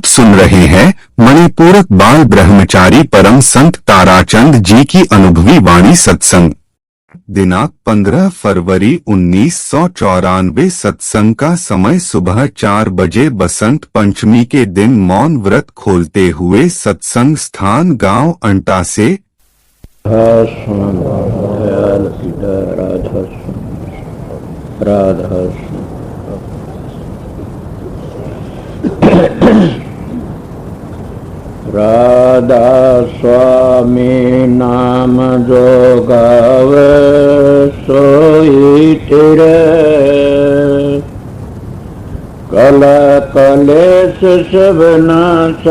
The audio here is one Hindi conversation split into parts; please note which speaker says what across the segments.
Speaker 1: आप सुन रहे हैं मणिपूरक बाल ब्रह्मचारी परम संत ताराचंद जी की अनुभवी वाणी सत्संग। दिनांक 15 फरवरी 1994। सत्संग का समय सुबह 4 बजे। बसंत पंचमी के दिन मौन व्रत खोलते हुए सत्संग स्थान गांव अंटा से।
Speaker 2: राधा स्वामी नाम जो गावे सोई तेरे, कला कलेश सब नाश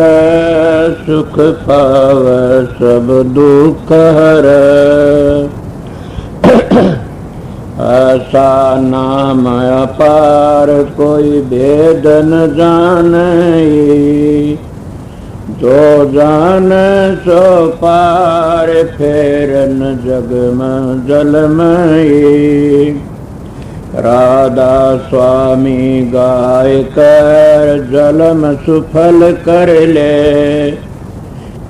Speaker 2: सुख पावे सब दुख हरे। ऐसा नाम अपार कोई भेद न जाने, जो जान सो पार फेरन जग में जलमयी। राधा स्वामी गाय कर जलम सुफल कर ले,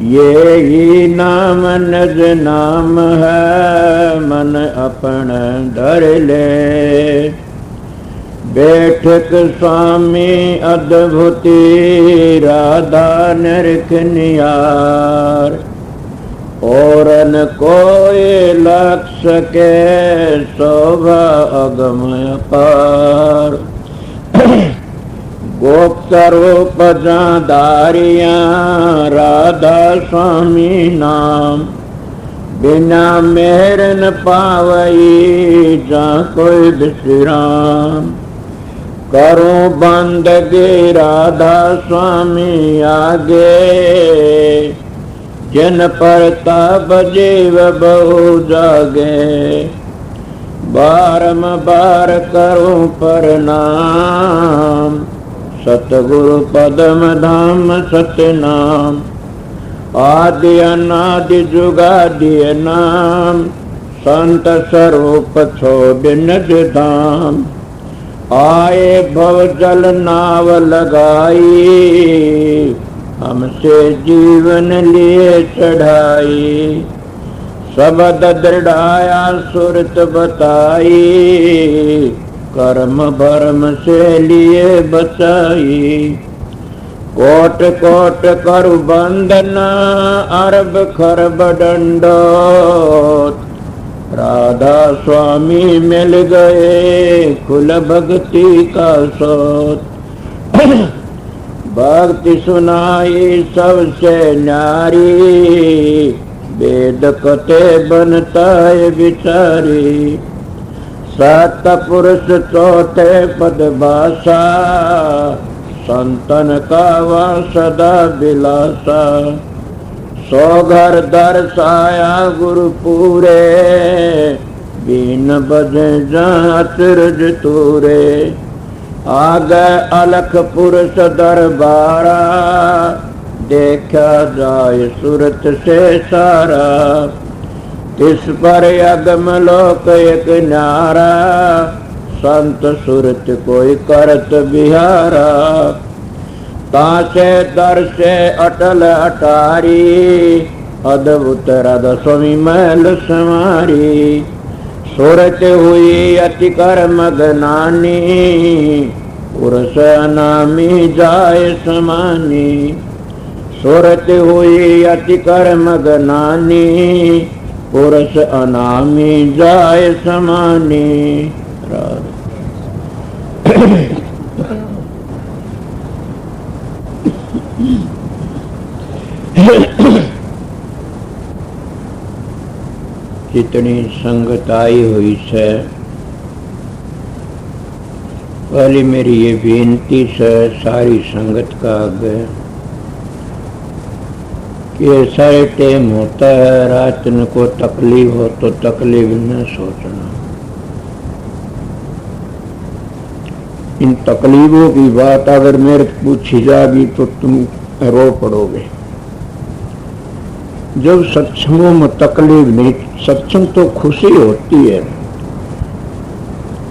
Speaker 2: ये ही नाम निज नाम है मन अपन धर ले। बैठक स्वामी अद्भुति राधा निरख नियार, और न कोई लख सके शोभा अगम अपार। गोप्त रूप जाधारिया राधा स्वामी नाम, बिना मेहर न पावई जा कोई विश्राम। करूं बंदगी राधा स्वामी आगे, जिन पर ताप जीव बहु जागे। बारंबार करूं प्रणाम, सतगुरु पदम धाम सतनाम। आदि अनादि जुगादि नाम, संत स्वरूप छोड़ निज धाम। आए भव जल नाव लगाई, हमसे जीवन लिए चढ़ाई। शब्द दृढ़ाया सुरत बताई, कर्म भरम से लिए बचाई। कोट कोट करु बंदना अरब खरब दंडोत, राधा स्वामी मिल गए खुल भक्ति का सोत। भक्ति सुनाई सबसे न्यारी, वेद कते बनता है विचारी। सत पुरुष चौथे पद भाषा, संतन का वह सदा बिलासा। सो घर दर्शाया गुरु पूरे, बीन बजे अचरज तूरे। आगे अलख पुरुष दरबारा, देखा जाए सूरत से सारा। तिस पर अगम लोक एक न्यारा, संत सुरत कोई करत बिहारा। तासे दर से अटल अटारी, अद्भुत राधा स्वामी महल समारी। सुरत हुई अति कर्म गनानी, पुरुष अनामी जाय समानी। सुरत हुई अति कर्म गनानी, पुरुष अनामी जाय समानी। जितनी संगत आई हुई है, पहले मेरी ये बेनती है सारी संगत का आगे कि सारे टाइम होता है, रात को तकलीफ हो तो तकलीफ न सोचना। इन तकलीफों की बात अगर मेरे पूछी जाएगी तो तुम रो पड़ोगे। जब सत्संगों में तकलीफ नहीं, सत्संग तो खुशी होती है।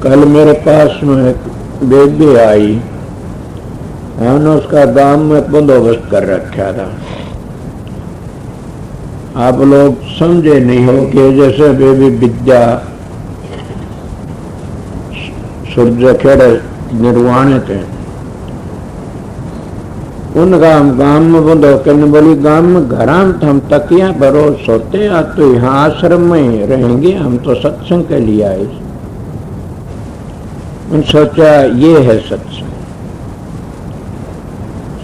Speaker 2: कल मेरे पास में एक बेबी आई, हमने उसका गांव में बंदोबस्त कर रखा था। आप लोग समझे नहीं हो कि जैसे बेबी विद्या सूर्य खेड़े निर्वाणे थे, उनका हम गांव में बंदो करने बोली, गांव में घर हम तकिया पर रोज सोते, आज तो यहाँ आश्रम में रहेंगे, हम तो सत्संग के लिए आए। उन सोचा ये है सत्संग।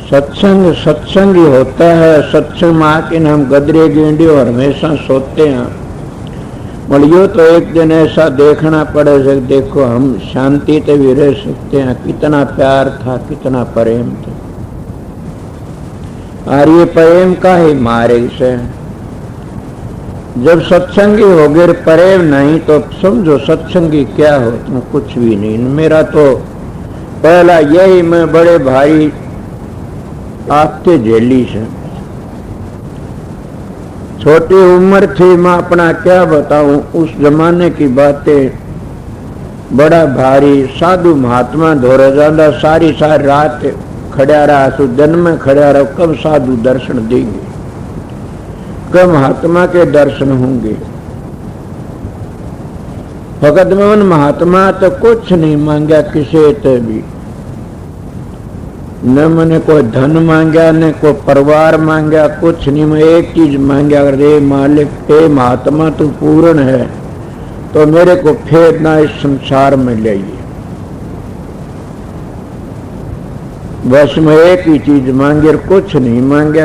Speaker 2: सत्संग सत्संग ही होता है। सत्संग में आके हम गदरे गेंडे और हमेशा सोते हैं। बोलियो तो एक दिन ऐसा देखना पड़े, देखो हम शांति से भी रह सकते हैं। कितना प्यार था, कितना प्रेम था। और ये प्रेम का ही मार्ग से जब सत्संगी हो गए, प्रेम नहीं तो समझो सत्संगी क्या हो, तुम कुछ भी नहीं। मेरा तो पहला यही, मैं बड़े भाई आपके झेली से छोटी उम्र थी, मैं अपना क्या बताऊं, उस जमाने की बातें। बड़ा भारी साधु महात्मा धोरे जाता, सारी रात खड़ा रहा, तो दिन में खड़ा रहा, कब साधु दर्शन देंगे, कब महात्मा के दर्शन होंगे। भगत में उन महात्मा तो कुछ नहीं मांगा किसी से भी, न मैंने कोई धन मांगा, न कोई परिवार मांगा, कुछ नहीं। मैं एक चीज मांगा, रे मालिक, हे महात्मा तू पूर्ण है तो मेरे को फिर ना इस संसार में ले आइए। बस मैं एक ही चीज मांगी और कुछ नहीं मांगा।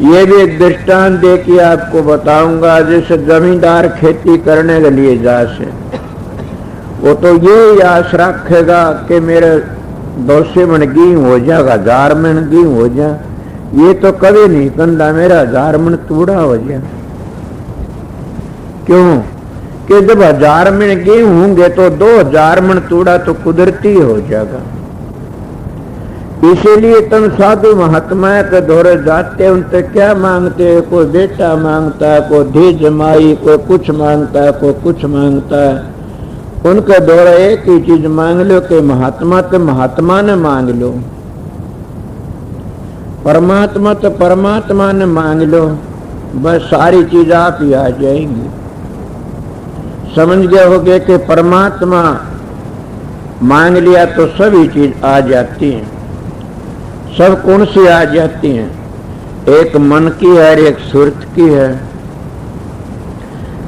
Speaker 2: ये भी एक दृष्टांत दे के आपको बताऊंगा। जैसे जमींदार खेती करने के लिए जासे, वो तो ये आस रखेगा कि मेरे 200 मन गेहूं हो जाएगा, 1000 मन गेहूं हो जाए। ये तो कभी नहीं कहता मेरा 1000 मन तूड़ा हो जाए। क्यों? कि जब 1000 मन गेहूं होंगे तो 2000 मन तूड़ा तो कुदरती हो जाएगा। इसीलिए तुम साधु महात्मा के दौरे जाते, उनसे क्या मांगते? कोई बेटा मांगता है, कोई धी जमाई, कोई कुछ मांगता है, कोई कुछ मांगता है। उनके द्वारा एक ही चीज मांग लो कि महात्मा तो महात्मा ने मांग लो, परमात्मा तो परमात्मा ने मांग लो, बस सारी चीज आप ही आ जाएंगी। समझ गए होगे कि परमात्मा मांग लिया तो सभी चीज आ जाती हैं। सब कौन सी आ जाती हैं? एक मन की है और एक सुरत की है।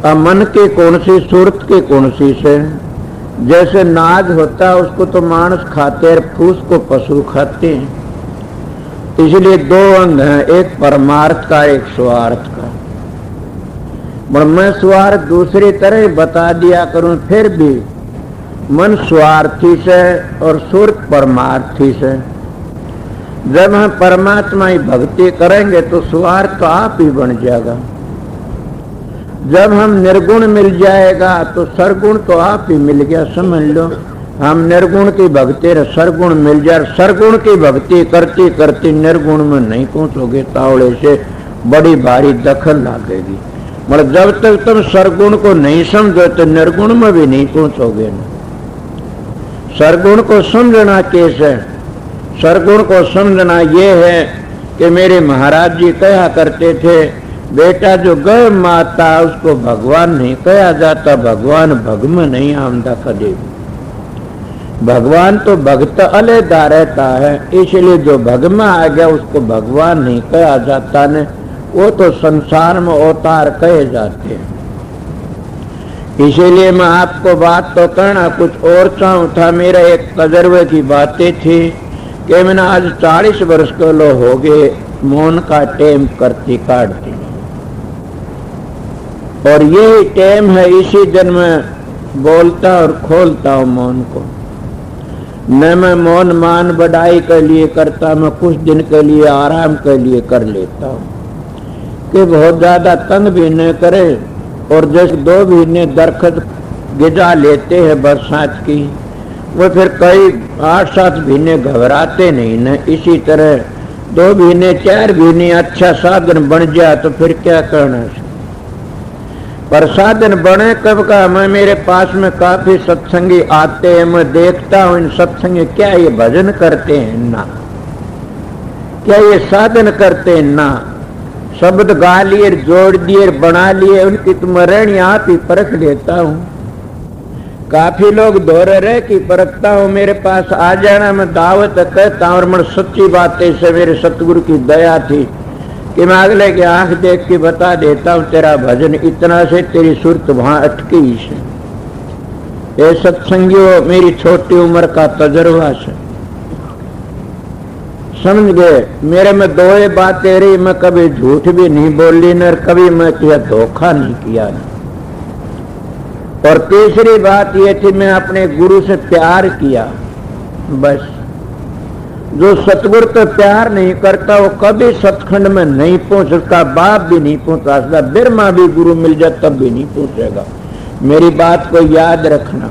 Speaker 2: अब मन की कौन सी, सुरत की कौन सी से? जैसे नाग होता है उसको तो मानस खाते हैं, फूस को पशु खाते हैं। इसलिए दो अंग हैं, एक परमार्थ का, एक स्वार्थ का। मैं स्वार्थ दूसरी तरह बता दिया करूं, फिर भी मन स्वार्थी से और सुरत परमार्थी से। जब हम परमात्मा की भक्ति करेंगे तो स्वार्थ तो आप ही बन जाएगा। जब हम निर्गुण मिल जाएगा तो सरगुण तो आप ही मिल गया। समझ लो, हम निर्गुण की भक्ति सरगुण मिल जाए। सरगुण की भक्ति करती करती निर्गुण में नहीं पहुंचोगे, तावड़े से बड़ी भारी दखल लगेगी। मतलब जब तक तुम सरगुण को नहीं समझो तो निर्गुण में भी नहीं पहुंचोगे ना। सरगुण को समझना कैसे? सरगुण को समझना ये है कि मेरे महाराज जी कहा करते थे, बेटा जो गौ माता उसको भगवान नहीं कहा जाता, भगवान भग में नहीं आमदा कदे। भगवान तो भक्त अलहदा रहता है, इसलिए जो भग में आ गया उसको भगवान नहीं कहा जाता ने, वो तो संसार में अवतार कहे जाते हैं। इसीलिए मैं आपको बात तो करना कुछ और चाहूँ था। मेरा एक तजर्बे की बातें थी कि मैंने आज 40 वर्ष को लो हो गए मौन का टेम करती काटती, और यही टेम है, इसी दिन मैं बोलता और खोलता हूँ मौन को। न मैं मौन मान बढ़ाई के लिए करता, मैं कुछ दिन के लिए आराम के लिए कर लेता हूँ कि बहुत ज्यादा तंग भी न करे। और जैसे 2 महीने दरख्त गिजा लेते हैं बरसात की, वो फिर कई 8-7 महीने घबराते नहीं न, इसी तरह 2 महीने 4 महीने अच्छा साधन बन जाए तो फिर क्या करना। पर साधन बने कब का? मैं मेरे पास में काफी सत्संगी आते हैं, मैं देखता हूं इन सत्संगी क्या ये भजन करते हैं ना, क्या ये साधन करते हैं ना, शब्द गा लिए, जोड़ दिए, बना लिए, उनकी तुम रहनी आप ही परख लेता हूं। काफी लोग दोहरे रहे कि परखता हूं, मेरे पास आ जाना, मैं दावत कहता हूं और मैं सच्ची बातें से मेरे सतगुरु की दया थी कि मैं अगले की आंख देख के बता देता हूं तेरा भजन इतना से, तेरी सुरत वहां अटकी से। ये सत्संगियों मेरी छोटी उम्र का तजर्बा से समझ गए। मेरे में दो ही बातें रही, मैं कभी झूठ भी नहीं बोली न कभी मैं किया धोखा नहीं किया न। और तीसरी बात यह थी मैं अपने गुरु से प्यार किया। बस जो सतगुरु तो प्यार नहीं करता वो कभी सतखंड में नहीं पहुंच, उसका बाप भी नहीं पहुंचा सकता, बिरमा भी गुरु मिल जाए तब भी नहीं पहुंचेगा। मेरी बात को याद रखना।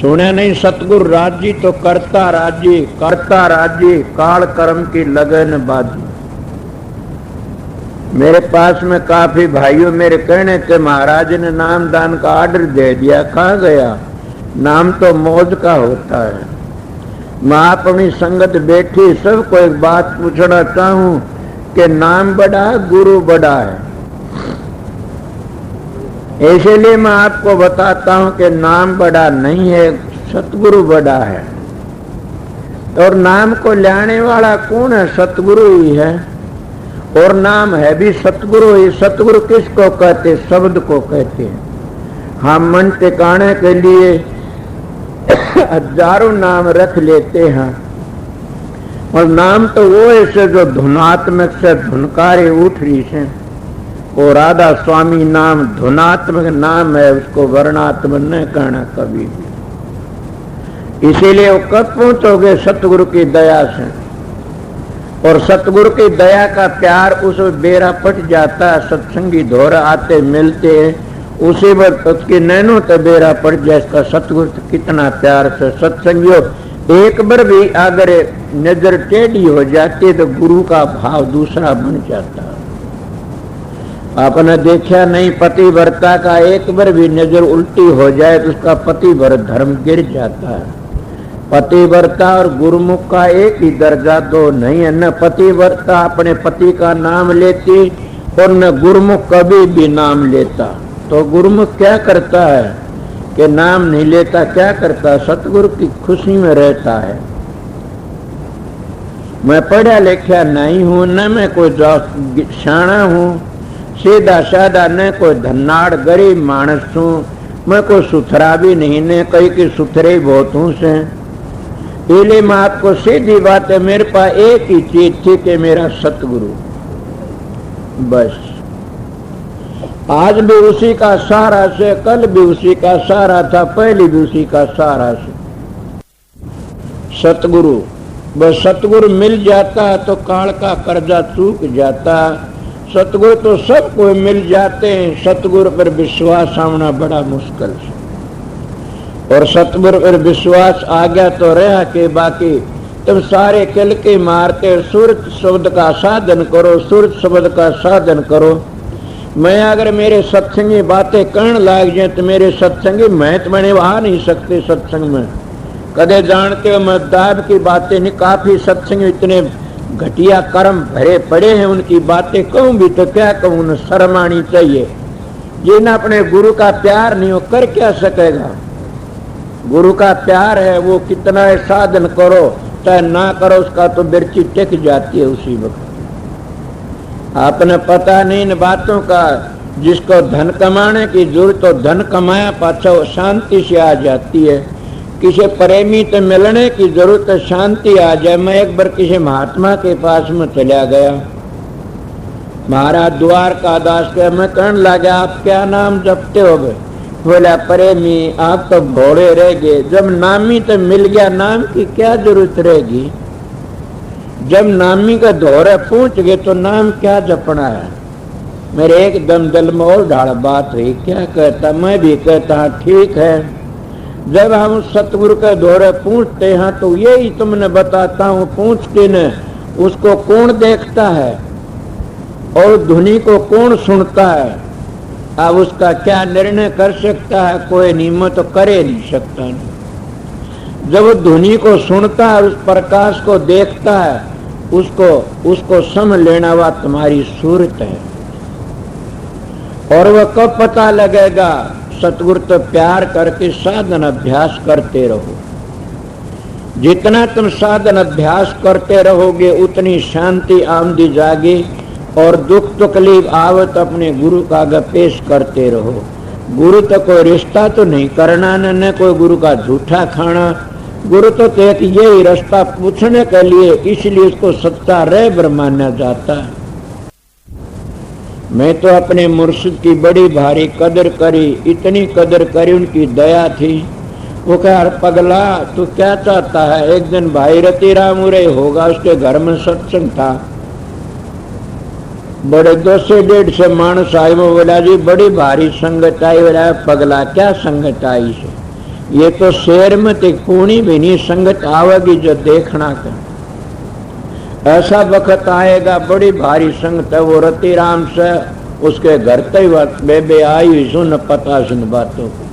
Speaker 2: सुने नहीं सतगुरु राजी तो करता राजी, करता राजी काल कर्म की लगन बाजी। मेरे पास में काफी भाइयों मेरे कहने के महाराज ने नाम दान का आर्डर दे दिया, कहाँ गया? नाम तो मौज का होता है। मैं अपनी संगत बैठी सबको एक बात पूछना चाहूं कि नाम बड़ा गुरु बड़ा है। इसीलिए मैं आपको बताता हूं कि नाम बड़ा नहीं है, सतगुरु बड़ा है। और नाम को लाने वाला कौन है? सतगुरु ही है। और नाम है भी सतगुरु ही। सतगुरु किसको कहते? शब्द को कहते हैं। हम मन टिकाने के लिए हजारों नाम रख लेते हैं और नाम तो वो ऐसे जो धुनात्मक से धुनकारे उठ रही से। वो राधा स्वामी नाम धुनात्मक नाम है, उसको वर्णात्मक न कहना कभी भी। इसीलिए वो कब पहुंचोगे? सतगुरु की दया से। और सतगुरु की दया का प्यार उस बेरा पट जाता है। सत्संगी धोरा आते मिलते हैं उसी वक्त उसकी नैनो तो बेरा पड़ जाए। इसका सतगुरु कितना प्यार से। सत्संगियों एक बार भी अगर नजर टेढ़ी हो जाती तो गुरु का भाव दूसरा बन जाता। आपने देखा नहीं पतिव्रता का एक बार भी नजर उल्टी हो जाए तो उसका पतिव्रत धर्म गिर जाता है। पतिव्रता और गुरुमुख का एक ही दर्जा तो नहीं है। न पतिव्रता अपने पति का नाम लेती और न गुरुमुख कभी भी नाम लेता। तो गुरुमुख क्या करता है कि नाम नहीं लेता? क्या करता है? सतगुरु की खुशी में रहता है। मैं पढ़ा लिखा नहीं हूं, न मैं कोई शाना हूं, सीधा साधा न कोई धन्नाड़ गरीब मानस हूं, मैं कोई सुथरा भी नहीं, न कहीं की सुथरे बहुत हूं से। इसलिए मैं आपको सीधी बात है, मेरे पास एक ही चीज थी कि मेरा सतगुरु। बस आज भी उसी का सहारा से, कल भी उसी का सहारा था, पहले भी उसी का सहारा से सतगुरु। बस सतगुरु मिल जाता तो काल का कर्जा चूक जाता। सतगुरु तो सबको मिल जाते हैं, सतगुरु पर विश्वास आना बड़ा मुश्किल है। और सतगुरु पर विश्वास आ गया तो रहा कि बाकी तुम सारे किल के मारते सुरत शब्द का साधन करो, सुरत शब्द का साधन करो। मैं अगर मेरे सत्संगी बातें कहने लग जाए तो मेरे सत्संगी मैं तो मैंने आ नहीं सकते सत्संग में। कदे जानते हो मैं दाब की बातें नहीं, काफी सत्संग इतने घटिया कर्म भरे पड़े हैं, उनकी बातें कहूं भी तो क्या कहूं, उन्हें शर्म आनी चाहिए। जिन्हें अपने गुरु का प्यार नहीं हो कर क्या सकेगा? गुरु का प्यार है, वो कितना है साधन करो चाहे ना करो उसका तो बिरची टिक जाती है उसी वक्त। आपने पता नहीं इन बातों का। जिसको धन कमाने की जरूरत हो धन कमाया पाछा शांति से आ जाती है। किसी प्रेमी से मिलने की जरूरत है, शांति आ जाए। मैं एक बार किसी महात्मा के पास में चला गया, महाराज द्वारका दास के, मैं कहने लगा आप क्या नाम जपते हो? बोला प्रेमी आप तो भोले रह गए। जब नामी तो मिल गया नाम की क्या जरूरत रहेगी? जब नामी का दौरे पहुंच गए तो नाम क्या जपना है? मेरे एकदम दिल में और ढाल बात हुई। क्या कहता? मैं भी कहता ठीक है। जब हम सतगुरु के दौरे पहुंचते हैं तो यही तुमने बताता हूं, पूछ के न उसको कौन देखता है और धुनी को कौन सुनता है? अब उसका क्या निर्णय कर सकता है? कोई नियम तो करे नहीं सकता नहीं। जब धुनी को सुनता है, उस प्रकाश को देखता है, उसको समझ लेना वह तुम्हारी सूरत है। और वह कब पता लगेगा? सतगुरु तो प्यार करके साधन अभ्यास करते रहो। जितना तुम साधन अभ्यास करते रहोगे उतनी शांति आमदी जागी, और दुख तकलीफ आवत अपने गुरु का आगे पेश करते रहो। गुरु तो कोई रिश्ता तो नहीं करना, न कोई गुरु का झूठा खाना। गुरु तो एक यही रास्ता पूछने के लिए, इसलिए उसको सच्चा रहबर माना जाता है। मैं तो अपने मुर्शिद की बड़ी भारी कदर करी, इतनी कदर करी, उनकी दया थी। वो कहा, पगला तू क्या चाहता है? एक दिन भाई रतिराम उरे होगा, उसके घर में सत्संग था। बड़े 2 से 1.5 से मानस आए। वो बोला, जी बड़ी भारी संगत आई। बोला, पगला क्या संगत आई से? ये तो शेर में एक पूर्णी भी नहीं संगत आवेगी जो देखना कर। ऐसा वक्त आएगा बड़ी भारी संगत है। वो रतिराम से उसके घर तक बेबे आई सुन पता सुन बातों को।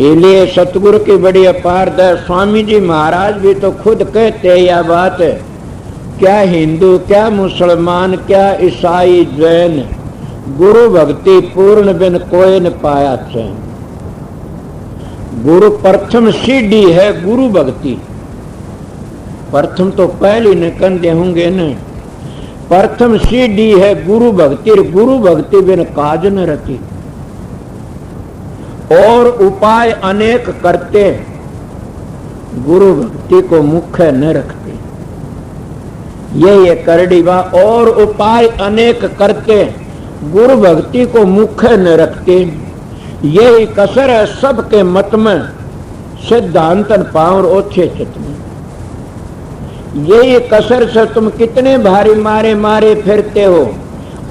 Speaker 2: इसलिए सतगुरु की बड़ी अपार दया। स्वामी जी महाराज भी तो खुद कहते यह बात है, क्या हिंदू, क्या मुसलमान, क्या ईसाई, जैन, गुरु भक्ति पूर्ण बिन कोई न पाया चैन। गुरु प्रथम सीढ़ी है गुरु भक्ति। प्रथम तो पहले न कंधे होंगे न। प्रथम सीढ़ी है गुरु भक्ति। गुरु भक्ति बिन काज न रती। और उपाय अनेक करते, गुरु भक्ति को मुख्य न रखते। ये करड़ी बात। और उपाय अनेक करते, गुरु भक्ति को मुख्य न रखते। यही कसर है सबके मत में, सिद्धांतन पावर ओछे चित में। यही कसर से तुम कितने भारी मारे मारे फिरते हो।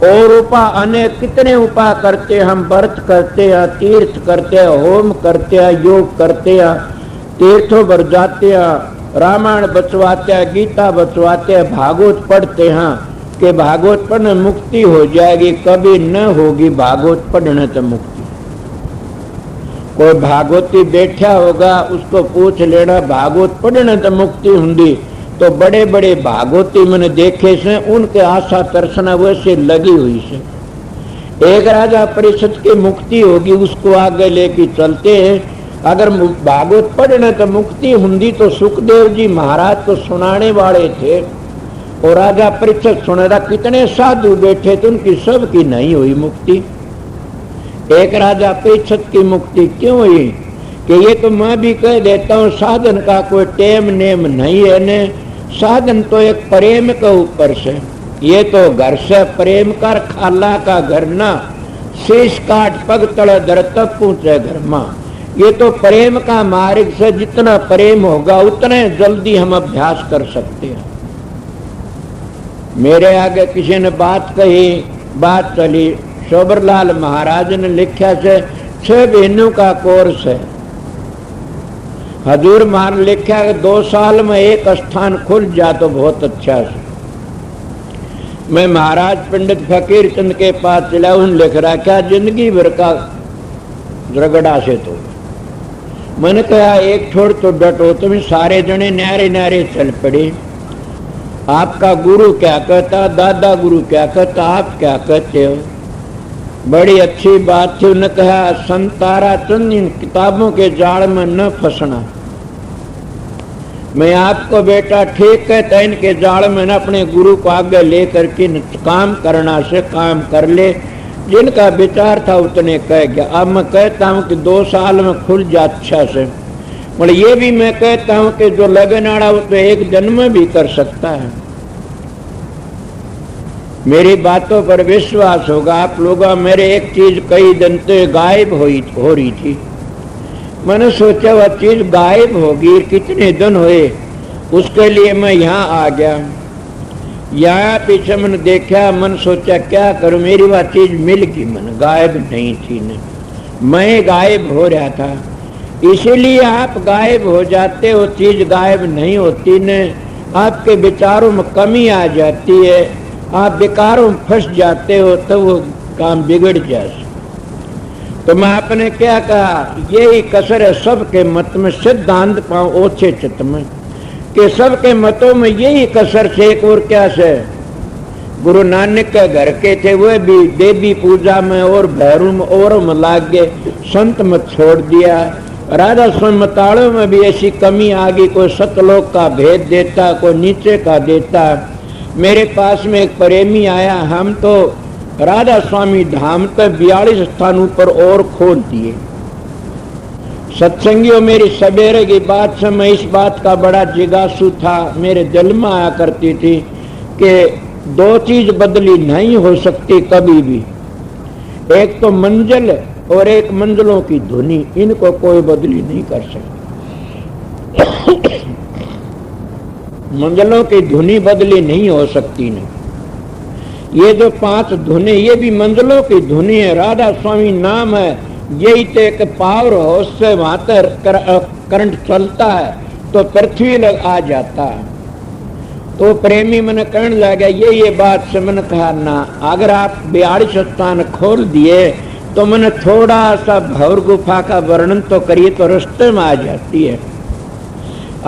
Speaker 2: और उपाय अनेक कितने उपाय करते। हम व्रत करते हैं, तीर्थ करते हैं, होम करते हैं, योग करते हैं, तीर्थों पर जाते हैं, रामायण बचवाते हैं, गीता बचवाते हैं, भागवत पढ़ते हैं कि भागवत पढ़ने मुक्ति हो जाएगी। कभी न होगी भागवत पढ़ने तो मुक्ति। कोई भागवती बैठा होगा, उसको पूछ लेना भागवत पढ़ने तो मुक्ति होंगी। तो बड़े बड़े भागवती मैंने देखे से, उनके आशा दर्शना वैसे लगी हुई से। एक राजा परिषद की मुक्ति होगी, उसको आगे लेके चलते हैं। अगर भागवत पढ़ने तो मुक्ति होंगी तो सुखदेव जी महाराज को सुनाने वाले थे। और राजा परिषद सुन रहा, कितने साधु बैठे थे, उनकी सबकी नहीं हुई मुक्ति। एक राजा परिषद की मुक्ति क्यों हुई? कि ये तो मैं भी कह देता हूँ, साधन का कोई टेम नेम नहीं है ने। साधन तो एक प्रेम के ऊपर से। ये तो घर से प्रेम कर, खाला का घर ना, शीश काट पग तले दर तक पहुंचे घर मां। ये तो प्रेम का मार्ग से जितना प्रेम होगा उतने जल्दी हम अभ्यास कर सकते हैं। मेरे आगे किसी ने बात कही, बात चली। शोभरलाल महाराज ने लिखा से 6 महीनों का कोर्स है। हजूर महाराज लिखा है 2 साल में एक स्थान खुल जा तो बहुत अच्छा है। मैं महाराज पंडित फकीर चंद के पास चला, उन लिख रहा क्या जिंदगी भर का झगड़ा से। तो मैंने कहा एक छोड़ तो डटो, तुम सारे जने न्यारे न्यारे चल पड़े। आपका गुरु क्या कहता, दादा गुरु क्या कहता, आप क्या कहते हो? बड़ी अच्छी बात थी। उन्होंने कहा संत ताराचंद इन किताबों के जाल में न फंसना। मैं आपको बेटा ठीक कहता, इनके जाल में न अपने गुरु को आगे लेकर के काम करना से काम कर ले। जिनका विचार था उतने कह गया। अब मैं कहता हूँ कि 2 साल में खुल जा अच्छा से। मतलब ये भी मैं कहता हूँ कि जो लगन आड़ा वो तो एक जन्म में भी कर सकता है। मेरी बातों पर विश्वास होगा आप लोगों। मेरे एक चीज कई दिन से गायब हो रही थी। मैंने सोचा वह चीज गायब होगी, कितने दिन हुए। उसके लिए मैं यहाँ आ गया। यहाँ पीछे मैंने देखा, मन सोचा क्या करूं, मेरी वह चीज मिल गई। मन गायब नहीं थी न, मैं गायब हो रहा था। इसीलिए आप गायब हो जाते हो, चीज गायब नहीं होती न। आपके विचारों में कमी आ जाती है। आप बेकारों में फंस जाते हो तो वो काम बिगड़ जाए। तो मैं आपने क्या कहा, यही कसर है सबके मत में, सिद्धांत पाओ ओछे चित में, कि सबके मतों में यही कसर से एक और क्या से। गुरु नानक के घर के थे, वह भी देवी पूजा में और भैरू में और में लाग गए, संत मत छोड़ दिया। राधा स्वामी मताड़ों में भी ऐसी कमी आ गई, कोई सतलोक का भेद देता, कोई नीचे का देता। मेरे पास में एक प्रेमी आया, हम तो राधा स्वामी धाम तो 42 स्थानों पर और खोल दिए। सत्संगियों, मेरी सवेरे की बात से मैं इस बात का बड़ा जिज्ञासु था, मेरे दिल में आया करती थी कि दो चीज बदली नहीं हो सकती कभी भी, एक तो मंजिल और एक मंजिलों की धुनी, इनको कोई बदली नहीं कर सकता। मंजिलों की धुनी बदली नहीं हो सकती नहीं। ये जो 5 धुने, ये भी मंजिलों की धुनी है। राधा स्वामी नाम है, यही तो एक पावर हाउस से वहां तक करंट चलता है तो पृथ्वी लग आ जाता है। तो प्रेमी मैंने कहने लगा ये बात से, मैंने कहा ना, अगर आप 42 स्थान खोल दिए तो मैंने थोड़ा सा भौर गुफा का वर्णन तो करिए तो रास्ते में आ जाती है।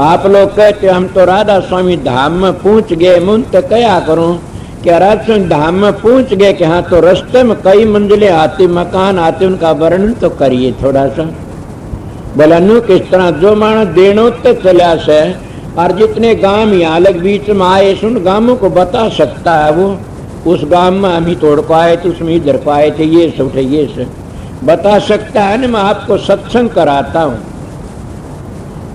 Speaker 2: आप लोग कहते हम तो राधा स्वामी धाम में पहुंच गए, मुन तो क्या करूं, क्या राधा स्वामी धाम में पहुंच गए कि हाँ, तो रास्ते में कई मंजिलें आती, मकान आते, उनका वर्णन तो करिए थोड़ा सा। बोला नु किस तरह, जो मानो देनो तो चला से, और जितने गांव यहाँ लग बीच में आए उन गांवों को बता सकता है वो, उस गांव में हम ही तोड़ को आए थे, उसमें इधर को आए थे, ये सब थे, ये सब बता सकता है ना। मैं आपको सत्संग कराता हूँ।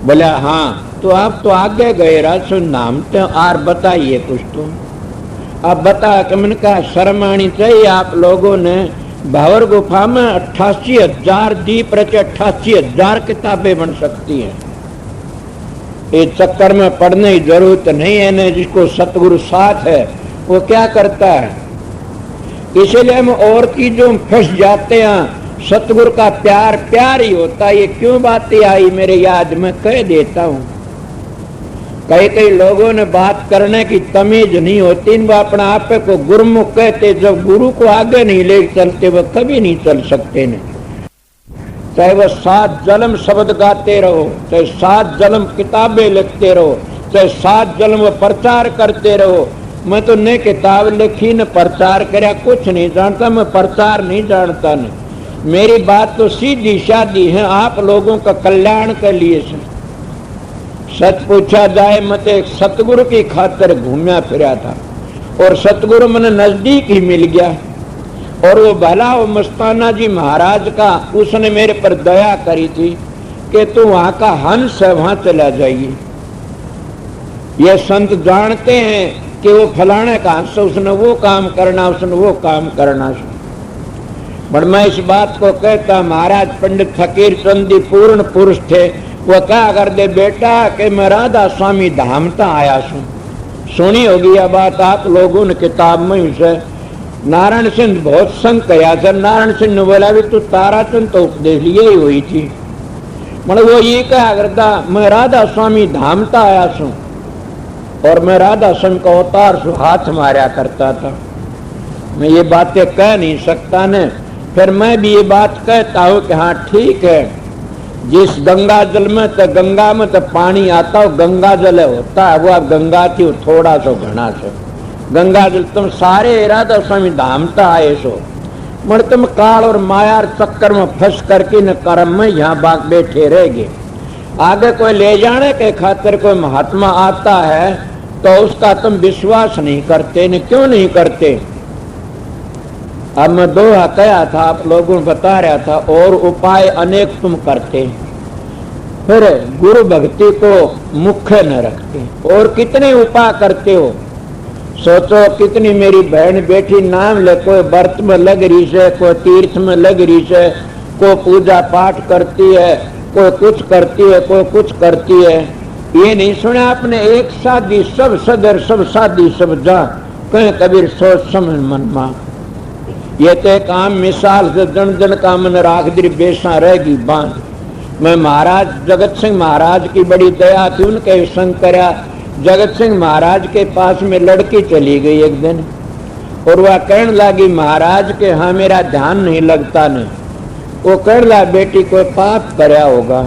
Speaker 2: बोला हाँ, तो आप तो आगे गए राजस्व नाम तो, और बताइए कुछ तो। अब बता कि मैंने कहा शर्म आनी चाहिए, आप लोगों ने भावर गुफा में 88,000 दीप रचे, 88,000 किताबें बन सकती हैं। इस चक्कर में पढ़ने की जरूरत नहीं है ना। जिसको सतगुरु साथ है वो क्या करता है, इसलिए हम और चीजों में फंस जाते हैं। सतगुरु का प्यार प्यार ही होता है। ये क्यों बातें आई मेरे याद में कह देता हूं। कई लोगों ने बात करने की तमीज नहीं होती, वो अपना आप को गुरुमुख कहते, जब गुरु को आगे नहीं ले चलते वो कभी नहीं चल सकते नहीं। चाहे वो 7 जन्म शब्द गाते रहो, चाहे 7 जन्म किताबें लिखते रहो, चाहे 7 जन्म वो प्रचार करते रहो। मैं तो न किताब लिखी न प्रचार कराया, कुछ नहीं जानता, मैं प्रचार नहीं जानता नहीं। मेरी बात तो सीधी सादी है, आप लोगों का कल्याण के लिए से। सच पूछा जाए, मैं तो एक सतगुरु की खातिर घूमया फिरा था और सतगुरु मैंने नजदीक ही मिल गया। और वो भला वो मस्ताना जी महाराज का, उसने मेरे पर दया करी थी कि तू वहां का हंस है, वहां चला जाइए। ये संत जानते हैं कि वो फलाने का हंस, उसने वो काम करना, उसने वो काम करना। पर मैं इस बात को कहता, महाराज पंडित फकीर चंद जी पूर्ण पुरुष थे। वो क्या कर दे बेटा कि मैं राधा स्वामी धाम ता आया सू। सुनी होगी यह बात आप लोगों ने किताब में। उसे नारायण सिंह बहुत संग कया था। नारायण सिंह ने बोला भी तू ताराचंद तो उपदेश लिए ही हुई थी। मतलब वो ये कहा करता मैं राधा स्वामी धाम ता आया सू और मैं राधा स्वामी का अवतार सु हाथ मारा करता था। मैं ये बातें कह नहीं सकता न। फिर मैं भी ये बात कहता हूँ कि हाँ ठीक है, जिस गंगा जल में तो गंगा में तो पानी आता हो, गंगा जल होता है वो, अब गंगा थी थोड़ा सो घना सो गंगा जल। तुम सारे राधा स्वामी धाम ता आए सो, मगर तुम काल और माया चक्कर में फंस करके न कर्म में यहाँ बाग बैठे रह गए। आगे कोई ले जाने के खातिर कोई महात्मा आता है तो उसका तुम विश्वास नहीं करते न। क्यों नहीं करते? अब मैं दोहा कहा था, आप लोगों को बता रहा था, और उपाय अनेक तुम करते, फिर गुरु भक्ति को मुख्य न रखते। और कितने उपाय करते हो, सोचो कितनी मेरी बहन बेटी नाम ले, कोई व्रत में लग रही से, कोई तीर्थ में लग रही से, कोई पूजा पाठ करती है, कोई कुछ करती है, कोई कुछ करती है। ये नहीं सुना आपने, एक शादी सब सदर, सब शादी सब जा, कहीं कबीर सोच समझ मन मा। ये तो एक आम मिसाल से जन जन का मन राख दी बेसा रहेगी बांध। मैं महाराज जगत सिंह महाराज की बड़ी दया थी, उनके संग करया। जगत सिंह महाराज के पास में लड़की चली गई एक दिन, और वह कहने लगी महाराज के हाँ मेरा ध्यान नहीं लगता ने। वो कहने लगा बेटी कोई पाप करया होगा।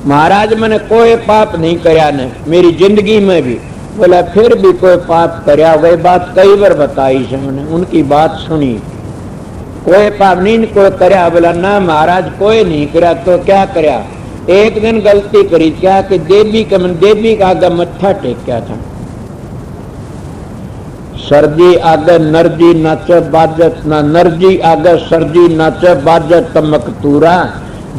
Speaker 2: महाराज मैंने कोई पाप नहीं करया ने मेरी जिंदगी में भी। बोला फिर भी कोई पाप करया होगा, बात कई बार बताई से मैंने, उनकी बात सुनी। कोई पाप नहीं कोई करया। बोला ना महाराज कोई नहीं करया। तो क्या करया? एक दिन गलती करी क्या कि देवी का आगे मत्था टेक्या था। सरजी आगे नरजी नाचे बाजत ना, नरजी आगे सरजी नाचे बाजत मकतूरा।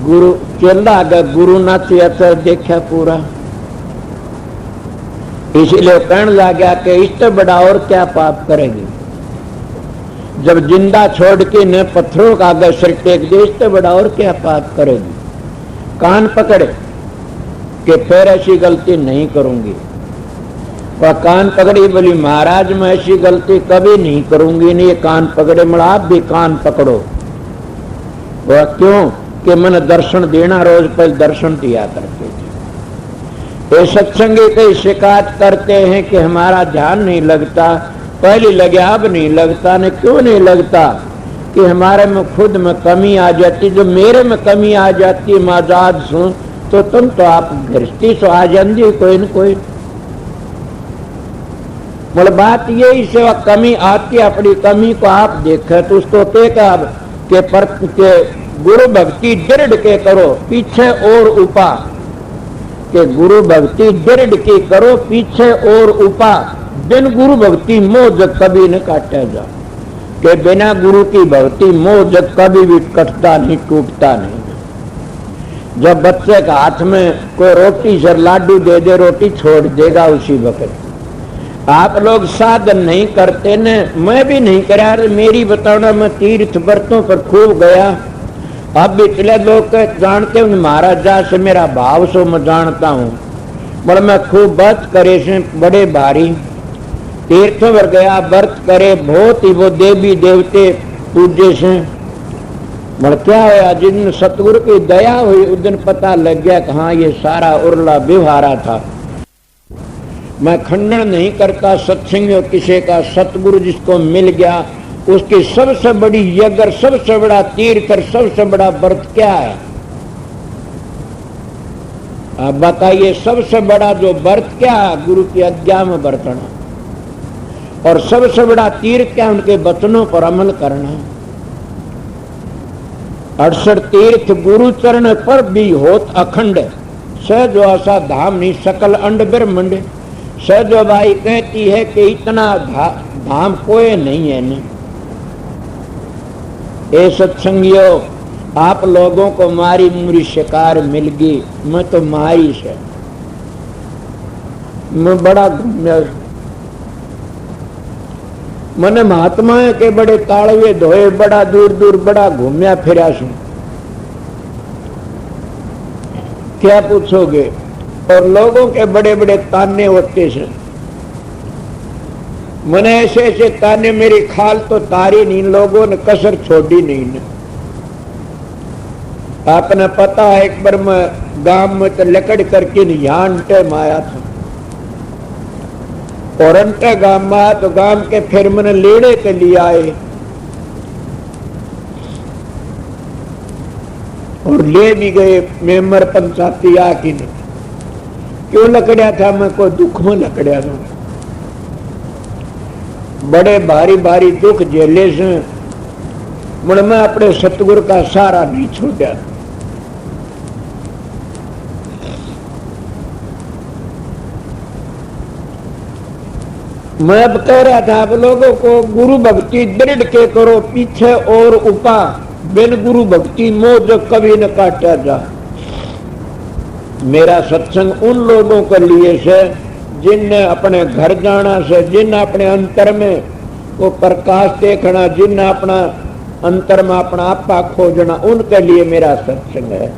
Speaker 2: गुरु चेला आगे गुरु नाचे अच्छा देखा पूरा। इसीलिए कहने लगा कि इससे बड़ा और क्या पाप करेगी। जब जिंदा छोड़ के न पत्थरों का आगे सिर टेक दे, इससे बड़ा और क्या पाप करेगी। कान पकड़े कि फिर ऐसी गलती नहीं करूंगी। वह कान पकड़ी, बोली महाराज मैं ऐसी गलती कभी नहीं करूंगी। नहीं कान पकड़े, मैं आप भी कान पकड़ो। वह क्यों कि मैंने दर्शन देना, रोज पहले दर्शन दिया करते थे। ये सत्संगी कई शिकायत करते हैं कि हमारा ध्यान नहीं लगता, पहले लगे अब नहीं लगता। ने क्यों नहीं लगता कि हमारे में खुद में कमी आ जाती। जो मेरे में कमी आ जाती है आजाद सुन, तो तुम तो आप गृहस्थी सो आ जाती कोई न कोई। मतलब बात यही से वह कमी आती है, अपनी कमी को आप देखे तो उसको के गुरु भक्ति दृढ़ के करो पीछे और उपा। के गुरु भक्ति दृढ़ की करो पीछे और उपा। बिन गुरु भक्ति मोह जग कभी न काटा जा। के बिना गुरु की भक्ति मोह जग कभी भी कटता नहीं, टूटता नहीं। जब बच्चे का हाथ में कोई रोटी से लाडू दे दे, रोटी छोड़ देगा उसी वक्त। आप लोग साधन नहीं करते ने, मैं भी नहीं करा। मेरी बताना मैं तीर्थ व्रतों पर खूब गया। अब इतने लोग जानते हूँ महाराज जा से मेरा भाव सो मैं जानता हूँ। बोले मैं खूब व्रत करे से बड़े भारी तीर्थों पर गया, व्रत करे बहुत ही, वो देवी देवते पूजे से। बोले क्या हुआ? जिस दिन सतगुरु की दया हुई उस दिन पता लग गया कि हाँ ये सारा उर्ला व्यवहारा था। मैं खंडन नहीं करता सत्संग किसी का। सतगुरु जिसको मिल गया उसकी सबसे बड़ी यज्ञ, सबसे बड़ा तीर्थ, सबसे बड़ा व्रत क्या है? आप बताइए सबसे बड़ा जो व्रत क्या है? गुरु की आज्ञा में बरतना। और सबसे बड़ा तीर्थ क्या? उनके वचनों पर अमल करना। 68 तीर्थ गुरु चरण पर भी होत अखंड, सहज आसा धाम नहीं सकल अंड ब्रह्मंड। सहज भाई कहती है कि इतना धाम कोई नहीं है। नहीं ए सत्संगियों, आप लोगों को मारी मुरी शिकार मिल गई, मैं तो मारी से मैं बड़ा घूमया। मैंने महात्मा के बड़े ताड़वे धोए, बड़ा दूर दूर बड़ा घूमया फिरा सू। क्या पूछोगे? और लोगों के बड़े बड़े ताने होते से। मैंने ऐसे ऐसे ताने, मेरी खाल तो तारी नहीं, लोगों ने कसर छोड़ी नहीं ने। आपने पता है एक बार मैं गांव में तो लकड़ करके यहाँ अंटे में आया था। और अंटे गांव में आया तो गांव के फिर मैंने लेने के लिए आए और ले भी गए मेंबर पंचायती आके। क्यों लकड़िया था? मैं कोई दुख में लकड़िया था। बड़े भारी भारी दुख झेले से मैं अपने सतगुरु का सहारा नहीं छोड़ा। मैं अब कह रहा था आप लोगों को गुरु भक्ति दृढ़ के करो पीछे और उपा। बिन गुरु भक्ति मोह जो कभी न काटा जा। मेरा सत्संग उन लोगों के लिए से जिनने अपने घर जाना से, जिनने अपने अंतर में वो प्रकाश देखना, जिनने अपना अंतर में अपना आपा खोजना, उनके लिए मेरा सत्संग है।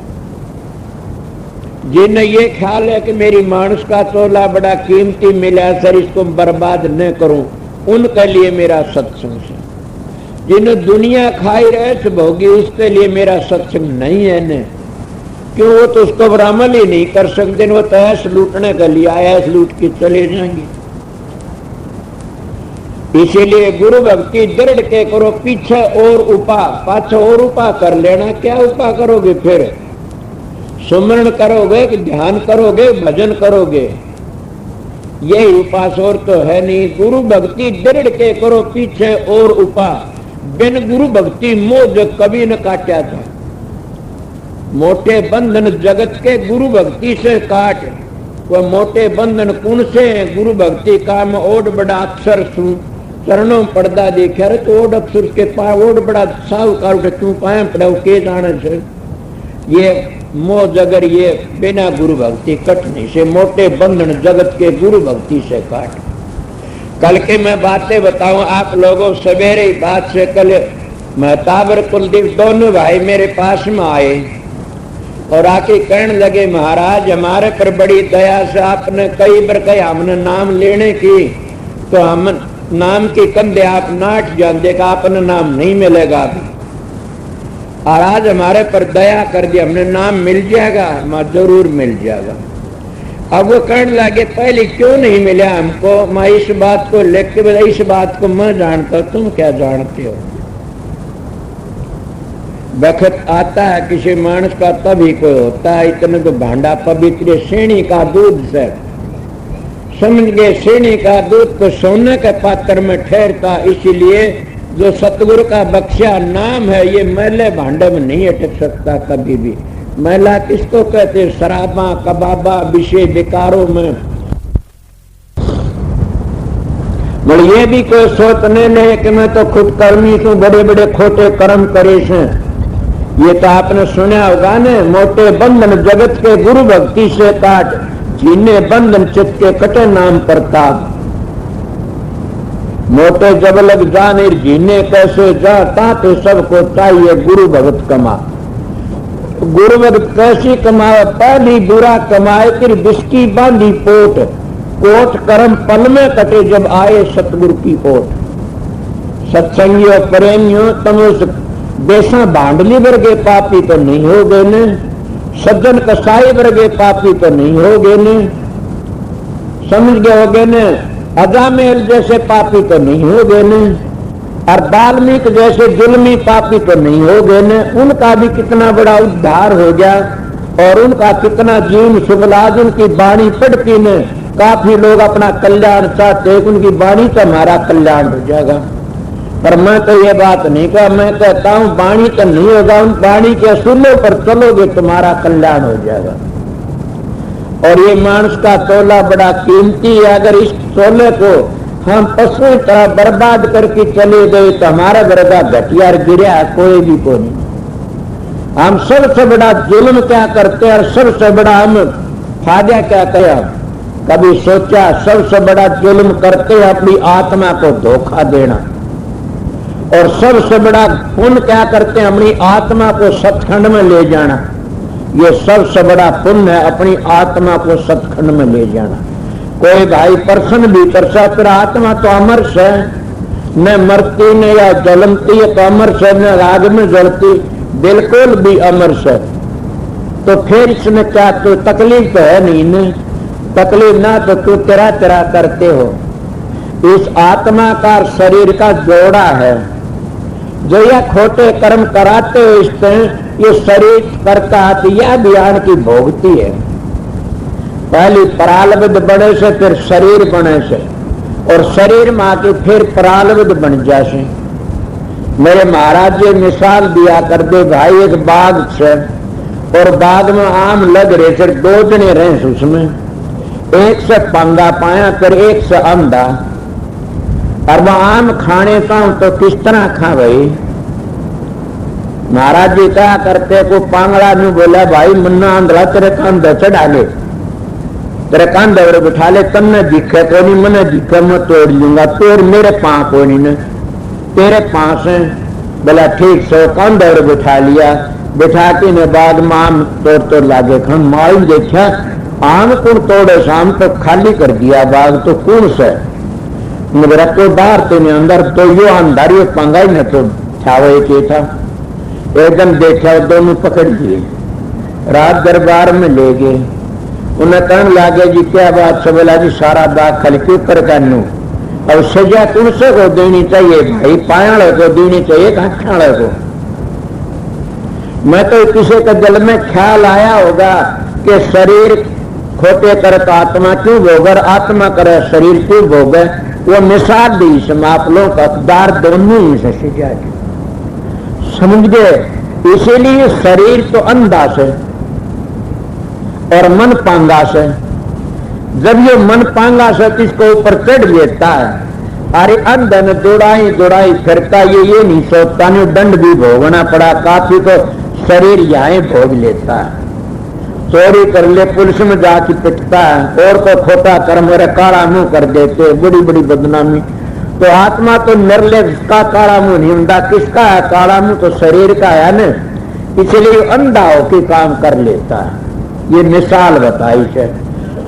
Speaker 2: जिन्हें ये ख्याल है कि मेरी मानस का तोला बड़ा कीमती मिला सर, इसको बर्बाद न करूं, उनके लिए मेरा सत्संग है। जिन्हें दुनिया खाई रहे से भोगी, उसके लिए मेरा सत्संग नहीं है न। क्यों? वो तो उसको अमल ही नहीं कर सकते, वो तो ऐस लूटने के लिए आया, ऐस लूट के चले जाएंगे। इसीलिए गुरु भक्ति दृढ़ के करो, पीछे और उपा पाछे और उपा कर लेना। क्या उपा करोगे फिर? सुमरण करोगे कि ध्यान करोगे, भजन करोगे? यही उपास और तो है नहीं। गुरु भक्ति दृढ़ के करो, पीछे और उपा। बिन गुरु भक्ति मोह कभी न काटा था। मोटे बंधन जगत के गुरु भक्ति से काट। वह मोटे बंधन कौन से हैं? गुरु भक्ति का मैं ओड बड़ा अक्षर सू चरणों पड़दा देखा रे तो ओड अक्षर के पास ओड बड़ा साहूकार उठे तू पाए पड़ाऊ के जाने से। ये मोह जगर ये बिना गुरु भक्ति कटने से मोटे बंधन जगत के गुरु भक्ति से काट। कल के मैं बातें बताऊं आप लोगों, सवेरे ही बात से कल महताबर कुलदीप दोनों भाई मेरे पास में आए और आके कहने लगे, महाराज हमारे पर बड़ी दया से आपने कई बार कहा हमने नाम लेने की, तो हम नाम के कंधे आप नाट जानते का अपना नाम नहीं मिलेगा अभी, और आज हमारे पर दया कर दिया, हमने नाम मिल जाएगा। मैं जरूर मिल जाएगा। अब वो कहने लगे पहले क्यों नहीं मिला हमको? मैं इस बात को लेके इस बात को मैं जानता, तुम क्या जानते हो? वक्त आता है किसी मानस का तभी कोई होता है। इतने तो भांडा पवित्र श्रेणी का दूध से समझ गए, श्रेणी का दूध को सोने के पात्र में ठहरता। इसीलिए जो सतगुरु का बख्शा नाम है ये मैले भांडे में नहीं अटक सकता कभी भी। मैला किसको कहते? शराबा कबाबा विषय विकारों में। ये भी कोई सोचने नहीं कि मैं तो खुद कर्मी हूँ, बड़े बड़े खोटे कर्म करे से। ये तो आपने सुना होगा ने, मोटे बंधन जगत के गुरु भक्ति से काट, जिन्हें बंधन चित्त के कटे नाम प्रताप। मोटे जब लग जाने जीने कैसे जाता, तो सबको चाहिए गुरु भगत कमा। गुरु भगत कैसी कमाए? पहली बुरा कमाए फिर बिस्की बांधी पोट। कोट कर्म पल में कटे जब आए सतगुरु की ओट। सत्संगियों प्रेमियों तुम उस बेसा भांडली वर्गे पापी तो नहीं हो गए ने, सज्जन कसाई वर्गे पापी तो नहीं हो गए ने, समझ गए हो गए ने, अजामेल जैसे पापी तो नहीं हो गए ने, और वाल्मीकि जैसे जुल्मी पापी तो नहीं हो गए ने। उनका भी कितना बड़ा उद्धार हो गया और उनका कितना जीवन सुबलाज उनकी वाणी पढ़ती ने काफी लोग अपना कल्याण चाहते, उनकी वाणी से हमारा कल्याण हो जाएगा। पर मैं तो ये बात नहीं कहा, मैं कहता हूँ वाणी तो नहीं होगा, उन वाणी के असूलों पर चलोगे तुम्हारा कल्याण हो जाएगा। और ये मानस का तोला बड़ा कीमती है। अगर इस तोले को हम पशु तरह बर्बाद करके चले गए तो हमारा वर्गा घटिया गिरा कोई भी को नहीं। हम सबसे बड़ा जुल्म क्या करते हैं और सबसे बड़ा हम फायदा क्या करें? कभी सोचा सबसे बड़ा जुल्म करते हैं अपनी आत्मा को धोखा देना, और सबसे बड़ा पुण्य क्या करते हैं? अपनी आत्मा को सतखंड में ले जाना। ये सबसे बड़ा पुण्य है, अपनी आत्मा को सतखंड में ले जाना। कोई भाई प्रश्न भी कर सकता, आत्मा तो अमर है, न मरती न या जलमती है, तो अमर है, न राग में जलती, बिल्कुल भी अमर है। तो फिर इसमें क्या तो तकलीफ तो है नहीं न? तकलीफ ना तो तू तेरा तेरा करते हो। इस आत्मा का शरीर का जोड़ा है जो यह खोटे कर्म कराते हो, इससे ये शरीर करता है, यह ज्ञान की भोगती है। पहले प्रालब्ध बने से फिर शरीर बने से, और शरीर माँ के फिर प्रालब्ध बन जासे। मेरे महाराज जी मिसाल दिया कर दे भाई, एक बाग से और बाग में आम लग रहे थे, दो जने रहे उसमें, एक से पंगा पाया फिर एक से अंधा। और वह आम खाने का तो किस तरह खा भाई? महाराज जी क्या करते को पांगड़ा ने बोला, भाई मुन्ना आंधला तेरे कंधे चढ़ा ले, तेरे कंधे और बिठा ले, तन्ने दिखे तो नहीं, मैंने दिखे मैं तोड़ लूंगा, तोड़ मेरे पांव को नहीं न, तेरे पांव से। बोला ठीक से, कंधे और बिठा लिया। बिठा के ने बाद में आम तोड़ लागे खन मालूम देखा आम कौन तोड़े, शाम तो खाली कर दिया बाग, तो कौन से मेरा तो बाहर तेने अंदर, तो यो अंदर ये पंगा ही न तो छावे के था। एकदम देखा दोनों पकड़ दिए, रात दरबार में ले गए। उन्हें कहने लगे जी क्या बात से? बोला जी सारा बाग खाली क्यों कर कानू, अब सजा तुमसे को देनी चाहिए भाई, पायाले को देनी चाहिए, खाने को। मैं तो किसी के दिल में ख्याल आया होगा कि शरीर खोटे करे तो आत्मा क्यों भोगर, आत्मा करे शरीर क्यों भोगे। वो मिसाल दी समापलों का दार दोनों ही से सजा समझ गए। इसीलिए शरीर तो अंधा से और मन पांगा से। जब ये मन पांगा से इसको ऊपर चढ़ लेता है, अरे अंधन दौड़ाई दौड़ाई फिरता, ये नहीं सोचता नहीं दंड भी भोगना पड़ा, काफी तो शरीर यहाँ भोग लेता है। चोरी कर ले पुलिस में जाके पिटता है, और को खोटा कर्म मेरे काला मुंह कर देते, बड़ी बड़ी बदनामी। तो आत्मा तो निर्लेप का काला मुंह नहीं होता, किसका है काला मुंह, तो शरीर का है न। इसलिए अंधा होके काम कर लेता है। ये मिसाल बताई है।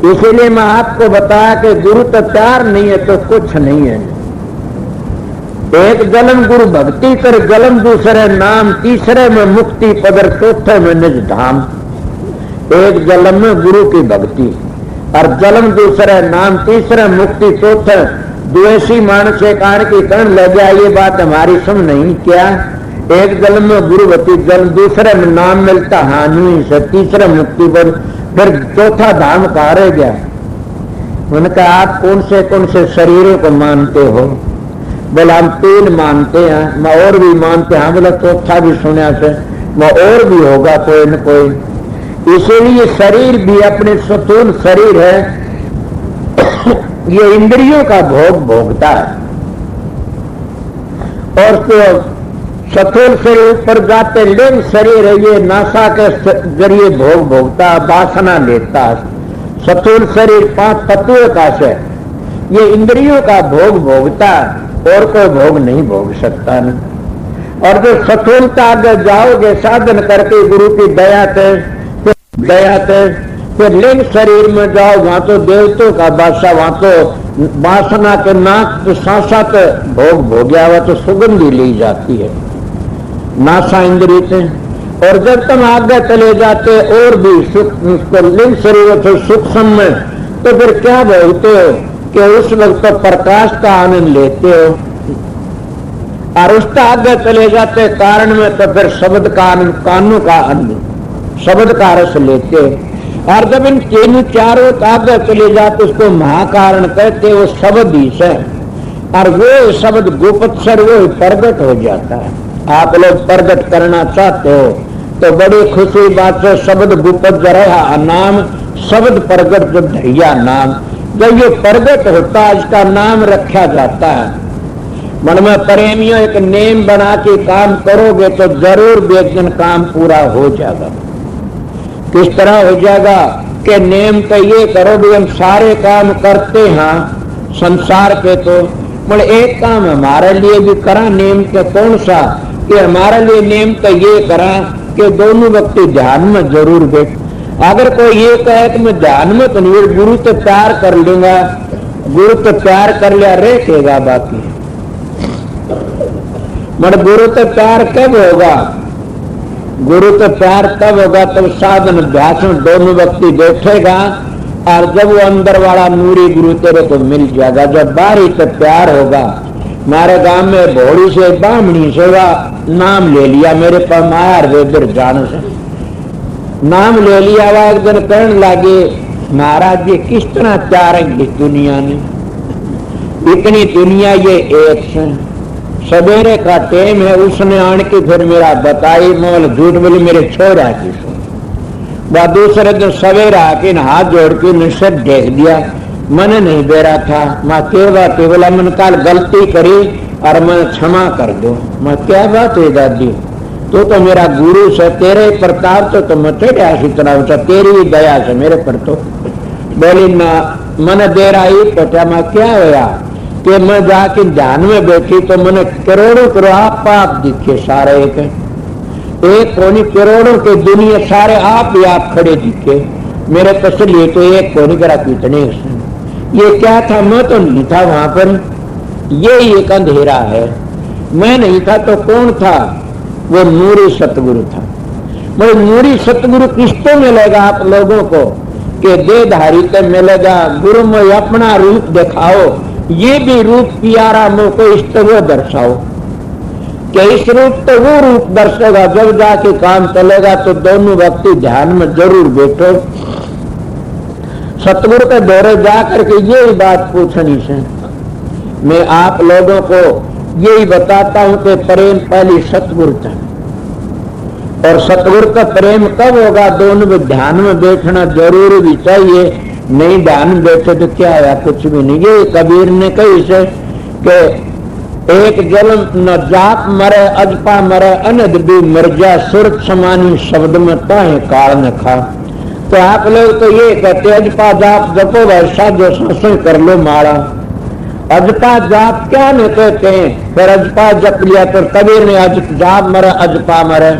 Speaker 2: इसीलिए मैं आपको बताया कि गुरु तो प्यार नहीं है तो कुछ नहीं है। एक जन्म गुरु भक्ति कर जन्म, दूसरे नाम, तीसरे में मुक्ति पदर, चौथे में निज धाम। एक जन्म में गुरु की भक्ति और जन्म, दूसरे नाम, तीसरे मुक्ति, चौथे द्वेषी मानस से कारण की कर्ण लग गया। ये बात हमारी समझ नहीं क्या। एक जन्म में गुरुवती जन्म, दूसरे में नाम मिलता हानि से, तीसरा मुक्ति पर, फिर चौथा धाम कहा रह गया। उनका आप कौन से शरीरों को मानते हो? बोला हम 3 मानते हैं, मैं और भी मानते हैं। बोला चौथा भी सुना से, मैं और भी होगा कोई न कोई। इसीलिए शरीर भी अपने स्थूल शरीर है, ये इंद्रियों का भोग भोगता है। और तो स्थूल शरीर पर जाते लिंग शरीर है, ये नासा के जरिए भोग भोगता, वासना लेता। स्थूल शरीर 5 तत्वों का से, ये इंद्रियों का भोग भोगता, और कोई भोग नहीं भोग सकता नहीं। और जो स्थूलता आगे जाओगे साधन करके गुरु की दया से, फिर लिंग शरीर में जाओ, वहां तो देवतों का बादशाह, वहां तो वासना के नाक तो साथ भोग भोग्या हुआ, तो सुगंधी ली जाती है नासा इंद्रिय से। और जब तुम आगे चले जाते और भी लिंग शरीर से सूक्ष्म में, तो फिर क्या बोलते हो कि उस वक्त तो प्रकाश का आनंद लेते हो। और उसका आगे चले जाते कारण में, तो फिर शब्द का आनंद, कानों का आनंद, शब्द का रस लेते हो। और जब इन तीनों चारों आगे चले जाते उसको महाकारण कहते, वो शब्द ही से। और वो शब्द गुप्तचर वो प्रगट हो जाता है। आप लोग प्रगट करना चाहते हो तो बड़ी खुशी बात से शब्द गुप्त रहा नाम, शब्द प्रगट जब धैया नाम, जब ये प्रगट होता है इसका नाम रखा जाता है। मन में प्रेमियों एक नेम बना के काम करोगे तो जरूर एक दिन काम पूरा हो जाएगा। किस तरह हो जाएगा कि नेम तो ये करो भी हम सारे काम करते हैं संसार के, तो मतलब एक काम हमारे लिए भी करा नेम के, कौन सा कि हमारे लिए नेम तो ये करा कि दोनों व्यक्ति ध्यान में जरूर बैठ। अगर कोई ये कहे कि मैं ध्यान में तो नहीं, गुरु तो प्यार कर लूंगा, गुरु तो प्यार कर लिया रहेगा बाकी। मगर गुरु तो प्यार कब होगा? गुरु तो प्यार तब होगा तब साधन अभ्यास में दोनों व्यक्ति बैठेगा, और जब वो अंदर वाला नूरी गुरु तेरे को मिल जाएगा। जब बाहरी तो प्यार होगा। हमारे गांव में भोड़ी से बामणी सेवा नाम ले लिया, मेरे पर मायार वेदर जान से नाम ले लिया। वह एक दिन कहने लगे महाराज जी किस तरह चारेंगे इस दुनिया ने, इतनी दुनिया ये एक से। सवेरे का टाइम है, उसने आन के फिर मेरा बताई, मोल झूठ बोली मेरे छोरा की सो। वह दूसरे दिन सवेरा आके हाथ जोड़ के निश्चित देख दिया, मैंने नहीं दे रहा था। मैं क्या बात है? बोला मैंने कल गलती करी और मैं क्षमा कर दो। मैं क्या बात है दादी, तो मेरा गुरु से, तेरे प्रताप तो मैं चढ़ा इतना, तेरी ही दया से मेरे पर। तो बोली ना मैंने दे रहा ही पता। मैं क्या होया कि मैं जाके ध्यान में बैठी तो मैंने करोड़ों करोड़ पाप दिखे सारे, एक कोनी करोड़ों के दुनिया सारे आप ही आप खड़े दिखे मेरे तसली। तो एक कोनी करा कितने, ये क्या था? मैं तो नहीं था वहां पर, ये एक अंधेरा है। मैं नहीं था तो कौन था? वो नूरी सतगुरु था। वो नूरी सतगुरु किसको मिलेगा आप लोगों को? कि देहधारी को मिलेगा। गुरु में अपना रूप दिखाओ ये भी रूप प्यारा मुझको इष्ट वो दर्शाओ, कि इस रूप तो वो रूप दर्शेगा, जब जाके काम चलेगा तो दोनों व्यक्ति ध्यान में जरूर बैठो। सतगुरु के दौरे जाकर के यही बात पूछनी से मैं आप लोगों को यही बताता हूं कि प्रेम पहली सतगुरु था, और सतगुरु का प्रेम कब होगा? दोनों में ध्यान में बैठना जरूरी भी चाहिए, नहीं ध्यान में बैठे तो क्या है? कुछ भी नहीं। ये कबीर ने कही से कि एक जन्म न जाप मरे अजपा मरे अनद भी मर जा, सुरत समानी शब्द में ताहे काल न खा। तो आप लोग तो ये कहते अजपा जाप जपो वैसा जो सत्संग कर लो मारा, अजपा जाप क्या न कहते हैं? फिर अजपा जप लिया तो कबीर ने जाप मरे अजपा मरे,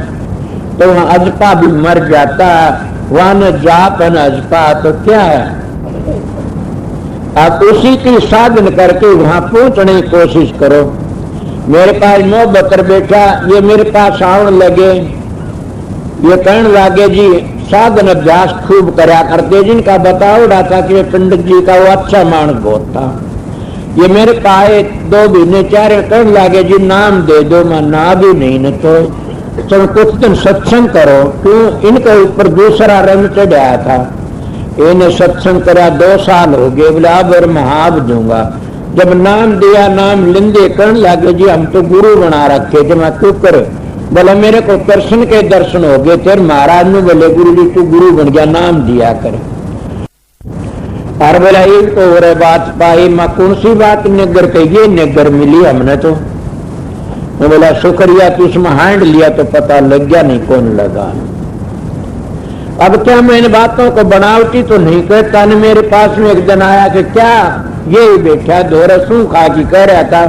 Speaker 2: तो वहां अजपा भी मर जाता है, वहां न जाप न अजपा, तो क्या है? आप उसी की साधन करके वहां पहुंचने की कोशिश करो। मेरे पास 9 बकर बैठा, ये मेरे पास आवन लगे, ये कहने लगे जी साधन अभ्यास खूब करा करते, जिनका बताओ था कि पंडित जी का वो अच्छा मानस बहुत था। ये मेरे पाए 2 महीने 4 कहने लगे जी नाम दे दो, मैं ना भी नहीं न तो चलो कुछ दिन सत्संग करो। क्यों? इनके ऊपर दूसरा रंग चढ़ाया था, इन्हें सत्संग करा 2 साल हो गए, बोले अब और महाब दूंगा। जब नाम दिया नाम लिंदे कहने लगे जी हम तो गुरु बना रखे थे। मैं क्यों करे? बोले मेरे को कृष्ण के दर्शन हो गए थे, महाराज ने बोले गुरु जी तू गुरु बन गया, नाम दिया कर। और बोला एक तो हो रहे बात पाई, मैं कौन सी बात निगर कही? ये निगर मिली हमने तो। मैं बोला शुक्रिया, तू उसमें हैंड लिया तो पता लग गया, नहीं कौन लगा। अब क्या मैं इन बातों को बनावटी तो नहीं कहता न। मेरे पास में एक दिन आया कि क्या ये बैठा दोहरा सू खा की कह रहा था,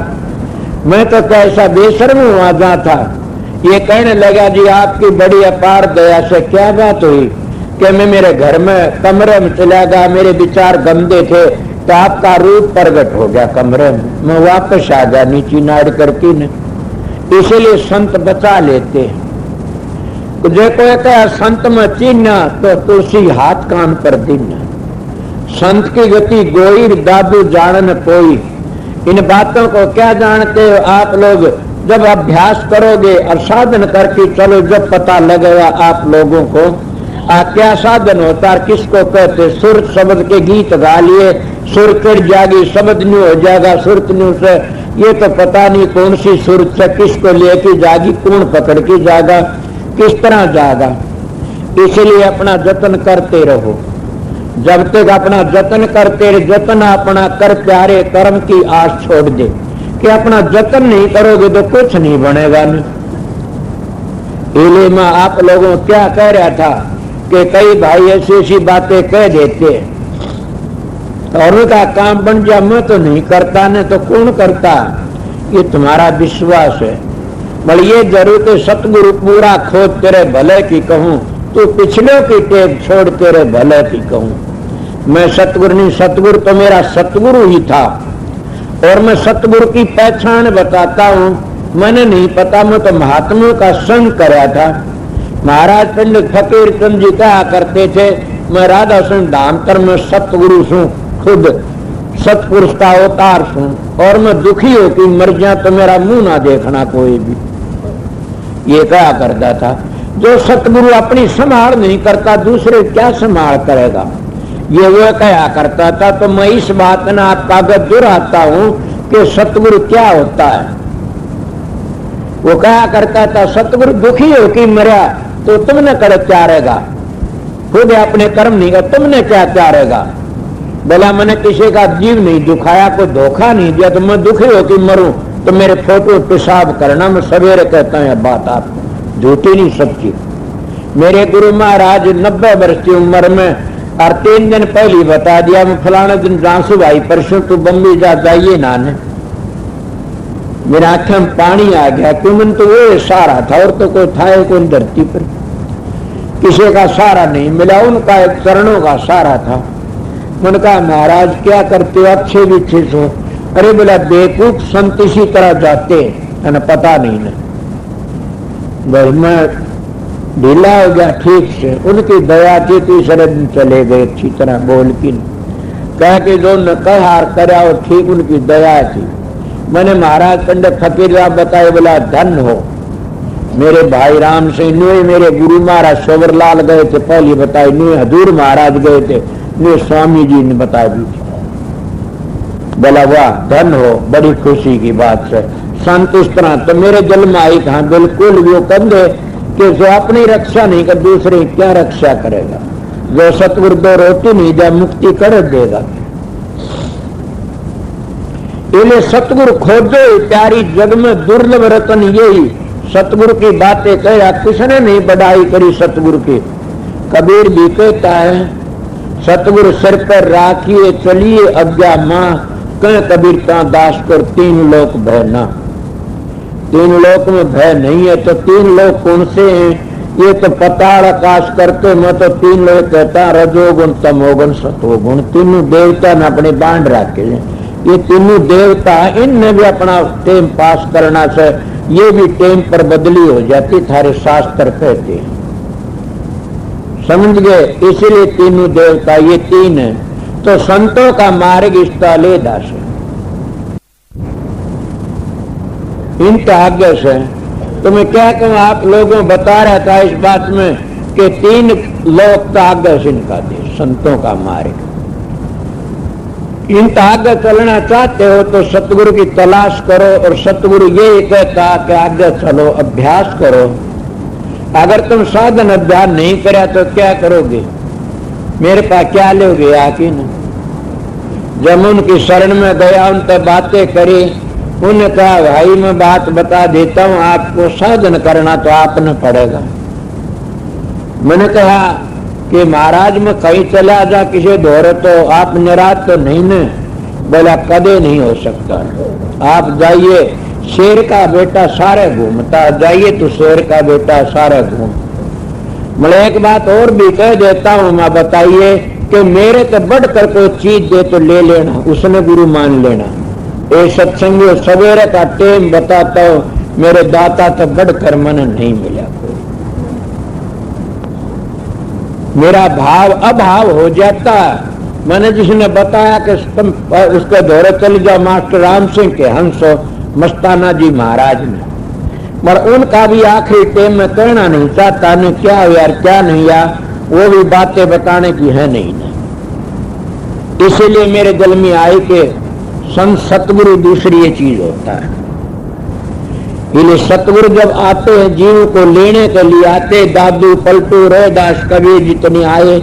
Speaker 2: मैं तो कैसा बेशर्म हुआ जा था। ये कहने लगा जी आपकी बड़ी अपार दया से क्या बात हुई कि मैं मेरे घर में कमरे में चला गया, मेरे विचार गंदे थे तो आपका रूप प्रकट हो गया कमरे में, मैं वापस आ गया नीची नाड़ करके न। इसीलिए संत बचा लेते हैं। जो कोई कहा संत में चिन्ह तो तुलसी हाथ कान पर दिन, संत की गति गोई दादू जानन कोई। इन बातों को क्या जानते हो आप लोग? जब अभ्यास करोगे और साधन करके चलो, जब पता लगेगा आप लोगों को क्या साधन होता है, किसको कहते। सुर शब्द के गीत गा लिए, सुर चढ़ जाएगी, शब्द न्यू हो जाएगा, सुरत न्यू से ये तो पता नहीं कौन सी सुरत से किसको लेके जाएगी, कौन पकड़ के जाएगा, किस तरह जाएगा। इसलिए अपना जतन करते रहो। जब तक अपना जतन करते रहे, जतन अपना कर प्यारे कर्म की आस छोड़ दे। कि अपना जतन नहीं करोगे तो कुछ नहीं बनेगा। नहीं इसलिए मैं आप लोगों को क्या कह रहा था कि कई भाई ऐसी ऐसी बातें कह देते और उनका काम बन जाए, मैं तो नहीं करता न तो कौन करता। ये तुम्हारा विश्वास है। बल ये जरूर कि सतगुरु पूरा खोज तेरे भले की कहूं, तू पिछले की टेक छोड़ तेरे भले की कहूं। मैं सतगुरु नहीं, सतगुरु तो मेरा सतगुरु ही था और मैं सतगुरु की पहचान बताता हूं। मैंने नहीं पता, मैं तो महात्माओं का संग करा था। महाराज पंडित फकीर चंद जी कहा करते थे मैं राधा सिंह धामकर में सतगुरु हूं, खुद सतपुरुष का अवतार हूं और मैं दुखी हो कि मर जा तो मेरा मुंह ना देखना कोई भी। ये कहा करता था। जो सतगुरु अपनी संभाल नहीं करता दूसरे क्या संभाल करेगा, ये वो कहा करता था। तो मैं इस बात ना आपका अवगत दुहराता हूं कि सतगुरु क्या होता है। वो कहा करता था सतगुरु दुखी हो कि मरा तो तुमने कर क्या रहेगा, खुद अपने कर्म नहीं कर तुमने क्या क्या रहेगा। बोला मैंने किसी का जीव नहीं दुखाया, कोई धोखा नहीं दिया, तो मैं दुखी हो कि मरूं तो मेरे फोटो पेशाब करना। मैं सवेरे कहता हूं बात आपको झूठी नहीं सच्ची। मेरे गुरु महाराज 90 वर्ष की उम्र में और 3 दिन पहले बता दिया मैं फलाने दिन जांसू भाई परसों तू बम्बई जा जाइए नाने। मेरे आंखें में पानी आ गया क्यों, मन तो वो सहारा था और तो कोई था कोई धरती पर किसी का सहारा नहीं मिला, उनका एक चरणों का सहारा था। मैंने कहा महाराज क्या करते हो, अच्छे भी ठीक हो। अरे बोला बेवकूफ संत इसी तरह जाते हैं पता नहीं ना। भाई मैं ढीला हो गया ठीक से, उनकी दया थी तीसरे दिन चले गए अच्छी तरह बोल की। कह के जो न कहा करया वो ठीक उनकी दया थी। मैंने महाराज पंडित फकीर साहब बताए, बोला धन हो मेरे भाई राम सिंह नुए, मेरे गुरु महाराज सोवरलाल गए थे पहले बताई, नुए हजूर महाराज गए थे, नुए स्वामी जी ने बता दी थी। बोला वाह धन हो, बड़ी खुशी की बात है। संत इस तरह तो मेरे जल में आई कहा, बिल्कुल वो कंधे कि जो अपनी रक्षा नहीं कर दूसरे क्या रक्षा करेगा। जो सतगुरु दो रोटी नहीं जा मुक्ति कर देगा। इन्हें सतगुरु खोजो प्यारी जग में दुर्लभ रतन यही। सतगुरु की बातें कहा, किसने नहीं बढ़ाई करी सतगुरु की। कबीर भी कहता है, सतगुरु सिर पर राखिए चलिए अज्ञा मां, कह कबीर का दास कर तीन लोक भय ना। तीन लोक में भय नहीं है तो तीन लोक कौन से हैं? ये तो पताड़ आकाश करते, मैं तो तीन लोग कहता रजोगुण तमोगुण सतोगुण, तीनों देवता ने अपने बांध रखे। ये तीनों देवता इनने भी अपना टेम पास करना से ये भी टेम पर बदली हो जाती, थारे शास्त्र कहते हैं, समझ गए। इसलिए तीनों देवता ये तीन है। तो संतों का मार्ग इस ताले दास है, इनका आज्ञा से। तो मैं क्या कहूं, आप लोगों बता रहा था इस बात में कि तीन लोक का आज्ञा से इनका दे, संतों का मार्ग। इनका आगे चलना चाहते हो तो सतगुरु की तलाश करो, और सतगुरु ये कहता कि आगे चलो अभ्यास करो। अगर तुम साधन अभ्यास नहीं करा तो क्या करोगे? मेरे पास क्या लोगे आके न? जब उनकी शरण में गया, उनसे बातें करी, उन्होंने कहा भाई मैं बात बता देता हूं, आपको साधन करना तो आपने पड़ेगा। मैंने कहा कि महाराज में कहीं चला जा किसी दौरे तो आप निराश तो नहीं न? बोला कदे नहीं हो सकता, आप जाइए, शेर का बेटा सारे घूमता, जाइए तो शेर का बेटा सारे घूम। मैं एक बात और भी कह देता हूं, मैं बताइए कि मेरे तो बढ़कर कोई चीज दे तो ले लेना, उसने गुरु मान लेना। ये सत्संग सवेरे का टेम बताता हूं, मेरे दाता तो बढ़कर मन नहीं मिला। मेरा भाव अभाव हो जाता। मैंने जिसने बताया कि तुम उसके दौरे चले जाओ, मास्टर राम सिंह के हंसो मस्ताना जी महाराज ने, मगर उनका भी आखिरी टेम में कहना नहीं चाहता ने क्या हो यार क्या नहीं यार, वो भी बातें बताने की है नहीं ना। इसीलिए मेरे दिल में आई कि संत सतगुरु दूसरी ये चीज होता है। इसलिए सतगुरु जब आते हैं जीव को लेने के लिए आते, दादू पलटू रोदास कबीर जितने आए,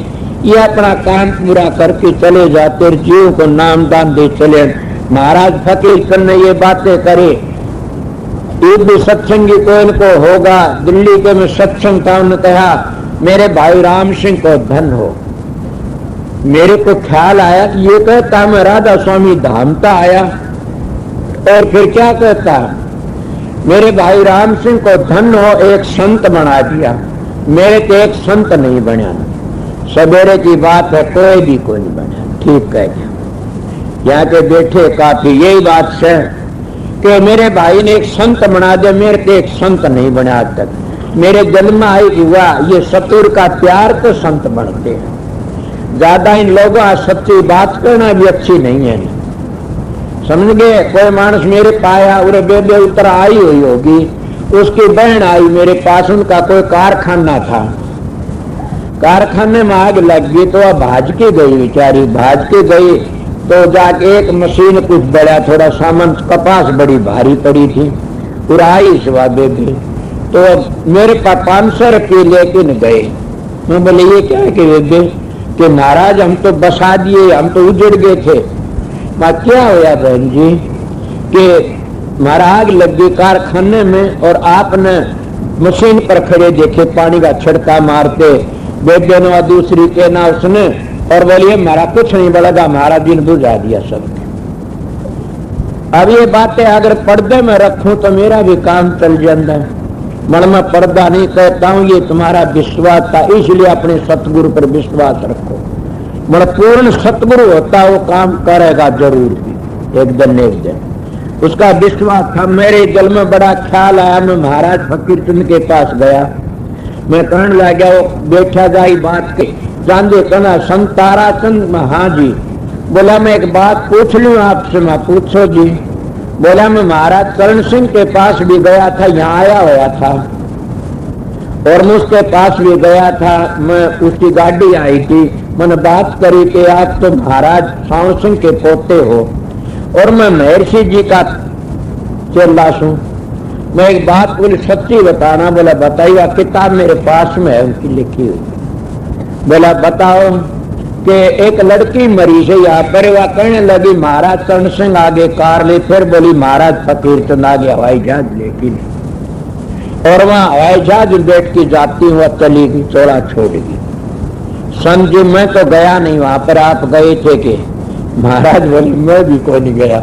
Speaker 2: ये अपना काम पूरा करके चले जाते, जीव को नाम दान दे चले। महाराज फकीर करने ये बातें करे, एक भी सत्संगी को इनको होगा। दिल्ली के में सत्संग था, उन्होंने कहा मेरे भाई राम सिंह को धन हो। मेरे को ख्याल आया कि ये कहता मैं राधा स्वामी धामता आया, और फिर क्या कहता मेरे भाई राम सिंह को धन हो, एक संत बना दिया। मेरे तो एक संत नहीं बना, सवेरे की बात है, कोई भी कोई नहीं बना। ठीक कह गया, यहाँ के बैठे काफी यही बात है कि मेरे भाई ने एक संत बना दिया, मेरे तो एक संत नहीं बना आज तक। मेरे जन्म आई हुआ ये सतुर का प्यार तो संत बनते हैं। ज्यादा इन लोगों सच्ची बात करना भी अच्छी नहीं है, समझ गए। कोई मानस मेरे पाया उरे बेबे उतर आई हुई होगी, उसकी बहन आई मेरे पास, उनका कोई कारखाना था, कारखाने में आग लग गई तो वह भाज के गई, बेचारी भाज के गई तो जाके एक मशीन कुछ बड़ा थोड़ा सामान, कपास बड़ी भारी पड़ी थी, उड़ाई सुबह बेबी। तो मेरे पास 500 रुपये लेकिन गए। मैं बोले ये क्या है कि बेबे कि महाराज हम तो बसा दिए, हम तो उजड़ गए थे। मैं क्या होया बहन जी कि महाराज लग गई कारखाने में और आपने मशीन पर खड़े देखे पानी का छिड़का मारते, बेबे ने दूसरी के ना उसने, और बोलिए हमारा कुछ नहीं बढ़ेगा, महाराज जी ने बुझा दिया सब। अब ये बातें अगर पर्दे में रखूं तो मेरा भी काम चल जाता है। मन में पर्दा नहीं कहता हूं, ये तुम्हारा विश्वास था, इसलिए अपने सतगुरु पर विश्वास रखो। मन पूर्ण सतगुरु होता वो काम करेगा जरूर भी, एक दिन एक दिन। उसका विश्वास था। मेरे दिल में बड़ा ख्याल आया, मैं महाराज फकीर चंद के पास गया, मैं कहने लग गया, वो बैठा जाई बात के जानते कहना संत ताराचंद में, हाँ जी बोला मैं एक बात पूछ लूं आपसे। मैं पूछो जी। बोला मैं महाराज करण सिंह के पास भी गया था, यहाँ आया हुआ था, और मैं उसके पास भी गया था। मैं उसकी गाड़ी आई थी, मैंने बात करी कि आप तो महाराज सावन सिंह के पोते हो और मैं महर्षि जी का चेला हूं। मैं एक बात बोली सच्ची बताना। बोला बताइए। किताब मेरे पास में है उनकी लिखी हुई। बोला बताओ कि एक लड़की मरी से यहाँ पर, वह कहने लगी महाराज करण सिंह आगे कार ले, फिर बोली महाराज फकीर चंद आगे हवाई जहाज लेकिन, और वहां हवाई जहाज बैठ के जाती हुआ चली गई, चौड़ा छोड़ गई। संत जी मैं तो गया नहीं वहां पर, आप गए थे कि? महाराज बोली मैं भी कोई नहीं गया।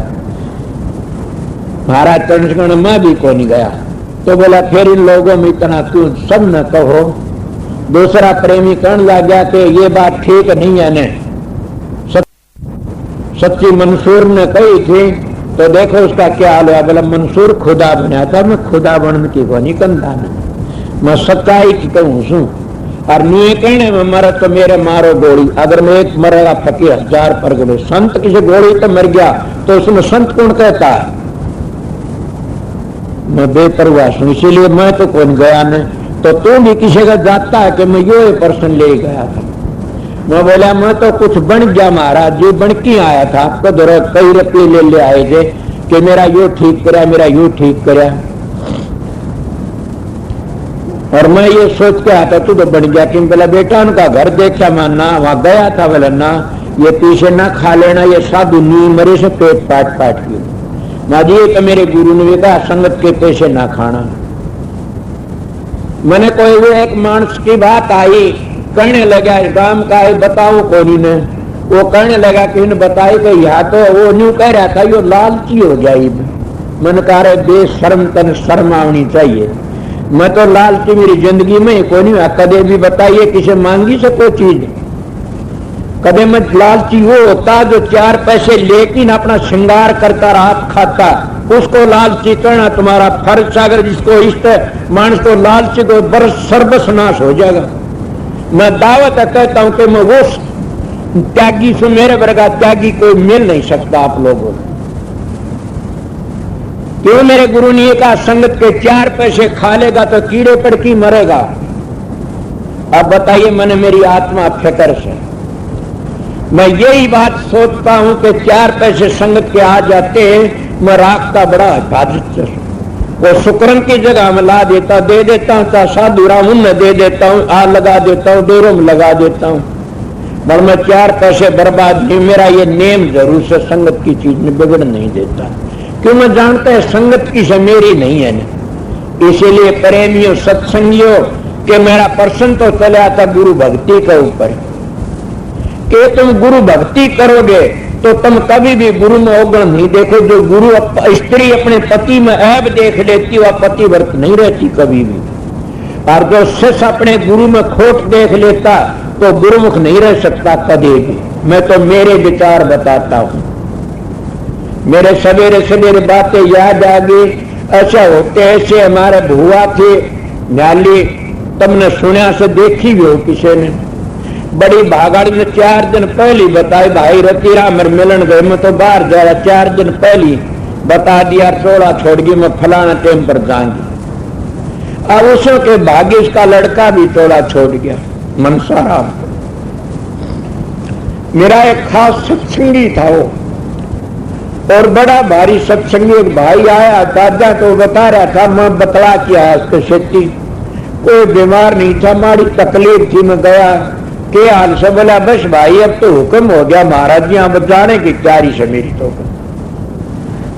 Speaker 2: महाराज करण सिंह मैं भी कोई नहीं गया। तो बोला फिर इन लोगों में इतना क्यों सब न कहो। दूसरा प्रेमी कहने लग गया कि ये बात ठीक नहीं है ने, सच्ची मंसूर ने कही थी तो देखो उसका क्या हाल है। बोला मंसूर खुदा बना था, मैं खुदा बनने की को नहीं कंधा न, मैं सच्चाई की कहूँ सू। और नी कहने में मरे तो मेरे मारो गोली, अगर मैं एक मरेगा फकीर 1000 पर गोली। संत किसी गोली तो मर गया तो उसमें संत कौन कहता है? मैं बेपरवाह हूं, इसीलिए मैं तो कौन गया न। तो तू भी किसी का जाता है कि मैं यो पर्सन ले गया था। मैं बोला मैं तो कुछ बन गया महाराज जी, बन के आया था आपको दौरा, कई रुपये ले आए थे कि मेरा यो ठीक करा, मेरा यो ठीक करा, और मैं ये सोच के आता तू तो बन गया। कि बोला बेटा उनका घर देखा मैं ना, वहां गया था। बोला ना ये पीछे ना खा लेना, ये साधु नी मरे से पेट पाट पाट की। ना जी तो मेरे गुरु ने भी कहा संगत के पैसे ना खाना। मैंने कोई वो एक मानस की बात आई, कहने लगा गांव का है बताओ कोई ने। वो कहने लगा कि इन्हें बताई कि यहाँ तो वो न्यू कह रहा था यो लालची हो जाए। मैंने कहा रे बेशर्म तन शर्म आनी चाहिए। मैं तो लालची मेरी जिंदगी में कोई नहीं, कदे भी बताइए किसी मांगी से कोई चीज। कदे मैं लालची वो होता जो 4 पैसे लेकिन अपना श्रृंगार करता रात खाता, उसको लालची करना तुम्हारा फर्ज। अगर जिसको इष्ट मानस को लालची को बरस सर्वस्नाश हो जाएगा। मैं दावत कहता हूं कि मैं वो त्यागी से मेरे वर्गा त्यागी कोई मिल नहीं सकता आप लोगों को। क्यों? मेरे गुरु ने कहा संगत के 4 पैसे खा लेगा तो कीड़े पर की मरेगा। अब बताइए मैंने मेरी आत्मा फिक्र से मैं यही बात सोचता हूं कि 4 पैसे संगत के आ जाते मैं राखता बड़ा हिफाजत से, वो शुक्रन की जगह में ला देता, दे देता हूं, चाहे साधु राम में दे देता हूं, आ लगा देता हूं, डेरों में लगा देता हूं, पर मैं 4 पैसे बर्बाद नहीं। मेरा ये नेम जरूर से संगत की चीज में बिगड़ नहीं देता, क्यों मैं जानता है संगत की से मेरी नहीं है ना। इसीलिए प्रेमियों सत्संगियों के मेरा प्रश्न तो चला था गुरु भक्ति के ऊपर कि तुम गुरु भक्ति करोगे तो तुम कभी भी गुरु में अवगुण नहीं देखो। जो गुरु स्त्री अपने पति में ऐब देख लेती वह पतिव्रत नहीं रहती कभी भी, और जो शिष्य अपने गुरु में खोट देख लेता तो गुरुमुख नहीं रह सकता कभी भी। मैं तो मेरे विचार बताता हूं, मेरे सवेरे सवेरे बातें याद आ गई। ऐसा होते ऐसे हमारे भुआ थे न्याली, तुमने सुना से देखी भी हो किसी ने, बड़ी भागड़ ने 4 दिन पहले बताई भाई रतीरा मेरे मिलन गए, मैं तो बाहर जा रहा, 4 दिन पहले बता दिया चौड़ा छोड़ गई मैं फलाना टाइम पर जाऊंगी। अब उसों के भाग्य उसका लड़का भी चौड़ा छोड़ गया मनसाराम। मेरा एक खास सत्संगी था वो, और बड़ा भारी सत्संगी एक भाई आया दादा तो बता रहा था, मैं बतला किया उसको खेती, कोई बीमार नहीं था, माड़ी तकलीफ थी, मैं गया के हाल से। बोला बस भाई अब तो हुक्म हो गया महाराज जी यहाँ बचाने की तैयारी से मेरी तो।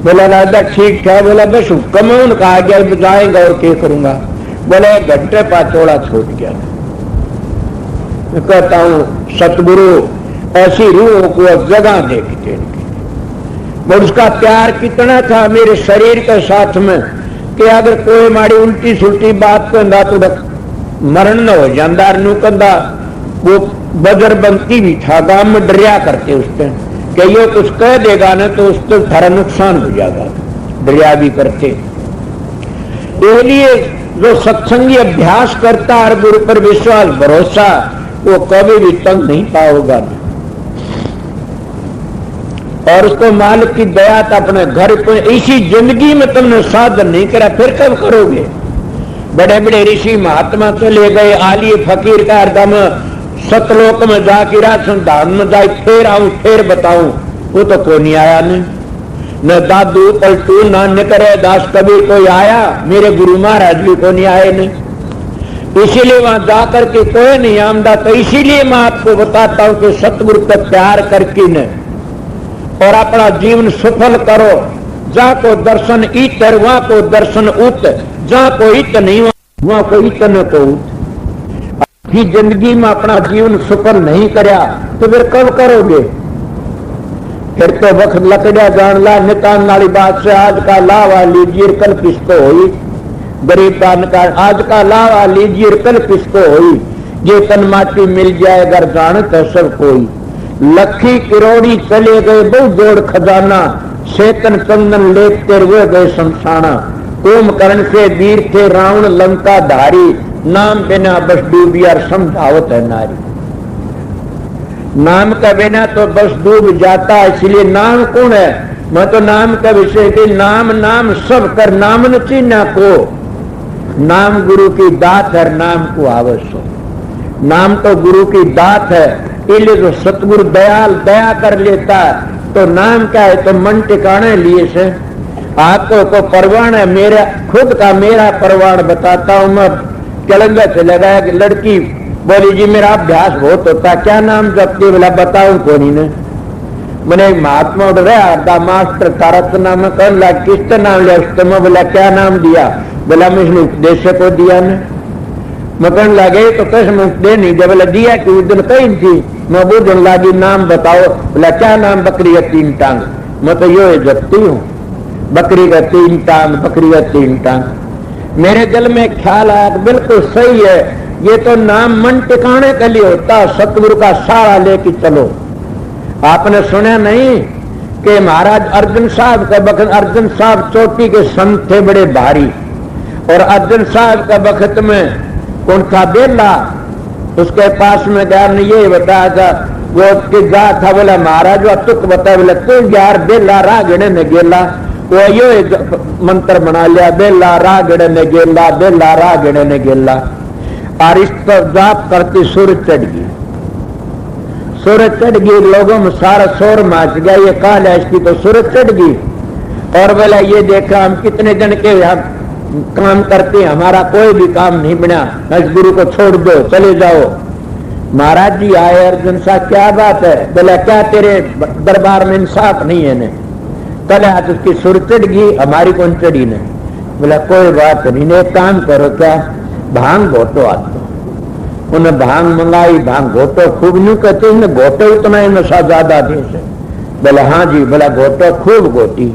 Speaker 2: बोला दादा ठीक था। बोला बस हुक्म है उनका आ गया बचाएंगा और क्या करूंगा। बोला 1 घंटे पाचोड़ा छूट गया। मैं कहता हूं सतगुरु ऐसी रूह को जगह देखते और उसका प्यार कितना था मेरे शरीर के साथ में कि अगर कोई माड़ी उल्टी सुल्टी बात कहता तो मरण न हो जाता। नू कहता वो बजरबंती भी था, गांव में डरिया करते उस दिन कि ये कुछ कह देगा ना तो उसको सारा नुकसान हो जाएगा, डरिया भी करते। इसलिए जो सत्संगी अभ्यास करता है गुरु पर विश्वास भरोसा वो कभी भी तंग नहीं पाओगा। और उसको मालिक की दया तो अपने घर पे इसी जिंदगी में तुमने साधन नहीं करा, फिर कब करोगे? बड़े बड़े ऋषि महात्मा चले गए, आलिए फकीर का हरदम सतलोक में जाके राशन धान में जाए, फिर आऊं फिर बताऊं, वो तो कोई नहीं आया। नहीं न दादू पलटू न निकरे दास कबीर कोई आया, मेरे गुरु महाराज भी को नहीं आए। नहीं इसीलिए वहां जाकर के कोई नहीं आमदा। तो इसीलिए मैं आपको बताता हूं कि सतगुरु का प्यार करके न और अपना जीवन सफल करो। जहां को दर्शन इतर वहां को दर्शन उत, जहां को इत नहीं वहां को इत न को उत। की जिंदगी में अपना जीवन सफल नहीं करया तो फिर कब करोगे? फिर तो वक्त लकड़िया जान ला निकालने वाली बात से आज का लावा लीजिए कल किसको हुई। गरीब का निकाल आज का लावा लीजिए कल किसको हुई। ये तन माटी मिल जाए अगर जान तो सब कोई। लखी किरोड़ी चले गए बहु जोड़ खजाना, सेतन चंदन लेते हुए गए शमशाना। कुंभकर्ण से वीर थे रावण लंका धारी, नाम बिना बस डूबिया समझावत है नारी। नाम का बिना तो बस डूब जाता, इसलिए नाम कौन है? मैं तो नाम का विषय के नाम नाम सब कर नाम न चीना को। नाम गुरु की दात है, नाम को आवश्यक। नाम तो गुरु की दात है, इसलिए जो सतगुरु दयाल दया कर लेता तो नाम क्या है? तो मन टिकाने लिए से आपको को परवान है। मेरा खुद का मेरा परवान बताता हूं मैं। कलंगा से लगाया कि लड़की बोली जी मेरा अभ्यास बहुत होता, क्या नाम जपती? बोला बताऊं कौन ही ने। मैंने महात्मा उठ रहा मास्टर तारक नाम कहने लगा किस नाम लिया उसको? मैं बोला क्या नाम दिया? बोला मैं इसने उपदेश को दिया ने। मैं कहने लगे तो कैसे मैं उपदेश नहीं दिया? बोला दिया कि उस दिन कहीं थी। मैं वो दिन लगी नाम बताओ। बोला क्या नाम? बकरी का 3 टांग। मैं तो यो जपती हूँ, बकरी का 3 टांग, बकरी का 3 टांग। मेरे दिल में ख्याल आया बिल्कुल सही है, ये तो नाम मन टिकाने के लिए होता। सतगुरु का सहारा लेके चलो। आपने सुना नहीं कि महाराज अर्जुन साहब का वक्त, अर्जुन साहब चोटी के संत थे बड़े भारी, और अर्जुन साहब का वक्त में कौन था? बेला। उसके पास में गया ने ये बताया था, वो कि जा था। बोला महाराज वो तुक बता। बोला तू यार बेला रागड़े ने गेला। वो यो मंत्र बना लिया, बेला रागड़े ने गेला, बेला रागड़े ने गेला। और इस पर जाप करती सूरज चढ़ गई। सूरज चढ़ गई, लोगों में सारा शोर मच गया, ये काल है इसकी तो सूरज चढ़ गई। और बोला ये देखा हम कितने दिन के काम करते हैं, हमारा कोई भी काम नहीं बना, इस गुरु को छोड़ दो चले जाओ। महाराज जी आए, अर्जुन साहब क्या बात है? बोला क्या तेरे दरबार में इंसाफ नहीं है? ने कल आज उसकी सुर चढ़ गई, हमारी कौन चढ़ी ने? बोला कोई बात नहीं, ने एक काम करो, क्या भांग घोटो आज तो। उन्हें भांग मंगाई, भांग घोटो खूब न्यू कहते हैं घोटो इतना ही नशा ज्यादा थे। बोला हाँ जी। बोला घोटो खूब घोटी।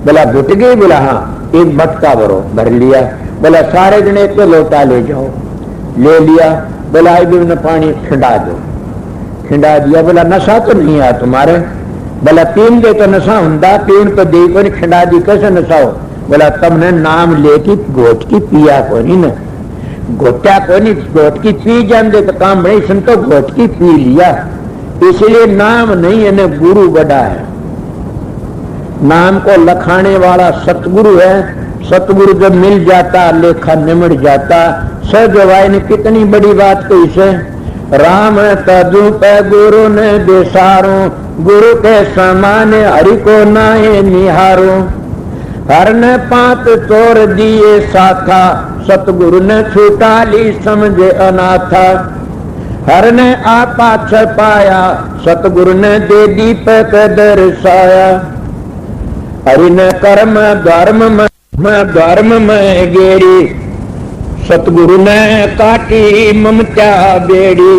Speaker 2: बोला घुट गई? बोला हाँ। एक बटका भर लिया। बोला सारे दिन एक लोटा ले जाओ। ले लिया। बोला विभिन्न पानी खिंडा दो। खिंडा दिया। बोला नशा तो नहीं आया तुम्हारे? बोला पीन दे तो नशा होंदा, पीन तो दे को नहीं, खिंडा दी कैसे नशा हो? बोला तुमने नाम लेके घोट की पिया को नहीं न, घोटा को नहीं, घोट की पी जाते तो काम बड़ी सुन, तो घोट की पी लिया। इसलिए नाम नहीं है, गुरु बड़ा है। नाम को लखाने वाला सतगुरु है। सतगुरु जब मिल जाता लेखा निमट जाता। सजवाई ने कितनी बड़ी बात कही से, राम तजु पे गुरु ने बेसारो, गुरु के समान हरि को नाये निहारो। हर ने 5 चोर दिए साथा, सतगुरु ने छूटा ली समझे अनाथा। हर ने आपा छपाया, सतगुरु ने दे दीपक दर्शाया। हरि ने कर्म धर्म में गेरी, सतगुरु ने काटी ममता बेड़ी।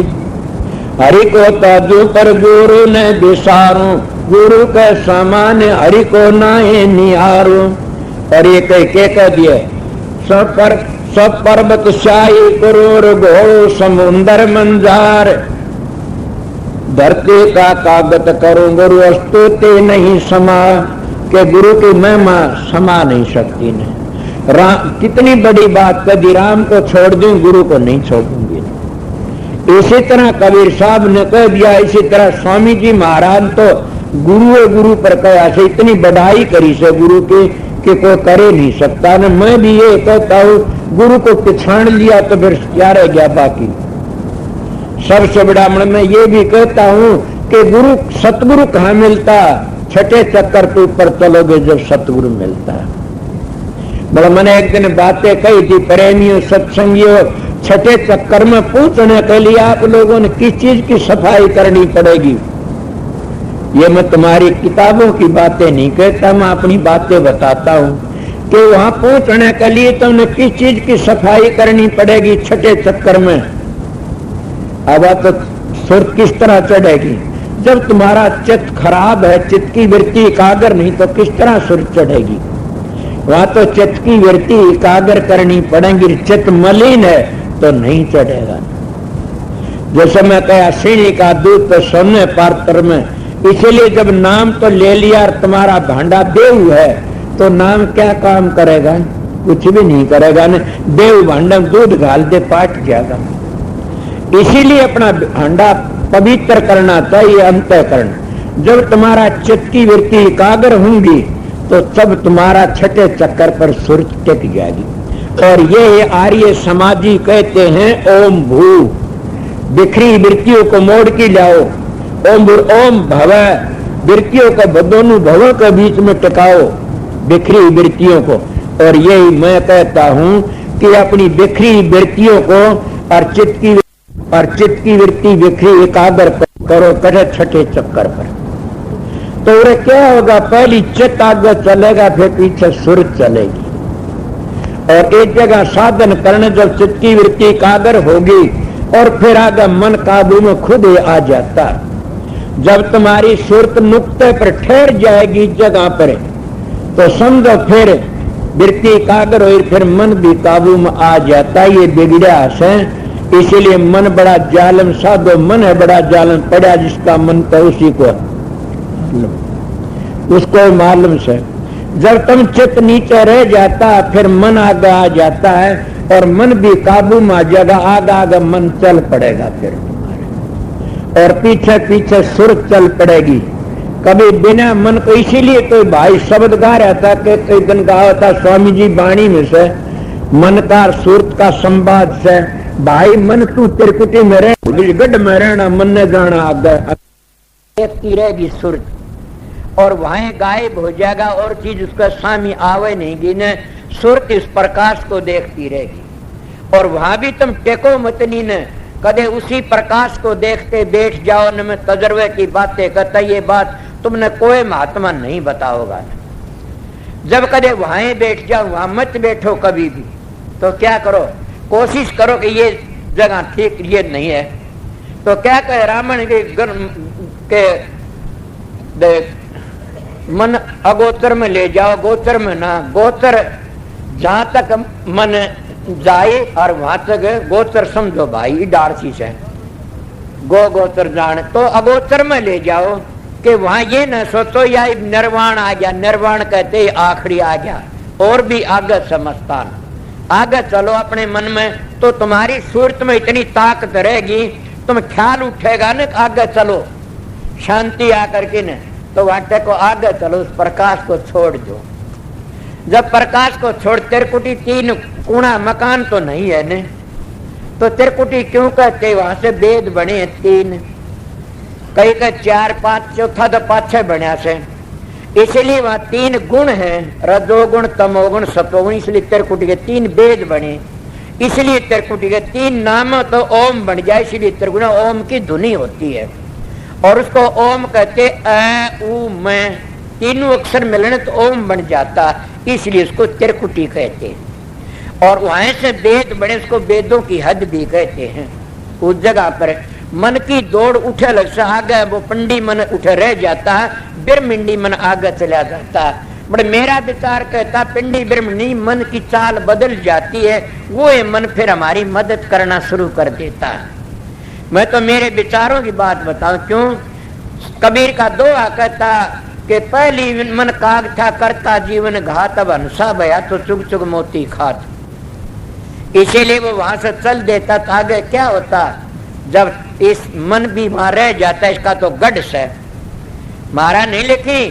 Speaker 2: हरि को तजु पर गुरु ने बिसारू, गुरु के समान हरि को नाये निहारू। और ये कह दिए सब पर्वत शाही करोड़ घोड़ो समुंदर मंजार। धरती का कागत करो गुरु स्तुति नहीं समा, के गुरु की महिमा समा नहीं सकती ने। कितनी बड़ी बात कभी राम को छोड़ दूं गुरु को नहीं छोड़ूंगी। इसी तरह कबीर साहब ने कह दिया, इसी तरह स्वामी जी महाराज तो गुरु है, गुरु पर कया से इतनी बढ़ाई करी से गुरु की कि कोई करे नहीं सकता न। मैं भी ये कहता हूँ, गुरु को पिछाड़ लिया तो फिर क्या रह गया बाकी। सबसे बड़ा मैं ये भी कहता हूँ कि गुरु सतगुरु कहाँ मिलता, छठे चक्कर के ऊपर चलोगे जब सतगुरु मिलता है। बड़ा मैंने एक दिन बातें कही थी, प्रेमियों सत्संगियों, छठे चक्कर में पहुंचने के लिए आप लोगों ने किस चीज की सफाई करनी पड़ेगी। ये मैं तुम्हारी किताबों की बातें नहीं कहता, मैं अपनी बातें बताता हूँ कि वहां पहुंचने के लिए तुमने किस चीज की सफाई करनी पड़ेगी छठे चक्कर में। अब तो सुर किस तरह चढ़ेगी जब तुम्हारा चित्त खराब है, चित्त की वृत्ति एकाग्र नहीं तो किस तरह सुर चढ़ेगी। वहां तो चित्त की वृत्ति एकाग्र करनी पड़ेगी, चित्त मलिन है तो नहीं चढ़ेगा। जैसे मैं कहा सीढ़ी का दूध तो सोने पात्र में, इसीलिए जब नाम तो ले लिया और तुम्हारा भांडा देव है तो नाम क्या काम करेगा, कुछ भी नहीं करेगा न। देव भांडा दूध घाल दे पाट जाएगा। इसीलिए अपना भांडा पवित्र करना चाहिए अंतःकरण। जब तुम्हारा चित्त की वृत्ति एकाग्र होंगी तो तब तुम्हारा छठे चक्कर पर सुर टिक जाएगी। और ये आर्य समाधि कहते हैं ओम भू, बिखरी वृत्तियों को मोड़ के लाओ। ओम भू ओम भव, वृत्तियों को दोनों भवों के बीच में टिकाओ बिखरी वृत्तियों को। और यही मैं कहता हूं कि अपनी बिखरी वृत्तियों को और चित्त की वृत्ति बिखरी एकाग्र करो करे छठे चक्कर पर। तो क्या होगा, पहली चित्त आगे चलेगा फिर पीछे सुर चलेगी। और एक जगह साधन करने जब चित्त की वृत्ति एकाग्र होगी और फिर आगे मन काबू में खुद ही आ जाता। जब तुम्हारी सुरत नुक्ते पर ठहर जाएगी जगह पर तो समझो फिर वृत्ति एकाग्र हुई, फिर मन भी काबू में आ जाता। ये बिगड़ा है, इसीलिए मन बड़ा जालम साधो, मन है बड़ा जालम, पड़ा जिसका मन तो उसी को उसको मालूम से। जब तुम चित्त नीचे रह जाता फिर मन आगे आ जाता है और मन भी काबू में आ जाएगा, आगे आगे मन चल पड़ेगा फिर तुम्हारे और पीछे पीछे सुर चल पड़ेगी। कभी बिना मन को, इसीलिए कोई भाई शब्द गा रहा था कि कई दिन गाया था स्वामी जी वाणी में से, मन का सुरत का संवाद से, भाई मन तू त्रिकुटी में रह, गढ़ में रहना, मन ने जाना आगे देखती रहेगी सुरत और वहां गायब हो जाएगा और चीज उसका सामी आवे नहीं गिने। सुरत इस प्रकाश को देखती रहेगी और वहां भी तुम टेको मतनी ने कदे उसी प्रकाश को देखते बैठ जाओ न। मैं तजर्बे की बातें कहता, ये बात तुमने कोई महात्मा नहीं बताओगा। जब कदे वहां बैठ जाओ, वहां मत बैठो कभी भी, तो क्या करो, कोशिश करो कि ये जगह ठीक ये नहीं है। तो क्या कहे रावण के मन अगोचर में ले जाओ, गोचर में ना, गोचर जहां तक मन जाए और वहां तक गोचर समझो भाई डारसी से गोचर जान, तो अगोचर में ले जाओ कि वहां ये न सोचो या निर्वाण आ गया, निर्वाण कहते आखिरी आ गया, और भी आगे समझता आगे चलो अपने मन में, तो तुम्हारी सूरत में इतनी ताकत रहेगी, तुम ख्याल उठेगा न आगे चलो शांति आकर के न, तो वाटे को आगे चलो, उस प्रकाश को छोड़ दो। जब प्रकाश को छोड़, त्रिकुटी तीन कुणा मकान तो नहीं है ने, तो त्रिकुटी क्यों कहते, वहां से वेद बने तीन, कई का चार पांच, चौथा तो पाछे बना से, इसलिए वहां तीन गुण है, रजोगुण तमोगुण सतोगुण, इसलिए त्रिकुटी के तीन वेद बने, इसलिए त्रिकुटी के तीन नाम तो ओम बन जाए, इसलिए त्रिगुण ओम की धुनी होती है और उसको ओम कहते अ उ मैं, तीनों अक्षर मिलने तो ओम बन जाता, इसलिए उसको त्रिकुटी कहते हैं। और वहां से वेद बने, उसको वेदों की हद भी कहते हैं। उस जगह पर मन की दौड़ उठे लग से आगे, वो पंडी मन उठे रह जाता है, बिरमिंडी मन आगे चला जाता है। बड़े मेरा विचार कहता पिंडी बिरमिंडी मन की चाल बदल जाती है, वो ये मन फिर हमारी मदद करना शुरू कर देता है। मैं तो मेरे विचारों की बात बताऊं, क्यों कबीर का दोहा कहता कि पहली मन काग था करता जीवन घात, अब हंसा भया तो चुग चुग मोती खात। इसीलिए वो वहां से चल देता था। आगे क्या होता, जब इस मन भी वहां रह जाता, इसका तो गढ़ से महाराज नहीं लिखी,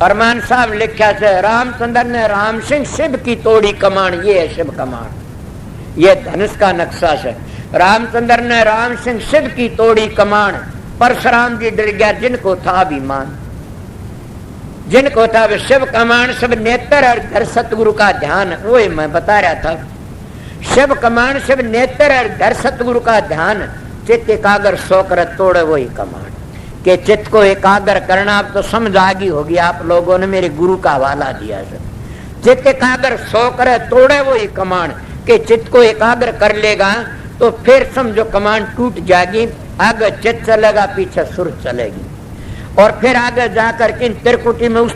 Speaker 2: अरमान साहब लिखा से रामचंद्र ने राम सिंह शिव की तोड़ी कमान, ये है शिव कमान, ये धनुष का नक्शा से। रामचंद्र ने राम सिंह शिव की तोड़ी कमान, परशुराम जी डर गया जिनको था अभिमान, जिनको था शिव कमान सब नेत्र और सतगुरु का ध्यान, वो मैं बता रहा था। शिव कमान शिव नेत्र और सतगुरु का ध्यान, चित्त एकाग्र सोकर तोड़े वही कमान। के चित्त को एकाग्र करना अब तो समझ आ गई होगी, आप लोगों ने मेरे गुरु का हवाला दिया है। चित्त एकाग्र सोकर तोड़े वही कमान, के चित्त को एकाग्र कर लेगा तो फिर समझो कमान टूट जाएगी, आगे चित्त चलेगा पीछे सुर चलेगी, और फिर आगे जाकर के त्रिकुटी में उस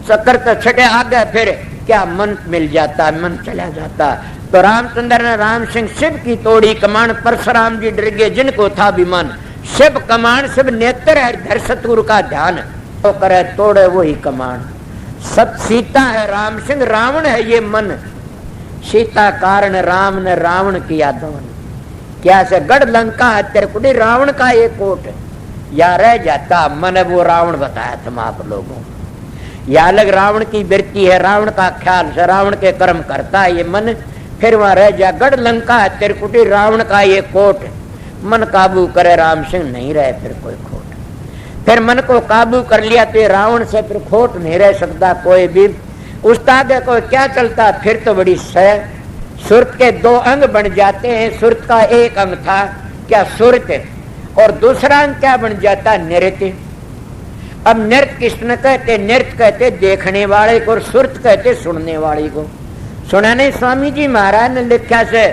Speaker 2: चक्कर छठे आगे फिर क्या मन मिल जाता, मन चला जाता। तो रामचंद्र ने राम सिंह शिव की तोड़ी कमान, परशुराम जी डर गए जिनको था अभिमान। शिव कमान शिव नेत्र है धर सतगुरु का ध्यान, तो करे तोड़े वही कमान। सत सीता है राम सिंह रावण है ये मन, सीता कारण राम ने रावण किया दमन। क्या से गढ़ लंका है त्रिकुटी रावण का एक कोट, या रह जाता मन वो रावण बताया था आप लोगों। या अलग रावण की वृत्ति है, रावण का ख्याल से रावण के कर्म करता है ये मन, फिर वहां रह जा। गढ़ लंका है त्रिकुटी रावण का ये कोट, मन काबू करे राम सिंह नहीं रहे फिर कोई खोट। फिर मन को काबू कर लिया तो रावण से फिर खोट नहीं रह सकता कोई भी। उस आगे को क्या चलता फिर तो बड़ी सह। सुरत के दो अंग बन जाते हैं, सुरत का एक अंग था क्या सुरत, और दूसरा अंग क्या बन जाता नृत्य। अब नृत्य किसने कहते, नृत्य कहते देखने वाले को, और सुरत कहते सुनने वाले को। सुना नहीं स्वामी जी महाराज ने लिखा से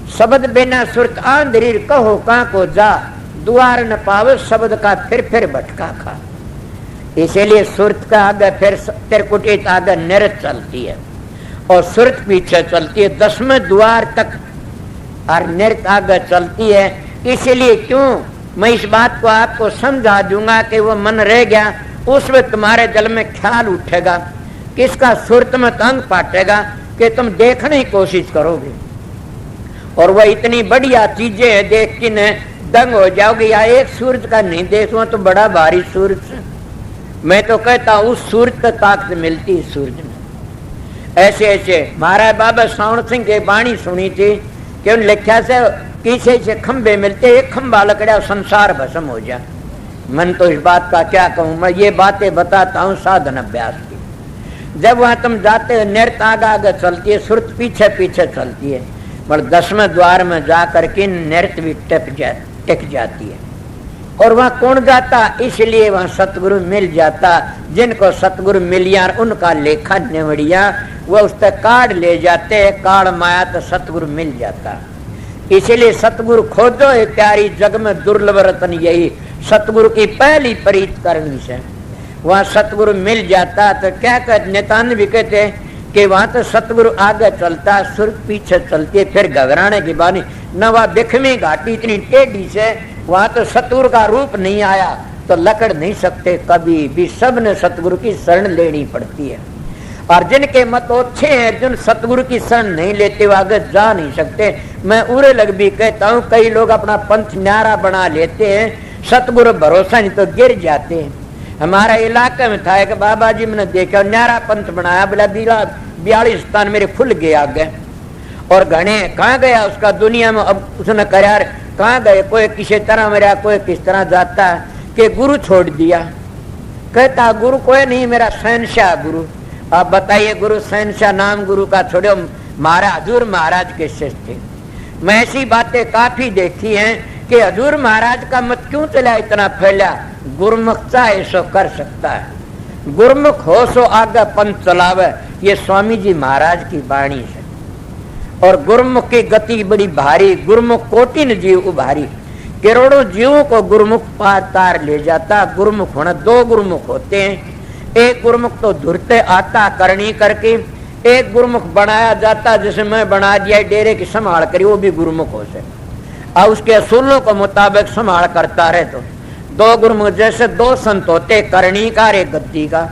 Speaker 2: शब्द बिना सुरत आंधरीर कहो का को जा, द्वार न पावे शब्द का फिर भटका खा। इसीलिए सुरत का आगे फिर त्रिकुटी आगे नृत्य चलती है और सुरत पीछे चलती है 10वें द्वार तक, और नृत्य आगे चलती है। इसीलिए क्यों मैं इस बात को आपको समझा दूंगा कि वो मन रह गया, उसमें तुम्हारे दिल में ख्याल उठेगा, किसका सुरत में अंग पाटेगा कि तुम देखने की कोशिश करोगे, और वह इतनी बढ़िया चीजें है देख के न दंग हो जाओगे। या एक सूरज का नहीं देखो तो बड़ा भारी सूरज, मैं तो कहता हूँ उस सूरज का ताकत मिलती है सूरज में। ऐसे ऐसे महाराज बाबा सावण सिंह की वाणी सुनी थी कि उन लिखा से किसी से खंबे मिलते, एक खंबा लकड़ा संसार भस्म हो जाए। मन तो इस बात का क्या कहूँ, मैं ये बातें बताता हूँ साधन अभ्यास की। जब वहां तुम जाते हो नृत्य आगे आगे चलती है, सुरत पीछे पीछे चलती है, पर 10वें द्वार में जाकर के नृत्य भी टिक जाती है। और वहां कौन जाता, इसलिए वहां सतगुरु मिल जाता। जिनको सतगुरु मिलिया उनका लेखा निवड़िया, वह उस तक काट ले जाते, काड़ माया तो सतगुरु मिल जाता। इसीलिए सतगुरु खोजो है प्यारी जग में दुर्लभ रतन, यही सतगुरु की पहली प्रीत करनी से वहां सतगुरु मिल जाता। तो क्या कहते नितान भी कहते कि वहां तो सतगुरु आगे चलता, सुर पीछे चलती, फिर घबराने की बानी न। वह बिखमी घाटी इतनी टेढ़ी से वहां तो सतगुरु का रूप नहीं आया तो लकड़ नहीं सकते कभी भी, सब ने सतगुरु की शरण लेनी पड़ती है। और जिनके मत अच्छे हैं, जिन सतगुरु की शरण नहीं लेते वो आगे जा नहीं सकते। मैं उरे लग भी कहता हूँ, कई लोग अपना पंथ न्यारा बना लेते हैं, सतगुरु भरोसा नहीं तो गिर जाते हैं। हमारा इलाके में था एक बाबा जी, मैंने देखा न्यारा पंथ बनाया, बोला 42 स्थान मेरे खुल गए आगे, और घने कहाँ गया उसका दुनिया में। अब उसने कहा कहाँ गए, कोई किसी तरह मेरा, कोई किस तरह जाता है कि गुरु छोड़ दिया। कहता गुरु कोई नहीं, मेरा शहनशाह गुरु। आप बताइए गुरु शहनशाह नाम गुरु का छोड़ो, महाराज हजूर महाराज के शिष्य थे। मैं ऐसी बातें काफी देखी हैं कि हजूर महाराज का मत क्यों चला इतना फैला। गुरुमुख चाहे सो कर सकता है, गुरुमुख हो सो आगे पंथ चलावे, ये स्वामी जी महाराज की वाणी है। और गुरुमुख की गति बड़ी भारी, गुरुमुख कोटिन जीव उभारी, करोड़ों जीवों को गुरुमुख पार तार ले जाता। गुरुमुख होना, 2 गुरुमुख होते हैं, एक गुरुमुख तो धुरते आता करनी करके, एक गुरुमुख बनाया जाता जैसे मैं बना दिया डेरे की संभाल करी, वो भी गुरुमुख हो से और उसके असूलों के मुताबिक संभाल करता रहे। तो 2 गुरुमुख जैसे 2 संत होते, करणी का एक गद्दी का।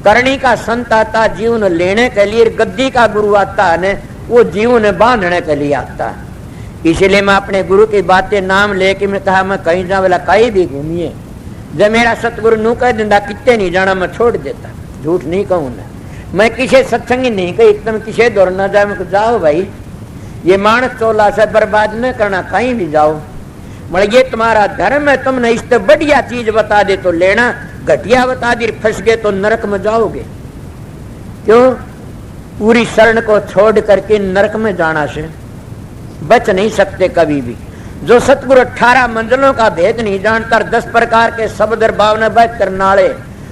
Speaker 2: करणी का संत आता जीवन लेने के लिए, गद्दी का गुरु आता है वो जीवन बांधने के लिए आता है। इसलिए मैं अपने गुरु की बातें नाम लेके मैं कहा मैं कहीं जा, बोला कहीं भी घूमिए जब मेरा सतगुरु नू कह दिंदा कितने नहीं जाना, मैं छोड़ देता, झूठ नहीं कहूँ ना। मैं किसी सत्संगी नहीं कही तुम किसी दौर ना जाओ, जाओ भाई ये मानस चोला से बर्बाद न करना, कहीं भी जाओ, मतलब ये तुम्हारा धर्म है, तुमने इससे बढ़िया चीज बता दे तो लेना, घटिया बता दी फंस गए तो नरक में जाओगे। क्यों? पूरी शरण को छोड़ करके नरक में जाना से बच नहीं सकते कभी भी। जो सतगुरु 18 मंजिलों का भेद नहीं जानता, 10 प्रकार के शब्द भाव न बच कर नाले,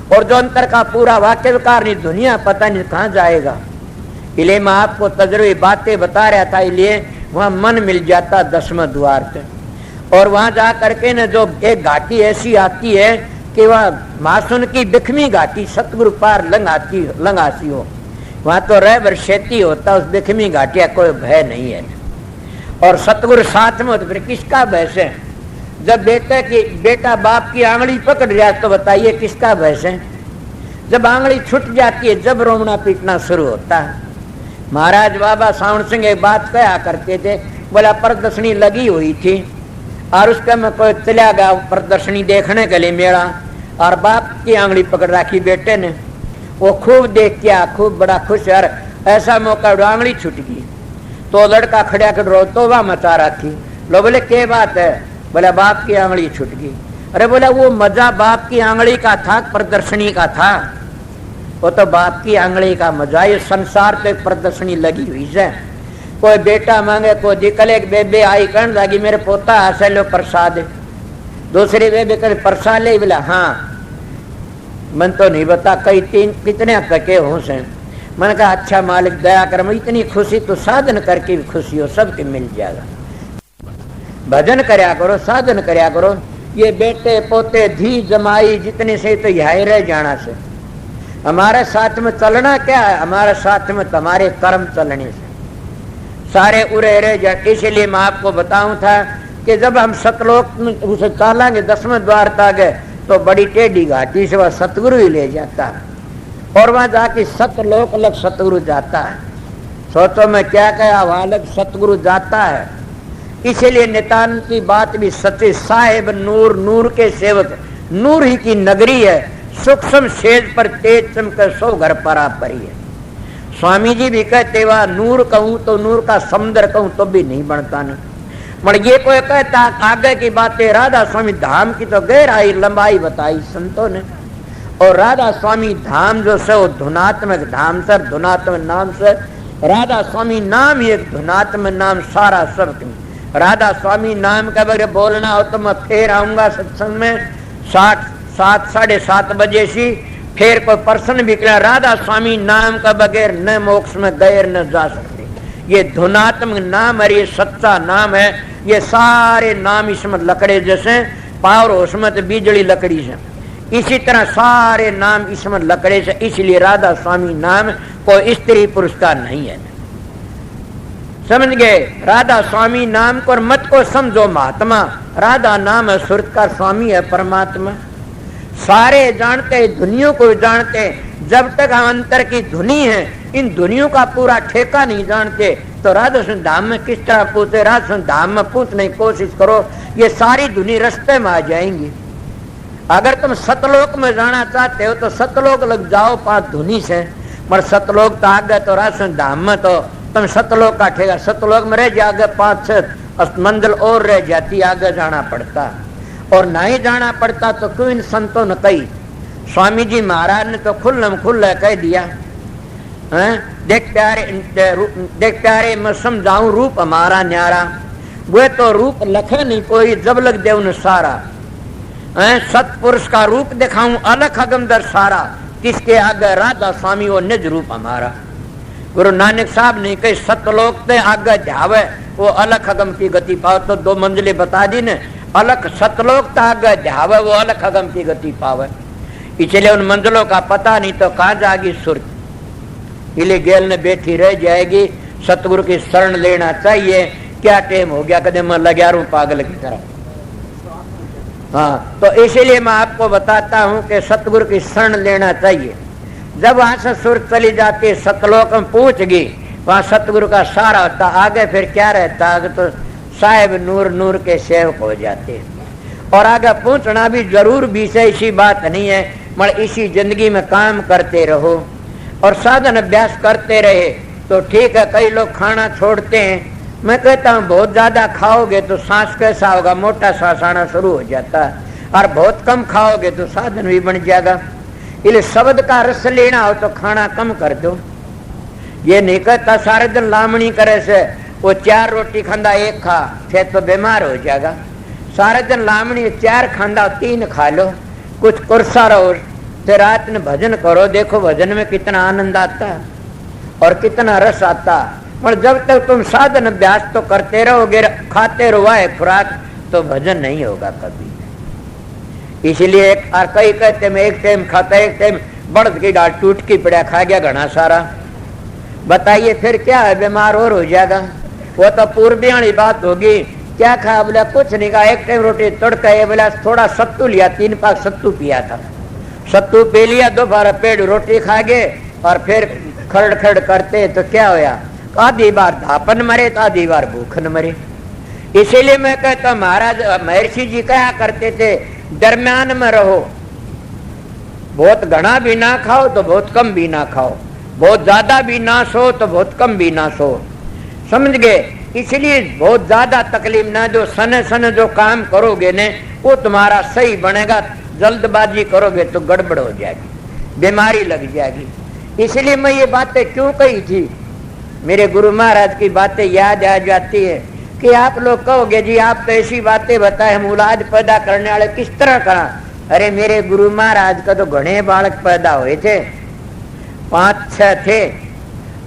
Speaker 2: और जो अंतर का पूरा वाक्य विकार नहीं, दुनिया पता नहीं कहाँ जाएगा। इसलिए मैं आपको तजुर्बे बातें बता रहा था, इसलिए वहां मन मिल जाता 10वें द्वार पे, और वहां जा करके न जो एक घाटी ऐसी आती है कि वह मासून की बिखमी घाटी सतगुरु पार लंगाती हो, वहां तो रह बरसेती होता, उस बिखमी घाटिया कोई भय नहीं है। और सतगुरु साथ में हो तो फिर किसका भय से? जब बेटा बाप की आंगली पकड़ रहा तो बताइए किसका भय से? जब आंगली छूट जाती है, जब रोना पीटना शुरू होता है। महाराज बाबा सावण सिंह एक बात कहा करते थे, बोला प्रदर्शनी लगी हुई थी और उसका मैं कोई चला गया प्रदर्शनी देखने के लिए मेरा, और बाप की आंगली पकड़ रखी बेटे ने, वो खूब देख के खूब बड़ा खुश, यार ऐसा मौका आंगली छूट गई। तो लड़का खड़ा कर रो तो वह मचा रखी। लो बोले क्या बात है? बोला बाप की आंगली छूट गई। अरे बोला वो मजा बाप की आंगली का था, प्रदर्शनी का था? वो तो बाप की आंगली का मजा, ये संसार पे प्रदर्शनी लगी हुई है। कोई बेटा मांगे, कोई निकले बेबे आई कहने लगी मेरे पोता ऐसे लो प्रसाद, दूसरी बेबे करे प्रसाद ले, बोला हाँ मन तो नहीं बता कई तीन कितने तके हो से। मैंने कहा अच्छा मालिक दया कर, मैं इतनी खुशी तो साधन करके भी खुशी हो, सबके मिल जाएगा। भजन करया करो, साधन करया करो। ये बेटे पोते धी जमाई जितने से तो यही रह जाना से, हमारे साथ में चलना क्या है? हमारे साथ में तुम्हारे कर्म चलने से सारे उरे रह जाए। इसलिए मैं आपको बताऊं था कि जब हम सतलोक में उसे चालेंगे 10वें द्वार तक तो बड़ी टेढ़ी घाटी से वह सतगुरु ही ले जाता है, और वहां जाके सतलोक लग सतगुरु जाता है। सोचो मैं क्या कहा, वहां लग सतगुरु जाता है। इसीलिए नितान की बात भी सच्ची, साहेब नूर नूर के सेवक, नूर ही की नगरी है, सूक्ष्म सेज पर तेज चमके सो घर परा परी है। स्वामी जी भी कहते वह नूर कहूं तो नूर का समुद्र कहूं तो भी नहीं बनता न। मगर ये कोई कहता आगे की बातें, राधा स्वामी धाम की तो गहराई लंबाई बताई संतों ने, और राधा स्वामी धाम जो से वो धुनात्मक धाम से, धुनात्मक नाम से, राधा स्वामी नाम ही एक धुनात्मक नाम सारा सब। राधा स्वामी नाम का बगैर बोलना हो तो मैं फिर आऊंगा सत्संग में 7 साढ़े 7 बजे से, फिर कोई पर्सन भी कहना राधा स्वामी नाम का बगैर न मोक्ष में गैर न जा सकते। ये धुनात्मक नाम है, ये सच्चा नाम है। ये सारे नाम इसमें लकड़े जैसे पावर उसमें तो बिजली लकड़ी से, इसी तरह सारे नाम इसमें लकड़े से। इसलिए राधा स्वामी नाम कोई स्त्री पुरुष का नहीं है, समझ गए? राधा स्वामी नाम को मत को समझो महात्मा, राधा नाम है सुरत का स्वामी है परमात्मा। सारे जानते, दुनिया को जानते, जब तक हम अंतर की धुनी है, इन धुनियों का पूरा ठेका नहीं जानते तो राधा सुन धाम में किस तरह पूछे? राधा सुन धाम में पूछने की कोशिश करो, ये सारी धुनी रास्ते में आ जाएंगी। अगर तुम सतलोक में जाना चाहते हो तो सतलोक लग जाओ 5 धुनी से, मगर सतलोक तो आगे तो राधा सुन धाम में तो तुम सतलोक का ठेका, सतलोक में रह जाओगे 5-6 मंजिल और रह जाती, आगे जाना पड़ता। और नहीं जाना पड़ता तो क्यों इन संतों ने कही? स्वामी जी महाराज ने तो खुल्ला कह दिया, देख प्यारे मैं समझाऊं रूप हमारा न्यारा, वे तो रूप लखे नहीं कोई जब लग दे उन सारा। सतपुरुष का रूप दिखाऊं अलख अगमदर सारा, किसके आगे? राधा स्वामी वो निज रूप हमारा। गुरु नानक साहब ने कही सतलोक ते आगे जावे वो अलख अगम की गति पावे। तो 2 मंजिले बता दी ने, अलख सतलोक ते आगे जावे वो अलख अगम की गति पावे। इसलिए उन मंजिलों का पता नहीं तो कहाँ जाएगी सुरत, इसलिए गेल ने बैठी रह जाएगी। सतगुरु की शरण लेना चाहिए। क्या टाइम हो गया, कदम मैं लगा रू पागल की तरह। हाँ, तो इसीलिए मैं आपको बताता हूँ कि सतगुरु की शरण लेना चाहिए। जब वहां से सुरत चली जाती, सतलोक में पहुंच गई, वहां सतगुरु का सारा होता, आगे फिर क्या रहता? आगे तो साहेब नूर नूर के सेवक हो जाते। और आगे पहुंचना भी जरूर भी से ऐसी बात नहीं है, मगर इसी जिंदगी में काम करते रहो और साधन अभ्यास करते रहे तो ठीक है। कई लोग खाना छोड़ते हैं, मैं कहता हूँ बहुत ज्यादा खाओगे तो सांस कैसा होगा, मोटा सांस आना शुरू हो जाता है, और बहुत कम खाओगे तो साधन भी बन जाएगा। इसलिए शब्द का रस लेना हो तो खाना कम कर दो। ये नहीं कहता सारे दिन लामणी करे से वो 4 रोटी खांदा 1 खा, फिर तो बीमार हो जाएगा। सारे दिन लामणी 4 खांदा 3 खा लो, कुछ कुर्सा रहो, फिर रात में भजन करो, देखो भजन में कितना आनंद आता है और कितना रस आता। पर जब तक तुम साधन अभ्यास तो करते रहोगे, खाते रहो है खुराक, तो भजन नहीं होगा कभी। इसलिए कई कहते मैं एक टाइम खाता, एक टाइम बड़द की डाल टूट की पड़ा खा गया घना सारा, बताइए फिर क्या है, बीमार और हो जाएगा। वो तो पूर्वियाणी बात होगी। क्या खाया, बोला कुछ नहीं कहा, एक टाइम रोटी तड़का है, बोला थोड़ा सत्तू लिया, 3 पाक सत्तू पिया था, सत्तू पी लिया, दोपहर पेड़ रोटी खा गए और फिर खड़ खड़ करते तो क्या होया, आधी बार धापन मरे तो आधी बार भूखन मरे। इसीलिए मैं कहता महाराज महर्षि जी कहा करते थे दरम्यान में रहो, बहुत घना भी ना खाओ तो बहुत कम भी ना खाओ, बहुत ज्यादा भी ना सो तो बहुत कम भी ना सो, समझ गए। इसलिए बहुत ज्यादा तकलीफ ना दो, सन सन जो काम करोगे ने वो तुम्हारा सही बनेगा, जल्दबाजी करोगे तो गड़बड़ हो जाएगी, बीमारी लग जाएगी। इसलिए मैं ये बातें क्यों कही थी, मेरे गुरु महाराज की बातें याद आ जाती है कि आप लोग कहोगे जी आप तो ऐसी बातें बताए, हम औलाद पैदा करने वाले किस तरह करा। अरे मेरे गुरु महाराज का तो घने बालक पैदा हुए थे, 5-6 थे,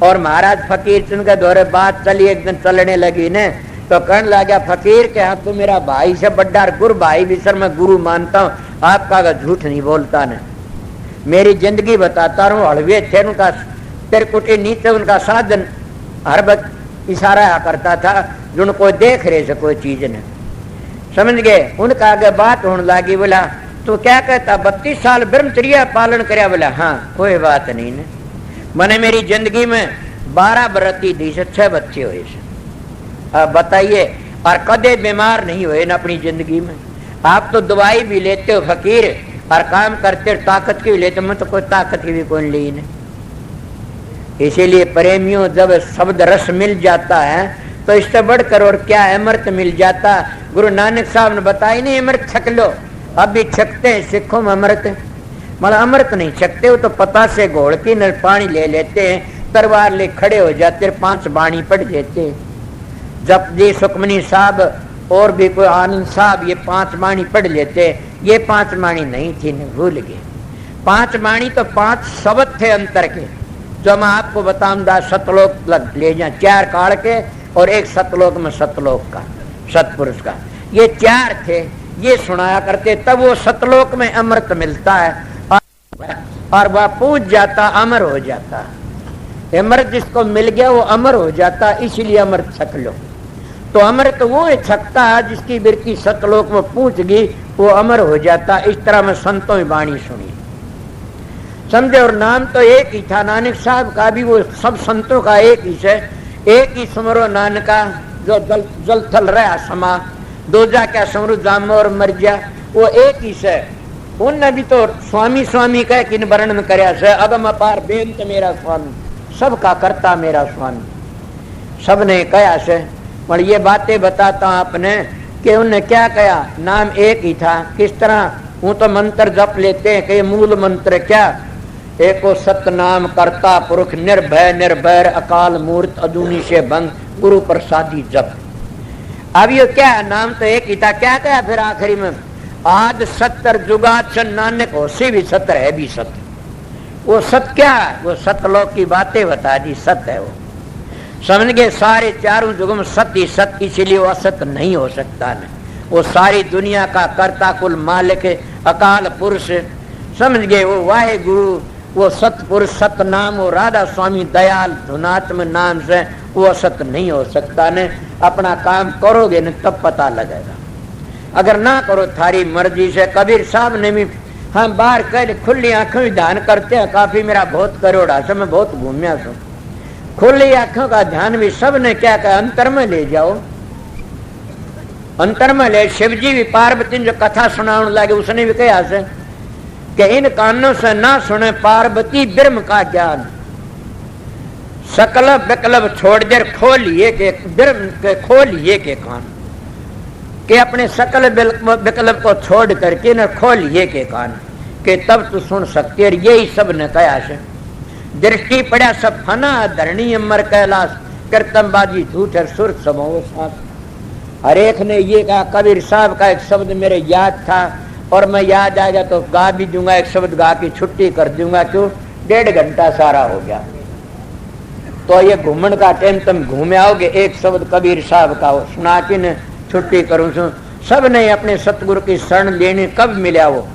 Speaker 2: और महाराज फकीर चंद के दौरे बात चली, एक दिन चलने लगी ने तो कहने लगा फकीर के हाथ तो मेरा भाई से बड्डा गुरु भाई भी सर मैं गुरु मानता हूँ, आपका झूठ नहीं बोलता ने, मेरी जिंदगी बताता हूँ। हड़वे थे उनका तिरकुटी नीचे उनका साधन हर वक्त इशारा करता था, जो कोई देख रहे से कोई चीज ने, समझ गए। उनका आगे बात होने लगी, बोला तो क्या कहता 32 साल ब्रह्मचर्या पालन करया, बोला हाँ कोई बात नहीं ने, मैंने मेरी जिंदगी में 12 बरती दी से 6 बच्चे हुए से, अब बताइए, और कदे बीमार नहीं हुए ना अपनी जिंदगी में। आप तो दवाई भी लेते हो फकीर और काम करते ताकत की भी लेते, मैं तो कोई ताकत की भी कोई ली नहीं। इसीलिए प्रेमियों जब शब्द रस मिल जाता है तो इससे बढ़कर और क्या अमृत मिल जाता। गुरु नानक साहब ने बताया नहीं अमृत छक लो, अब भी छकते हैं सिखों में अमृत, मतलब अमृत नहीं छकते हो तो पता से घोल की न पानी ले लेते हैं, तलवार ले खड़े हो जाते, 5 बाणी पढ़ देते। जब जी सुखमनी साहब और भी कोई आनंद साहब ये 5 बाणी पढ़ लेते, ये 5 बाणी नहीं थी, भूल गए। 5 बाणी तो 5 शब्द थे अंतर के, जो मैं आपको बताऊंगा। सतलोक ले जाए 4 काल के और एक सतलोक में सतलोक का सतपुरुष का, ये 4 थे, ये सुनाया करते, तब वो सतलोक में अमृत मिलता है और वह पूज जाता, अमर हो जाता। अमृत जिसको मिल गया वो अमर हो जाता, इसलिए अमृत छक लो। तो अमृत वो छकता है जिसकी बिरकी सतलोक में पूछ गई, वो अमर हो जाता। इस तरह में संतों की वाणी सुनी, समझे। और नाम तो एक ही था, नानक साहब का भी वो सब संतों का एक ही से, एक ही सुमरो नानका जो जल थल रहा समा, दूजा क्या समरू जाम और मर गया, वो एक ही से। उनने भी तो स्वामी स्वामी कह किन वर्णन करया से, अगम अपार बेंत मेरा स्वामी, सबका करता मेरा स्वामी, सबने कहा से। पर ये बातें बताता हूं आपने कि उनने क्या कहा, नाम एक ही था। किस तरह, वो तो मंत्र जप लेते हैं कि मूल मंत्र क्या, एको सतनाम करता पुरुष निर्भय निर्भैर अकाल मूर्त अदूनी से बंद गुरु प्रसादी जप। अब ये क्या है, नाम तो एक ही था, क्या कहा फिर आखिरी में, आद 70 जुगात सन नानक होशी भी सत्य है भी सत्य। वो सत्य क्या है, वो सतलोक की बातें बता दी, सत्य है वो, समझ गए। सारे चारों जुगों में सत्य सत्य, इसीलिए वो असत्य नहीं हो सकता न। वो सारी दुनिया का कर्ता कुल मालिक अकाल पुरुष, समझ गए। वो वाहे गुरु, वो सतपुरुष सतनाम, वो राधा स्वामी दयाल धुनात्म नाम से वो असत्य नहीं हो सकता ने। अपना काम करोगे न तब पता लगेगा, अगर ना करो थारी मर्जी से। कबीर साहब ने भी हम बाहर कह खुली आंखों में ध्यान करते हैं, काफी मेरा बहुत करोड़ा से, मैं बहुत घूमया सो, खुली आंखों का ध्यान भी सब ने क्या कहा, अंतर में ले जाओ, अंतर में ले शिव जी भी पार्वती जो कथा सुनाने लगे, उसने भी कहा से कि इन कानों से ना सुने पार्वती ब्रह्म का ज्ञान, सकल विकल्प छोड़ देर खोलिए के ब्रह्म के खोलिए के कान, के अपने सकल विकल्प को छोड़ करके न खोलिए के कान, के तब तू सुन सकती है। यही सब ने कहा से दृष्टि पड़ा सब फना धरणी अमर कैलाश, कीर्तनबाजी झूठ है सुर समो साथ। हर एक ने ये कहा, कबीर साहब का एक शब्द मेरे याद था और मैं याद आ गया तो गा भी दूंगा, एक शब्द गा के छुट्टी कर दूंगा, क्यों 1.5 घंटा सारा हो गया। तो ये घूमन का टाइम तुम घूमे आओगे, एक शब्द कबीर साहब का हो सुना के न छुट्टी करूं। सब ने अपने सतगुरु की शरण लेने कब मिला वो,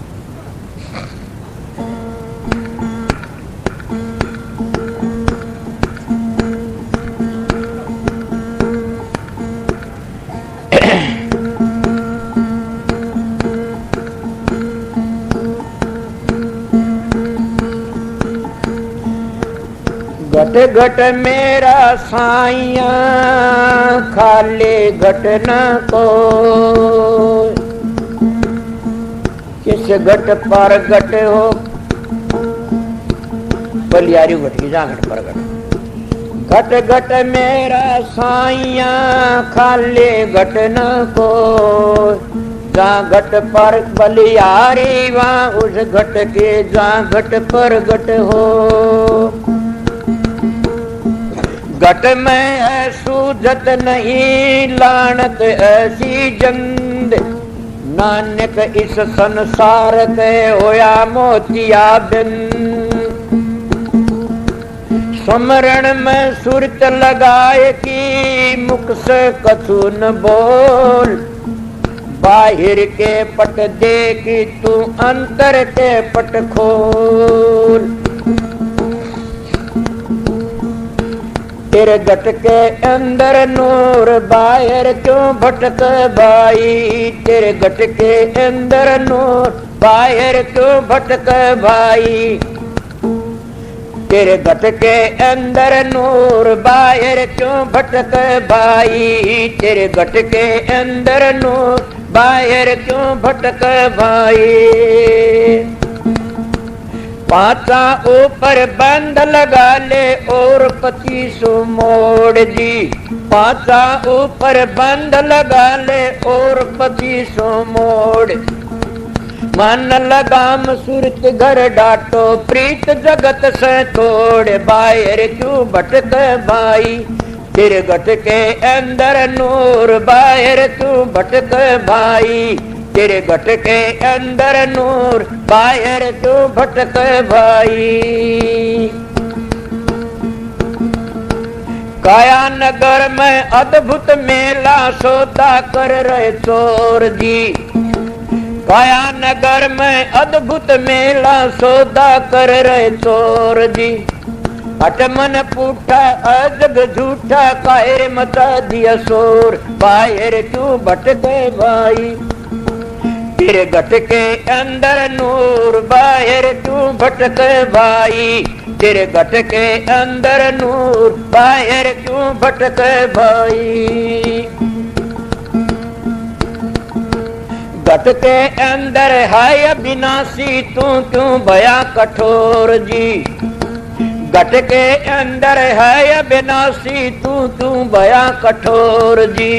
Speaker 2: घट घट मेरा साइया खाले घट न को, किस घट पर घट हो बलियारी घट की जा घट पर घट। घट घट मेरा साइया खाले घट न को, जा घट पर बलियारी वहाँ उस घट के जा घट पर घट हो। घट में है सूझत नहीं लानत ऐसी जंद, नानक इस संसार के होया मोतिया बिंद। स्मरण में सुरत लगाए की मुख से कछु न बोल, बाहिर के पट देखी तू अंतर के पट खोल। तेरे घट के अंदर नूर बाहर क्यों भटक भाई, तेरे घट के अंदर नूर बाहर क्यों भटक भाई। तेरे घट के अंदर नूर बाहर क्यों भटक भाई, तेरे घट के अंदर नूर बाहर क्यों भटक भाई। पांचा ऊपर बंद लगा ले और 25 मोड़ जी, पांचा ऊपर बंद लगा ले और 25 मोड़। मन लगाम सुरत घर डाटो प्रीत जगत से तोड़, बाहर क्यों भटक भाई, तेरे घट के अंदर नूर बाहर क्यों भटक भाई। तेरे घट के अंदर नूर बाहर क्यों भटक भाई। काया नगर में अद्भुत मेला सौदा कर रहे चोर जी, काया नगर में अद्भुत मेला सौदा कर रहे चोर जी। हट मन पूठा अजग झूठा कायर मचा दिया शोर, बाहर क्यों भटके भाई। तेरे घट के अंदर नूर बाहर क्यों भटक भाई, तेरे घट के अंदर नूर बाहर क्यों भटक भाई। घट के अंदर है अविनाशी तू क्यों भया कठोर जी, घट के अंदर है अविनाशी तू क्यों भया कठोर जी।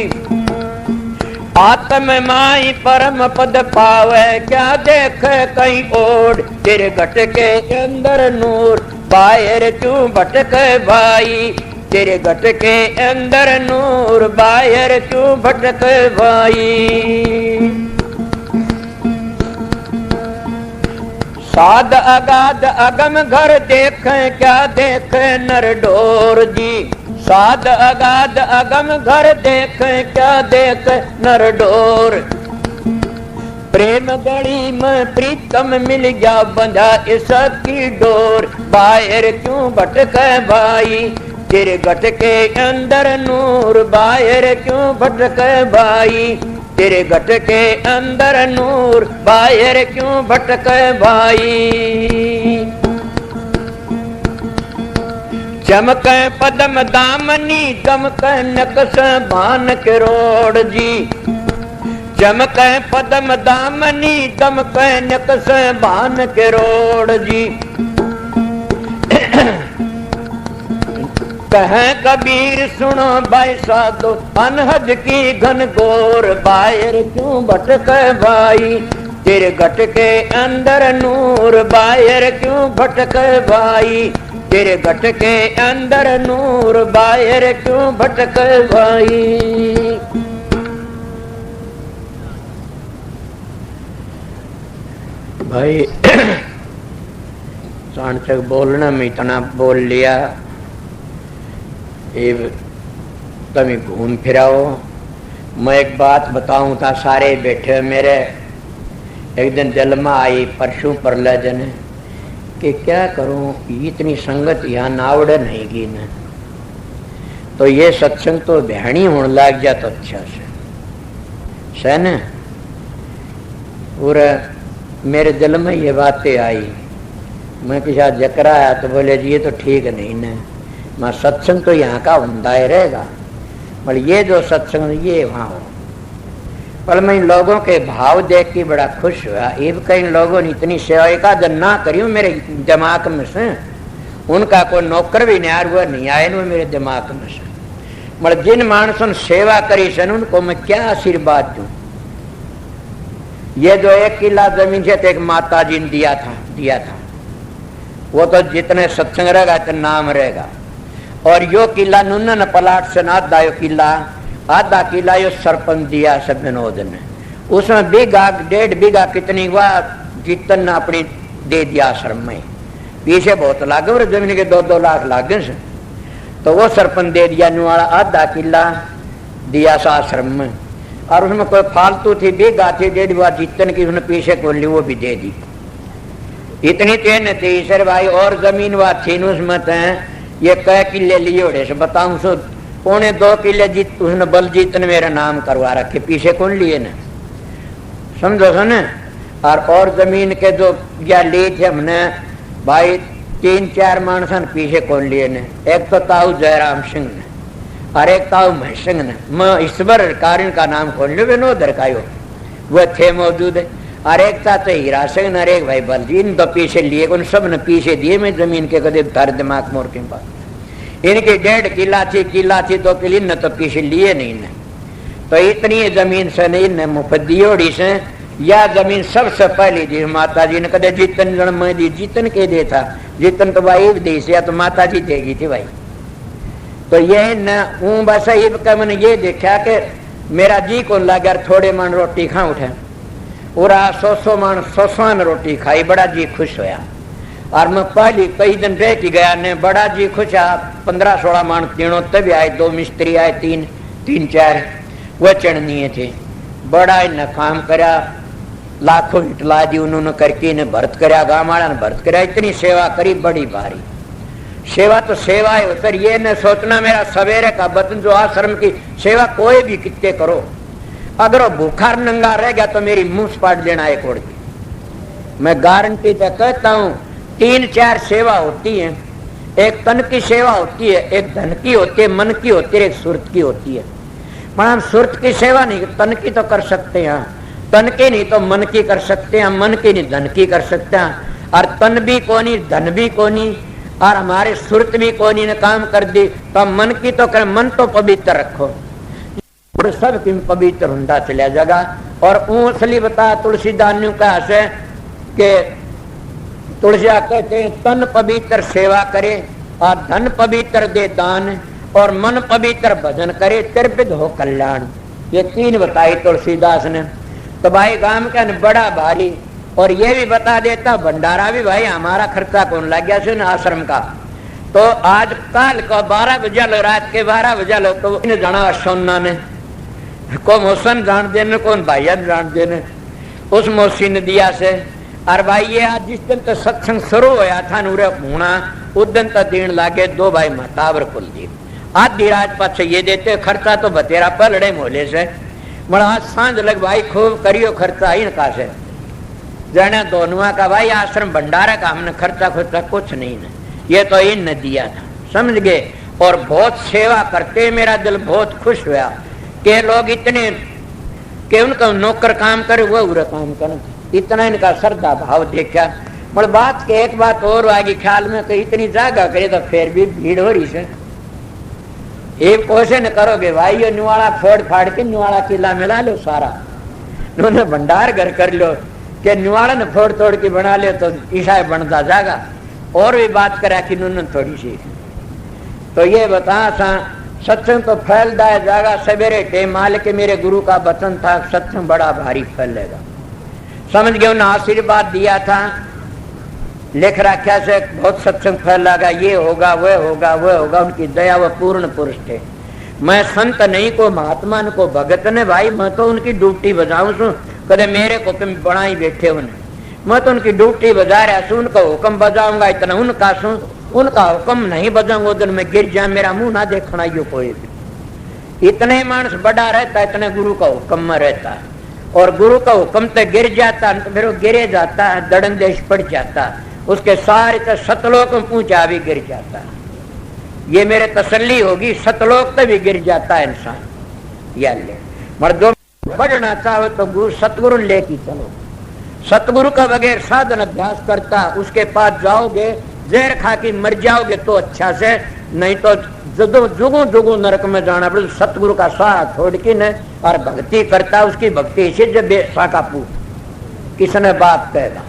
Speaker 2: आत्म माई परम पद पावे क्या देख कहीं ओढ़, तेरे घट के अंदर नूर बाहर क्यों भटक भाई। तेरे घट के अंदर नूर बाहर क्यों भटक भाई। साध अगाध अगम घर देखे क्या देखे नर डोर जी, साध अगाध अगम घर देख क्या देख नर डोर। प्रेम गढ़ी में प्रीतम मिल गया बंधा इसकी डोर, बाहर क्यों भटक भाई। तेरे घट के अंदर नूर बाहर क्यों भटक भाई। तेरे घट के अंदर नूर बाहर क्यों भटक भाई। चमक पदम दामनी दमक नकस भान करोड़ जी, चमक पदम दामनी दमक नकस भान के रोड जी। कह कबीर सुनो भाई साधो अनहद की घन घोर बाहर क्यों भटक भाई, तेरे घट के अंदर नूर बाहर क्यों भटक भाई, तेरे घट के अंदर नूर बाहर क्यों भटक भाई। भाई चाणचक बोलना में इतना बोल लिया, ये तुम घूम फिराओ। मैं एक बात बताऊं था, सारे बैठे मेरे एक दिन दिल में आई परसों परले दिन कि क्या करूं, इतनी संगत यहाँ नावड़े नहीं की न, तो ये सत्संग तो बहनी होने लग जाए तो अच्छा से न। और मेरे दिल में ये बातें आई, मैं किसी जकरा आया तो बोले जी ये तो ठीक नहीं न, मैं सत्संग तो यहाँ का होता ही रहेगा, पर ये जो सत्संग ये वहाँ हो। पर मैं इन लोगों के भाव देख के बड़ा खुश हुआ। ये कई लोगों ने इतनी सेवा का जन ना करी मेरे दिमाग में से, उनका कोई नौकर भी नहीं आया, नहीं आए वो मेरे दिमाग में से। मगर जिन मानसों ने सेवा करी सन उनको मैं क्या आशीर्वाद दूं। ये जो 1 किला जमीन से एक माता जी ने दिया था वो तो जितने सत्संग रहेगा इतना नाम रहेगा। और यो किला नुन्न पलाट से ना दायो किला आधा किला यो सरपंच दिया सब विनोद ने, उसमें बीघा 1.5 बीघा कितनी हुआ जीतन ने अपनी दे दिया आश्रम में। पीछे बहुत लागे और जमीन के 2-2 लाख लागे से, तो वो सरपंच दे दिया नुआड़ा आधा किला दिया सा आश्रम में। और उसमें कोई फालतू थी बीघा थी 1.5 बीघा जीतन की उसने पीछे खोल ली, वो भी दे दी। इतनी तेन थी सर भाई, और जमीन हुआ थी उसमें ये कै किले लिए उड़े से बताऊं सो 1.25 किले जीत उसने बलजीत ने मेरा नाम करवा रखे, पीछे कौन लिए न, समझो सो न। और जमीन के जो या लिए थे हमने भाई 3-4 मानसन पीछे कौन लिए ने, एक तो ताऊ जयराम सिंह ने और एक ताऊ महेश सिंह ने, मैं ईश्वर कारिन का नाम खोल लियो विनोदर का यो वो थे मौजूद है। और एक था तो हीरा सिंह ने, एक भाई बलजीत तो पीछे लिए, उन सब ने पीछे दिए। मैं जमीन के कदे धर दिमाग मोर के पास इनकी 1.5 किला थी 2 किले न तो पीछे लिए नहीं न, तो इतनी जमीन से नहीं न मुफ्त दियोड़ी से। या जमीन सबसे पहली दी माता जी ने कदे जीतन जन मैं दी, जीतन के दे था जीतन तो भाई दी से तो माता जी देगी थी भाई। तो ये न बस मैंने ये देखा कि मेरा जी को लगा थोड़े मन रोटी खा उठे और 100 मन 100 रोटी खाई, बड़ा जी खुश होया। और मैं पहली कई दिन रह के गया ने, बड़ा जी खुश आ। 15-16 मन तीनों तभी आए, 2 मिस्त्री आए, 3-4 वह चढ़नीय थे। बड़ा इन्हें काम करा, लाखों ईट ला दी उन्होंने करके इन्हें भरत करा, गाँव वाला ने भरत करा, इतनी सेवा करी बड़ी भारी सेवा। तो सेवा है सर, ये न सोचना मेरा सवेरे का बतन जो आश्रम की सेवा कोई भी कितने करो, अगर वो भूखा नंगा रह गया तो मेरी मुंह पाट देना एक ओर की। मैं गारंटी से कहता हूँ 3-4 सेवा होती है, एक तन की सेवा होती है, एक धन की होती है, मन की होती है, एक सुरत की होती है। पर हम सुरत की सेवा नहीं, तन की तो कर सकते हैं, तन की नहीं तो मन की कर सकते हैं, मन की नहीं धन की कर सकते हैं। और तन भी कोनी धन भी कोनी और हमारे सुरत भी कोनी ने काम कर दी, तो मन की तो कर, मन तो पवित्र रखो, सब की पवित्र होता चला जाएगा। और असली बता तुलसीदान का से के तुलसिया कहते हैं तन पवित्र सेवा करे और धन पवित्र दे दान और मन पवित्र भजन करे त्रिविध हो कल्याण। ये 3 बताई तुलसीदास ने। तो भाई गांव का बड़ा भारी। और ये भी बता देता भंडारा भी भाई हमारा खर्चा कौन लग गया सुन आश्रम का। तो आज कल को 12 बजे लो, रात के 12 बजे लो, तो इन जाना सोना ने को मौसन जान देने कौन भाइया जान देने उस मौसी ने दिया से। और भाई ये आज जिस दिन तो सत्संग शुरू होया था नूरे होना उस दिन तो दिन लागे 2 भाई महताबर कुल दी आधी रात पाछे ये देते खर्चा तो बतेरा पलड़े मोले से। मगर आज सांझ लग भाई खूब करियो खर्चा इनका से जाने दोनों का भाई आश्रम भंडारा का हमने खर्चा कुछ नहीं न, ये तो इन ने दिया था समझ गए। और बहुत सेवा करते, मेरा दिल बहुत खुश हुआ कि लोग इतने कि उनका नौकर काम करे वो उरे काम करे। इतना इनका श्रद्धा भाव देखा। पर बात के एक बात और आगे ख्याल में कि इतनी जगह करे तो फिर भी भीड़ हो रही है। एक क्वेश्चन करोगे भाई, ये निवाड़ा फोड़ फाड़ के निवाड़ा किला मिला लो सारा, उन्होंने भंडार घर कर लो कि निवाड़ा ने फोड़ तोड़ के बना ले तो ईसा बनता जाएगा। और भी बात करा कि उन्होंने थोड़ी सी तो ये बता सा सत्संग तो फैलता है जाएगा। सवेरे टेम माल के मेरे गुरु का वचन था, सत्संग बड़ा भारी फैलेगा। समझ गए, उन्होंने आशीर्वाद दिया था, लेख रखा से बहुत सत्संग फैलागा, ये होगा वह होगा वह होगा। उनकी दया वह पूर्ण पुरुष थे। मैं संत नहीं को महात्मा को भगत ने भाई, मैं तो उनकी ड्यूटी बजाऊं सू। कदे मेरे को तुम बनाई बैठे उन्हें, मैं तो उनकी ड्यूटी बजा रहा सू, उनका हुक्म बजाऊंगा इतना उनका सू। उनका हुक्म नहीं बजाऊंगा उधर मैं गिर जाए, मेरा मुंह ना देखना यो कोई भी। इतने मानस बड़ा रहता है, इतने गुरु का हुक्म में रहता है। और गुरु का हुक्म तो गिर जाता है, फिर वो गिरे जाता है, दड़न देश पड़ जाता है, उसके सारे तो सतलोक में पूछा भी गिर जाता है। ये मेरे तसल्ली होगी, सतलोक तो भी गिर जाता है इंसान। या ले मर जो बढ़ना चाहो तो गुरु सतगुरु लेके चलो। सतगुरु का बगैर साधन अभ्यास करता उसके पास जाओगे, जहर खा के मर जाओगे तो अच्छा से, नहीं तो जुगो जुगो नरक में जाना पड़े। सतगुरु का सहारा छोड़ के न और भक्ति करता, उसकी भक्ति से जब बेसा का पूत किसने बात कहेगा।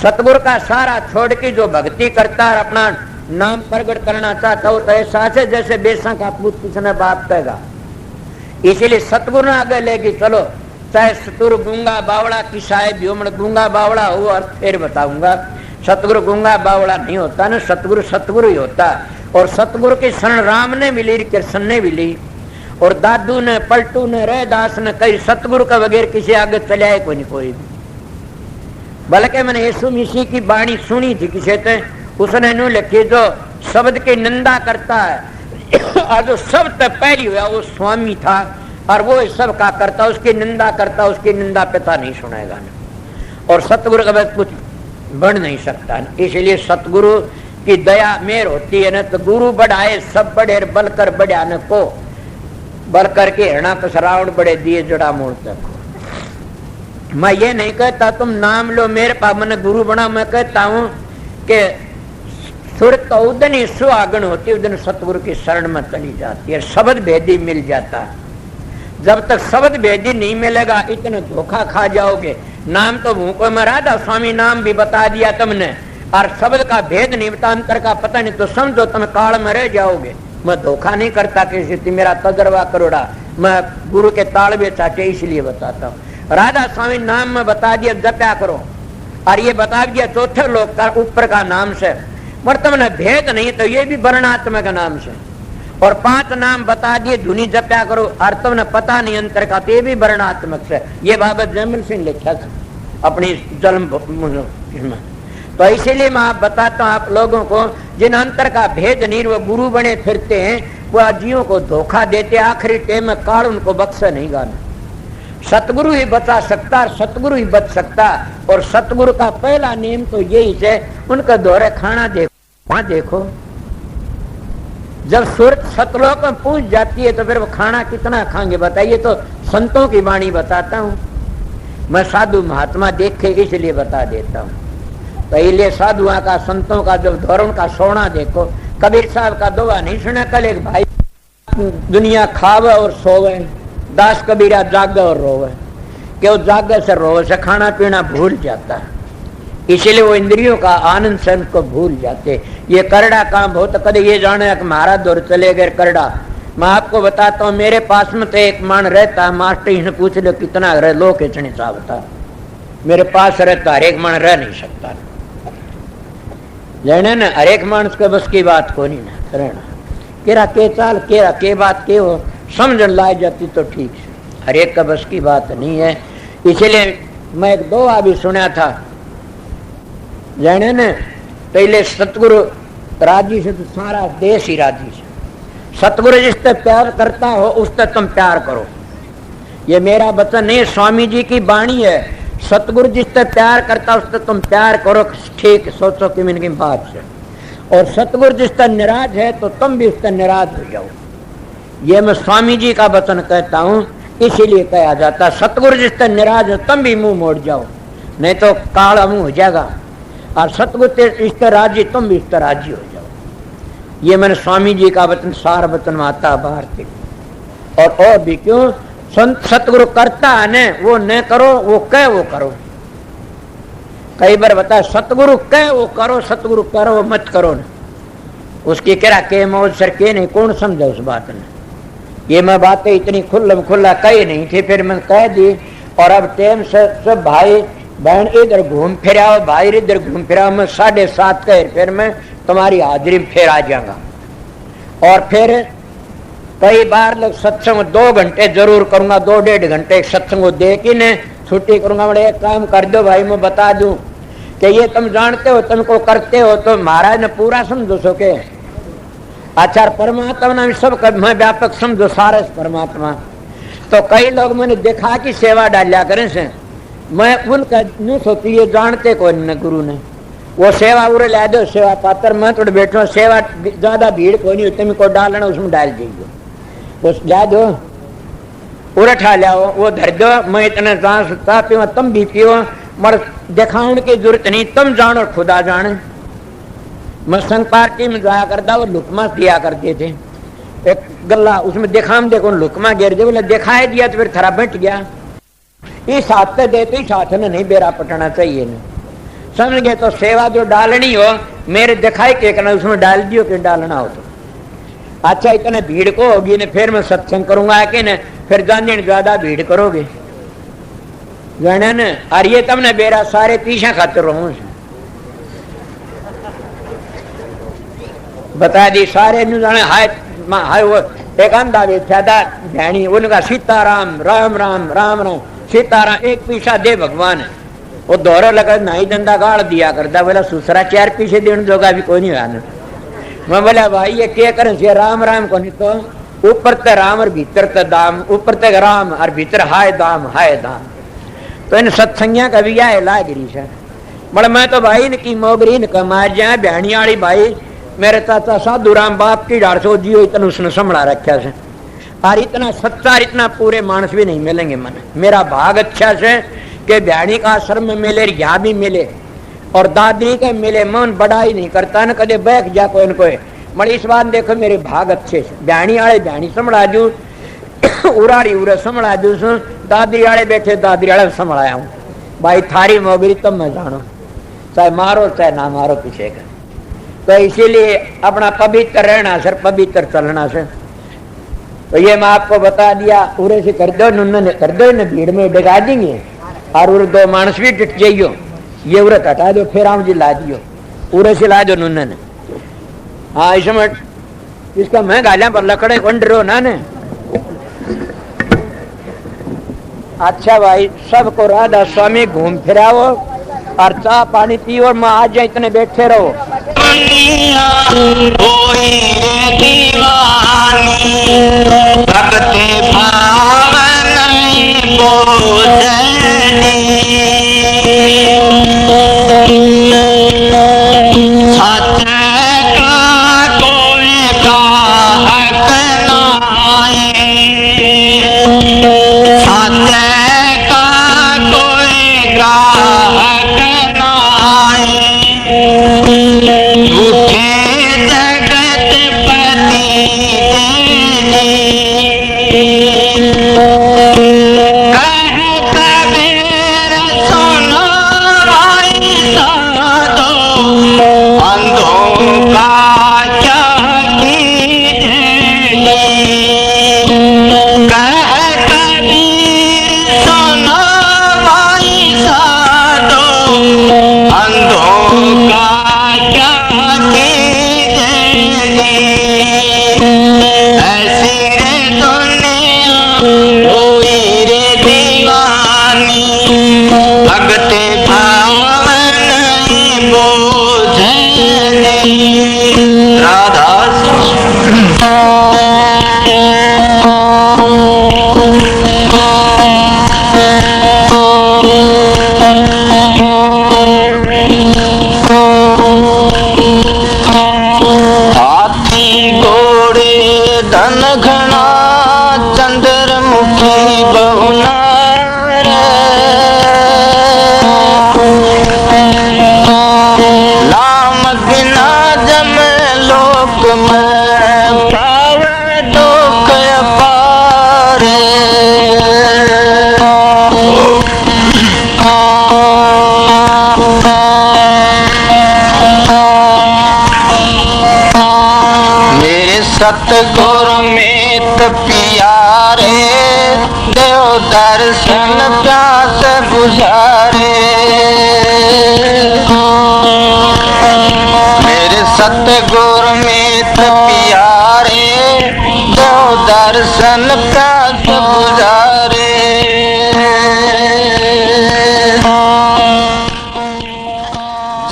Speaker 2: सतगुरु का सहारा छोड़ के जो भक्ति करता है अपना नाम प्रकट करना चाहता हो तो ऐसा से जैसे बेसा का पूत किसने बात कहेगा। इसीलिए सतगुरु ने आगे लेके चलो। चाहे सतगुरु गूंगा बावड़ा की साहेब व्योमण गूंगा बावड़ा हो और फिर बताऊंगा। सतगुरु गूंगा बावड़ा नहीं होता ना, सतगुरु सतगुरु ही होता। और सतगुरु की शरण राम ने मिली, कृष्ण ने मिली, और दादू ने पलटू ने रैदास ने कई सतगुरु का बगैर किसी आगे चलाए कोई नहीं कोई भी। बल्कि मैंने यीशु मसीह की वाणी सुनी थी किसी से, उसने नु लिखी जो शब्द की निंदा करता है और जो सब तक पहली हुआ वो स्वामी था और वो सब का करता, उसकी निंदा करता, उसकी निंदा पिता नहीं सुनेगा ना। और सतगुरु का बस कुछ बढ़ नहीं सकता ना। इसलिए सतगुरु की दया मेर होती है ना तो गुरु बढ़ाए सब बढ़े, बलकर बढ़ा न को बल करके हरणा तो रावण बड़े दिए जड़ा मोड़ तक। मैं ये नहीं कहता तुम नाम लो मेरे पास मैंने गुरु बना, मैं कहता हूं कि सुरत तो उदन ही सुहागन होती, उदन सतगुरु की शरण में चली जाती है, शब्द भेदी मिल जाता है। जब तक शब्द भेदी नहीं मिलेगा इतना धोखा खा जाओगे। नाम तो भूखो में राधा स्वामी नाम भी बता दिया तुमने और शब्द का भेद नहीं बता, अंतर का पता नहीं, तो समझो तुम काल में रह जाओगे। मैं धोखा नहीं करता किसी से, मेरा तजर्बा करोड़ा, मैं गुरु के तालबे चाचे इसलिए बताता हूँ। राधा स्वामी नाम में बता दिया जप्या करो, और ये बता दिया चौथे लोक का ऊपर का नाम से, पर तुमने भेद नहीं तो ये भी वर्णात्मक नाम से। और 5 नाम बता दिए धुनी जप्या करो और तुमने पता नहीं अंतर का, तो ये भी वर्णात्मक से। ये बाबत जयमल सिंह लिखा था अपनी जन्म में। तो इसीलिए मैं आप बताता हूँ आप लोगों को, जिन अंतर का भेद नहीं वो गुरु बने फिरते हैं, वो जीवों को धोखा देते, आखिरी टेम में काल उनको बख्शा नहीं गाना। सतगुरु ही बचा सकता, सतगुरु ही बच सकता। और सतगुरु का पहला नियम तो यही है, उनका दोहरे खाना देखो, वहां देखो। जब सूरत सतलोक में पहुंच जाती है तो फिर वो खाना कितना खाएंगे बताइए। तो संतों की वाणी बताता हूँ मैं, साधु महात्मा देखे इसलिए बता देता हूँ। पहले साधुओं का संतों का जब धोरण का सोना देखो, कबीर साहब का दोहा नहीं सुना कल एक भाई, दुनिया खावे और सोवे, दास कबीरा जागे और रोवे, कि वो जागे से रोवे से खाना पीना भूल जाता है। इसीलिए वो इंद्रियों का आनंद से को भूल जाते। ये करड़ा काम बहुत कदे ये जाने कि महाराज दौर चले गए करड़ा। मैं आपको बताता हूँ, मेरे पास में तो एक मान रहता है, मास्टर ने पूछ लो कितना रह लो कितने साहब, मेरे पास रहता हर एक मान रह नहीं सकता। जाने ना हर एक मानस के बस की बात को नहीं ना रहना, केरा के चाल केरा के बात के हो समझ लाई जाती तो ठीक है, हर एक का बस की बात नहीं है। इसीलिए मैं एक दोहा भी सुना था, जाने न पहले सतगुरु राजी से तो सारा देश ही राजी से। सतगुरु जिससे प्यार करता हो उससे तुम प्यार करो, ये मेरा वचन नहीं, स्वामी जी की वाणी है। सतगुरु जिससे प्यार करता उससे तुम प्यार करो, ठीक सोचो कि इनकी बात से। और सतगुरु जिससे निराज है तो तुम भी उससे निराज हो जाओ। ये मैं स्वामी जी का वचन कहता हूँ। इसीलिए कहा जाता सतगुरु जिस तरह निराज हो तुम भी मुंह मोड़ जाओ, नहीं तो काला मुंह हो जाएगा। और सतगुरु इस तरह राजी, तुम भी इस तरह राजी हो जाओ। ये मैंने स्वामी जी का वचन सार वचन माता भारती। और भी क्यों संत सतगुरु करता है न, वो न करो, वो कह वो करो। कई बार बता सतगुरु कह वो करो, सतगुरु करो वो मत करो न। उसकी कह के मौज सर के नहीं, कौन समझा उस बात ने। ये मैं बातें इतनी खुल्लम खुल्ला कही नहीं थी, फिर मैं कह दी। और अब टाइम से सब भाई बहन इधर घूम फिर आओ, भाई इधर घूम फिर आओ। मैं 7:30 कह फिर मैं तुम्हारी हाजिरी में फिर आ जाऊंगा। और फिर कई बार लोग सत्संग 2 घंटे जरूर करूंगा, 2-1.5 घंटे सत्संग दे के न छुट्टी करूंगा। बोले एक काम कर दो भाई, मैं बता दूं कि ये तुम जानते हो, तुमको करते हो तो महाराज ने पूरा समझो सो के आचार परमात्मा ने सब मैं व्यापक समझो सारे परमात्मा। तो कई लोग मैंने देखा कि सेवा डालिया करें से, मैं उनका नहीं सोचती ये जानते कौन न गुरु ने। वो सेवा उरे ला दो, सेवा पात्र मैं थोड़े बैठो, सेवा ज्यादा भीड़ कोई नहीं, तुमको डालना उसमें डाल दीजिए, उस ला दो उरे ठा लाओ, वो धर दो। मैं इतना जान पीओ, तुम भी पियो, मगर दिखाने की जरूरत नहीं, तुम जानो खुदा जाने। मैं संघ पार्टी में जाया करता, वो लुकमा दिया करते थे एक गल्ला, उसमें दिखाम देखो लुकमा गिर दे, बोले दिखाई दिया तो फिर थरा बैठ गया। इस हाथ पे देते ही साथ ने नहीं बेरा पटना चाहिए न, समझ गए। तो सेवा जो डालनी हो मेरे दिखाई के करना, उसमें डाल दियो कि डालना हो तो। अच्छा इतने भीड़ को होगी न, फिर मैं सत्संग करूंगा कि न, फिर जाने ज्यादा भीड़ करोगे जाना न। और ये तुमने बेरा सारे पीछा खाते रहो, बता दी सारे जाने। हाय वो एक अंधा बैठा था ध्यानी, उनका सीताराम राम राम राम राम सीताराम, एक पीछा दे भगवान। वो दौरा लगा नाई धंधा गाड़ दिया करता, बोला दूसरा 4 पीछे देने जोगा भी कोई नहीं आना। मैं बोला भाई ये क्या करें से राम राम को नहीं, तो ऊपर ते राम और भीतर ते दाम, ऊपर ते राम और भीतर हाय दाम हाय दाम। तो इन सत्संगिया का भी आए लागिरी से बोले मैं तो भाई इनकी मोगरी इनका मार जाए बहनी वाली भाई, मेरे चाचा साधु राम बाप की डार सो जियो, इतना उसने संभला रखा से। और इतना सच्चा इतना पूरे मानस भी नहीं मिलेंगे मन। मेरा भाग अच्छा से कि बहनी का आश्रम में मिले, यहाँ भी मिले और दादी के मिले। मन बड़ा ही नहीं करता न, कदे बैठ जा कोई न कोई। मगर इस बात देखो मेरे भाग अच्छे से, बहनी वाले बहनी संभला जू, उराड़ी उरे संभला जू, दादी वाले बैठे दादी वाले संभलाया हूँ। भाई थारी मोगरी तब मैं जानो, चाहे मारो चाहे ना मारो पीछे का। तो इसीलिए अपना पवित्र रहना सर, पवित्र चलना सर। तो ये मैं आपको बता दिया, उरे से कर दो नुन्न कर दो न, भीड़ में डगा देंगे और उरे 2 मानस भी टिट जाइयो, ये उरे हटा दो फिर आम जी ला दियो, उरे से ला दो नुन्न। हाँ इसमें इसका मैं गालियां पर लकड़े कंडरो ना ने। अच्छा भाई सबको राधा स्वामी घूम फिराओ और चाह पानी पियो और मैं आज इतने बैठे रहो।
Speaker 3: हाथी घोड़े धन घना चंद्रमुख की बहुनार नाम बिना जम लोक में पावे दुख अपार मेरे सतगुरु में प्यारे देव दर्शन प्यास बुझारे मेरे सतगुरु में प्यारे देव दर्शन प्यास बुझारे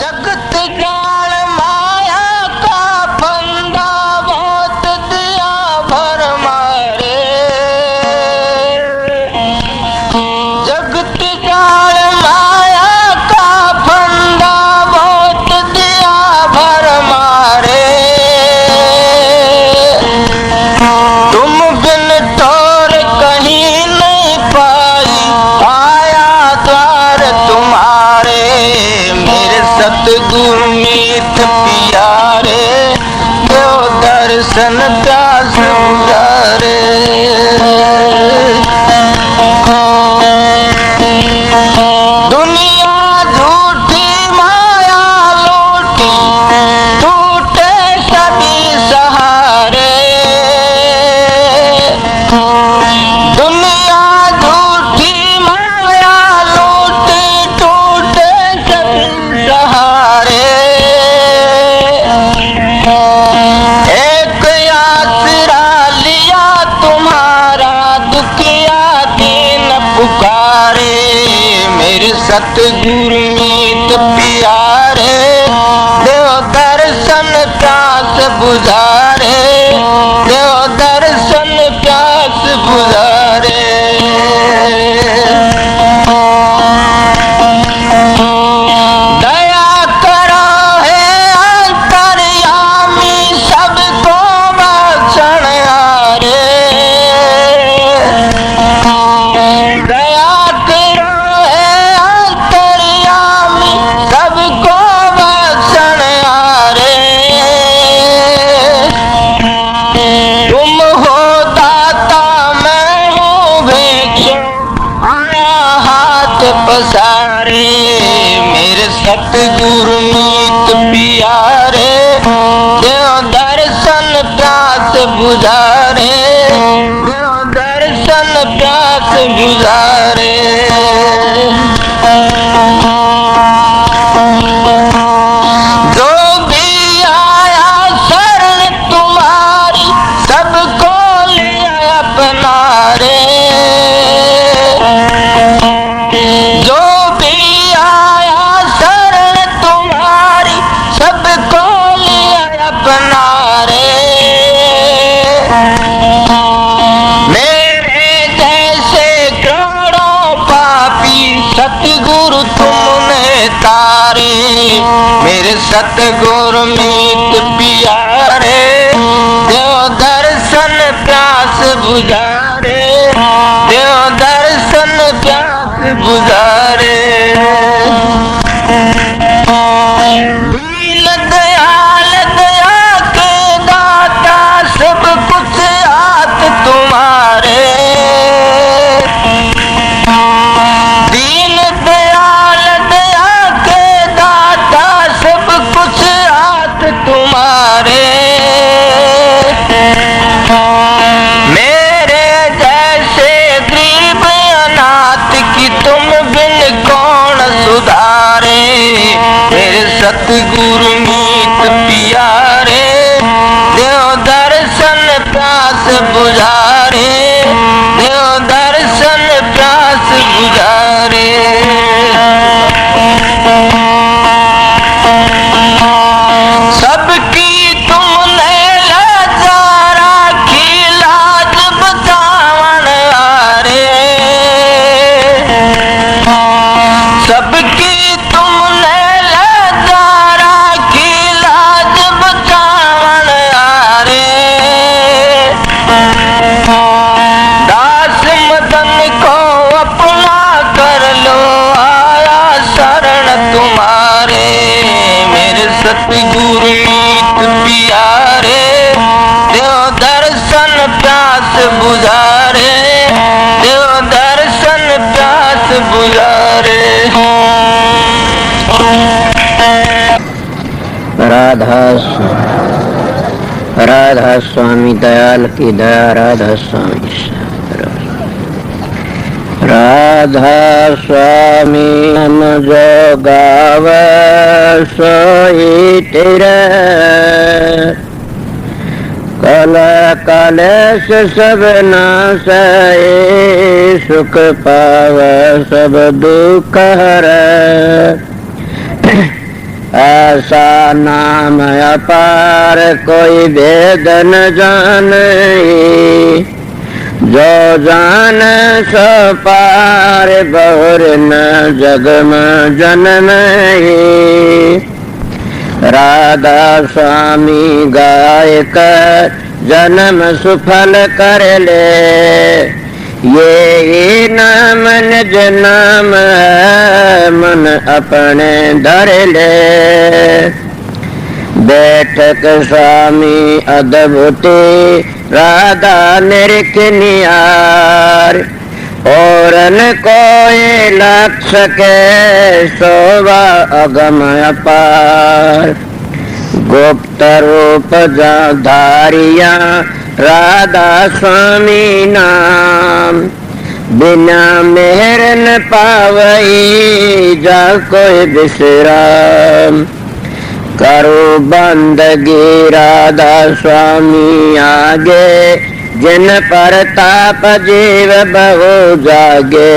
Speaker 3: जगत जाल माया का फंदा बहुत दिया भर मारे जगत जाल माया का फंदा बहुत दिया भर मारे तुम बिन तोर कहीं नहीं पाई आया द्वार तुम्हारे मेरे सतगुरु मीत प्यारे देव दर्शन प्यास बुझारे दुनिया झूठी माया लूटी टूटे सभी सहारे दुनिया झूठी माया लूटी टूटे सभी सहारे एक आसरा लिया तुम्हारा दुखिया दीन पुकारे मेरे सतगुरु मीत प्यारे देव दर्शन प्यास बुझारे देव दर्शन प्यास बुझारे दया करो है अंतर्यामी सबको बख्शण हारे दया करो है अंतर्यामी सबको बख्शण हारे तुम हो दाता मैं हूँ भिक्षु आया हाथ पसारे मेरे सतगुरु मीत प्यारे देव दर्शन प्यास बुझारे देव दर्शन प्यास बुझारे जो भी आया शरण तुम्हारी सबको लिया अपना रे जो भी आया शरण तुम्हारी सबको लिया अपना रे मेरे जैसे करोड़ों पापी सतगुरु तुमने तारे मेरे सतगुरु मीत प्यारे देव दर्शन प्यास बुझारे देव दर्शन प्यास बुझारे दीन दयाल दया के दाता सब कुछ हाथ तुम्हारे दीन दयाल दया के दाता सब कुछ हाथ तुम्हारे मेरे
Speaker 2: राधा स्वामी दयाल की दया, राधा स्वामी राधा स्वामी हम जो गाव सोई तेरे कल कलेश सब नाशे सुख पाव सब दुख हरे ऐसा नाम अपार कोई भेद न जाने जो जान सो पार बहुर न जग में जन्म राधा स्वामी गाय कर जन्म सुफल कर ले ये नाम निज नाम है मन अपने धर ले बैठक स्वामी अद्भुति राधा निरखनियार और न कोई लक्ष्य के शोभा अगम अपार गुप्त रूप धारिया राधा स्वामी नाम बिना मेहर न पावई जा कोई विश्राम करो बंदगी राधा स्वामी आगे जिन पर ताप जीव बहु जागे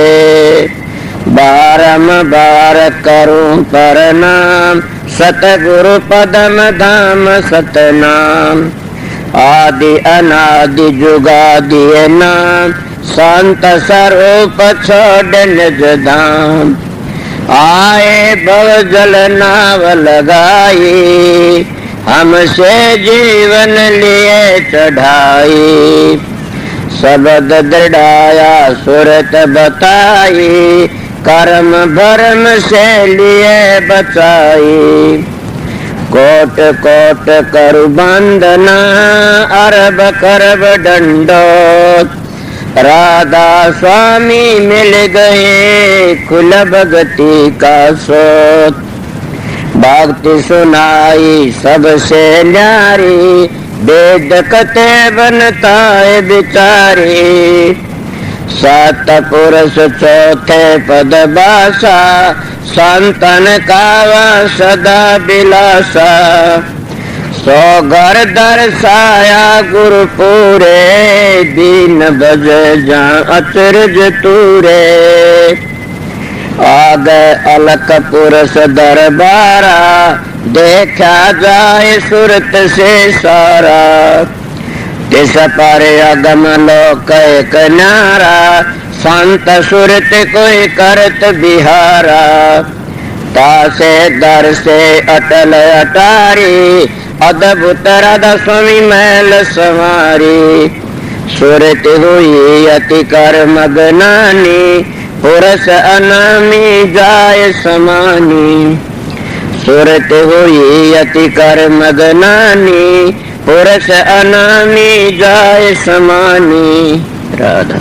Speaker 2: बारंबार करूं प्रणाम सतगुरु पदम धाम सतनाम आदि अनादि जुगादि नाम संत स्वरूप छोड़ निज धाम आए भव जल नाव लगाई हमसे जीवन लिए चढ़ाई शब्द दृढ़ाया सुरत बताई कर्म भरम से लिए बचाई कोट कोट करु बंदना अरब करब दंडोत राधा स्वामी मिल गए कुल भगति का सोत भक्ति सुनाई सबसे न्यारी वेद कते बनता है बिचारी सात पुरुष चौथे पद भाषा संतन कावा सदा बिलासा सो घर दर्शाया गुरु पूरे दीन बज जा अचरज तूरे आ गए अलक पुरुष दरबारा देखा जाए सुरत से सारा तिस पर अगम लोक एक नारा संत सुरत कोई करत बिहारा तासे दर से अटल अटारी अद्भुत राधा स्वामी महल संवारी सुरत हुई अति कर मगनानी पुरुष अनामी जाय समानी सुरत हुई अति कर मगनानी पुरुष अनामी जाय समानी राधा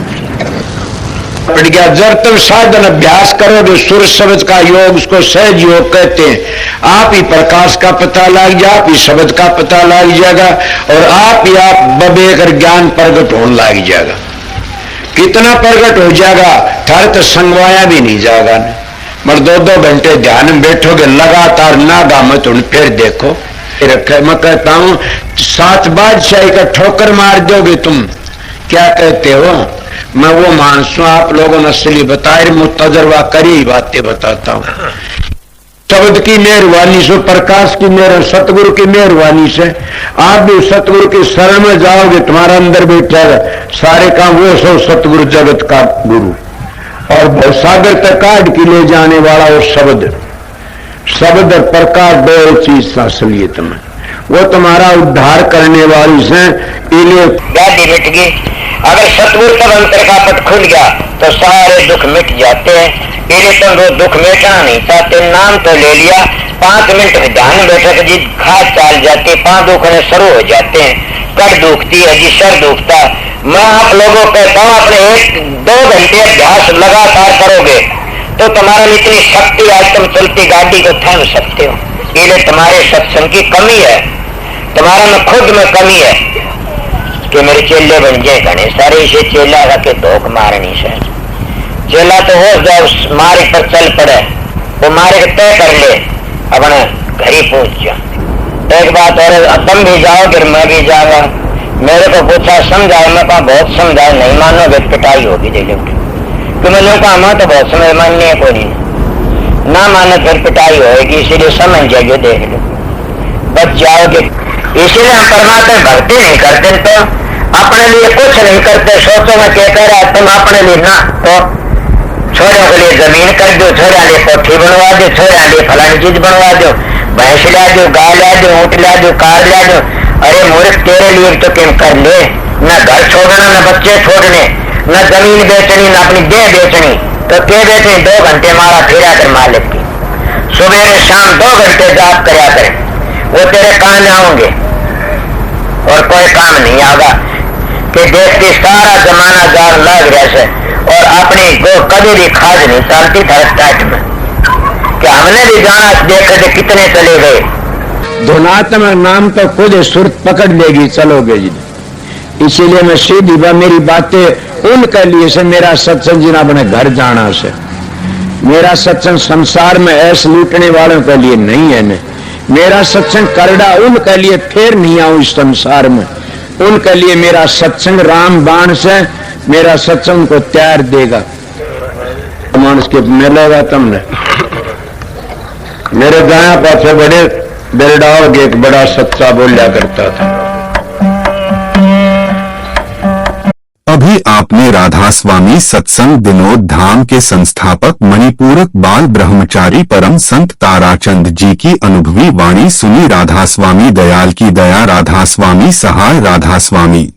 Speaker 4: पड़ गया। जब तुम साधन अभ्यास करोगे सुर शब्द का योग, उसको सहज योग कहते हैं। आप ही प्रकाश का पता लग जाए, आप ही शब्द का पता लग जाएगा और आप ही आप बबेकर ज्ञान प्रकट होने लग जाएगा। कितना प्रकट हो जाएगा थारे तो संगवाया भी नहीं जाएगा। मगर 2-2 घंटे ध्यान में बैठोगे लगातार नागा मत उन फिर देखो रखे। मैं कहता हूं 7 बादशाही का ठोकर मार दोगे तुम। क्या कहते हो? मैं वो मानसूं आप लोगों ने असली बताए तजर्बा करी बातें बताता हूं। शब्द की मेहरबानी से, प्रकाश की मेहर, सतगुरु की मेहरबानी से आप भी सतगुरु की शरण में जाओगे। तुम्हारा अंदर बैठा सारे काम वो सब सतगुरु जगत का गुरु और सागर तक काट के ले जाने वाला वो शब्द और प्रकाश 2 चीज असलियत में वो तुम्हारा उद्धार करने वाली से गाड़ी मिट गई। अगर सतगुरु तब अंतर का पट खुल गया तो सारे दुख मिट जाते हैं। इन्हें तुम वो दुख मिटाना नहीं चाहते, नाम तो ले लिया, 5 मिनट में ध्यान बैठक जी खाद चाल जाते, 5 दुखने शुरू हो जाते हैं। कट दुखती है जी, सर दुखता। मैं आप लोगों को कहता हूँ अपने 1-2 घंटे अभ्यास लगातार करोगे तो तुम्हारा इतनी शक्ति आज तुम चलती गाड़ी को थाम सकते हो।
Speaker 5: इसलिए तुम्हारे सत्संग की कमी है, तुम्हारा में खुद में कमी है कि मेरे चेले बन जाए घने सारे। इसे चेला रखे धोख मारनी से चेला तो हो जाओ मार्ग पर चल पड़े, वो मार्ग तय कर ले, अपने घर ही पहुंच जा। एक बात और, तुम भी जाओगे मैं भी जाऊंगा। मेरे को पूछा समझाओ, मैं कहा बहुत समझाओ, नहीं मानोगे पिटाई होगी दे लोगे। तो मैं लोग कहा तो बहुत समझ माननी है, कोई नहीं ना मानो फिर पिटाई होगी, इसीलिए समझ जाइए देख लो बच जाओगे। इसीलिए हम परमात्मा भक्ति नहीं करते तो अपने लिए कुछ नहीं करते। सोचो मैं क्या कह रहा है, तुम अपने लिए ना तो छोरों के लिए जमीन कर दो, छोरा लिए कोठी बनवा दो, छोरा लिए फलानी चीज बनवा दो, भैंस ला दो, गाय ला दो, ऊँट ला दो, कार ला दो। अरे मूर्ख तेरे लिए तो क्यों कर ले, न घर छोड़ना, न बच्चे छोड़ने, न जमीन बेचनी, न अपनी देह बेचनी, तो क्या बेचनी? 2 घंटे मारा फिरा कर मालिक की, सुबह शाम 2 घंटे जाप करया करें, वो तेरे काम आऊंगे और कोई काम नहीं आगा। कि देश की सारा जमाना जार लग जैसे और अपनी गो कभी भी खाद नहीं चलती था टाइट में, कि हमने भी जाना देखे थे कितने चले गए।
Speaker 2: धुनात्मक नाम तो खुद सुरत पकड़ लेगी, चलोगे जी। इसीलिए मैं सीधी मेरी बातें उनके लिए से, मेरा सत्संग जिना अपने घर जाना से, मेरा सत्संग संसार में ऐसे लूटने वालों के लिए नहीं है ने। मेरा सत्संग करड़ा उनके लिए फिर नहीं आऊं इस संसार में, उनके लिए मेरा सत्संग राम बाण से, मेरा सत्संग को तैयार देगा। मानस के मिलेगा तुमने मेरे गाया पासे बड़े बेरडाव के एक बड़ा सच्चा बोलिया करता था।
Speaker 1: अभी आपने राधा स्वामी सत्संग विनोद धाम के संस्थापक मणिपूरक बाल ब्रह्मचारी परम संत ताराचंद जी की अनुभवी वाणी सुनी। राधा स्वामी दयाल की दया, राधा स्वामी सहाय, राधा स्वामी।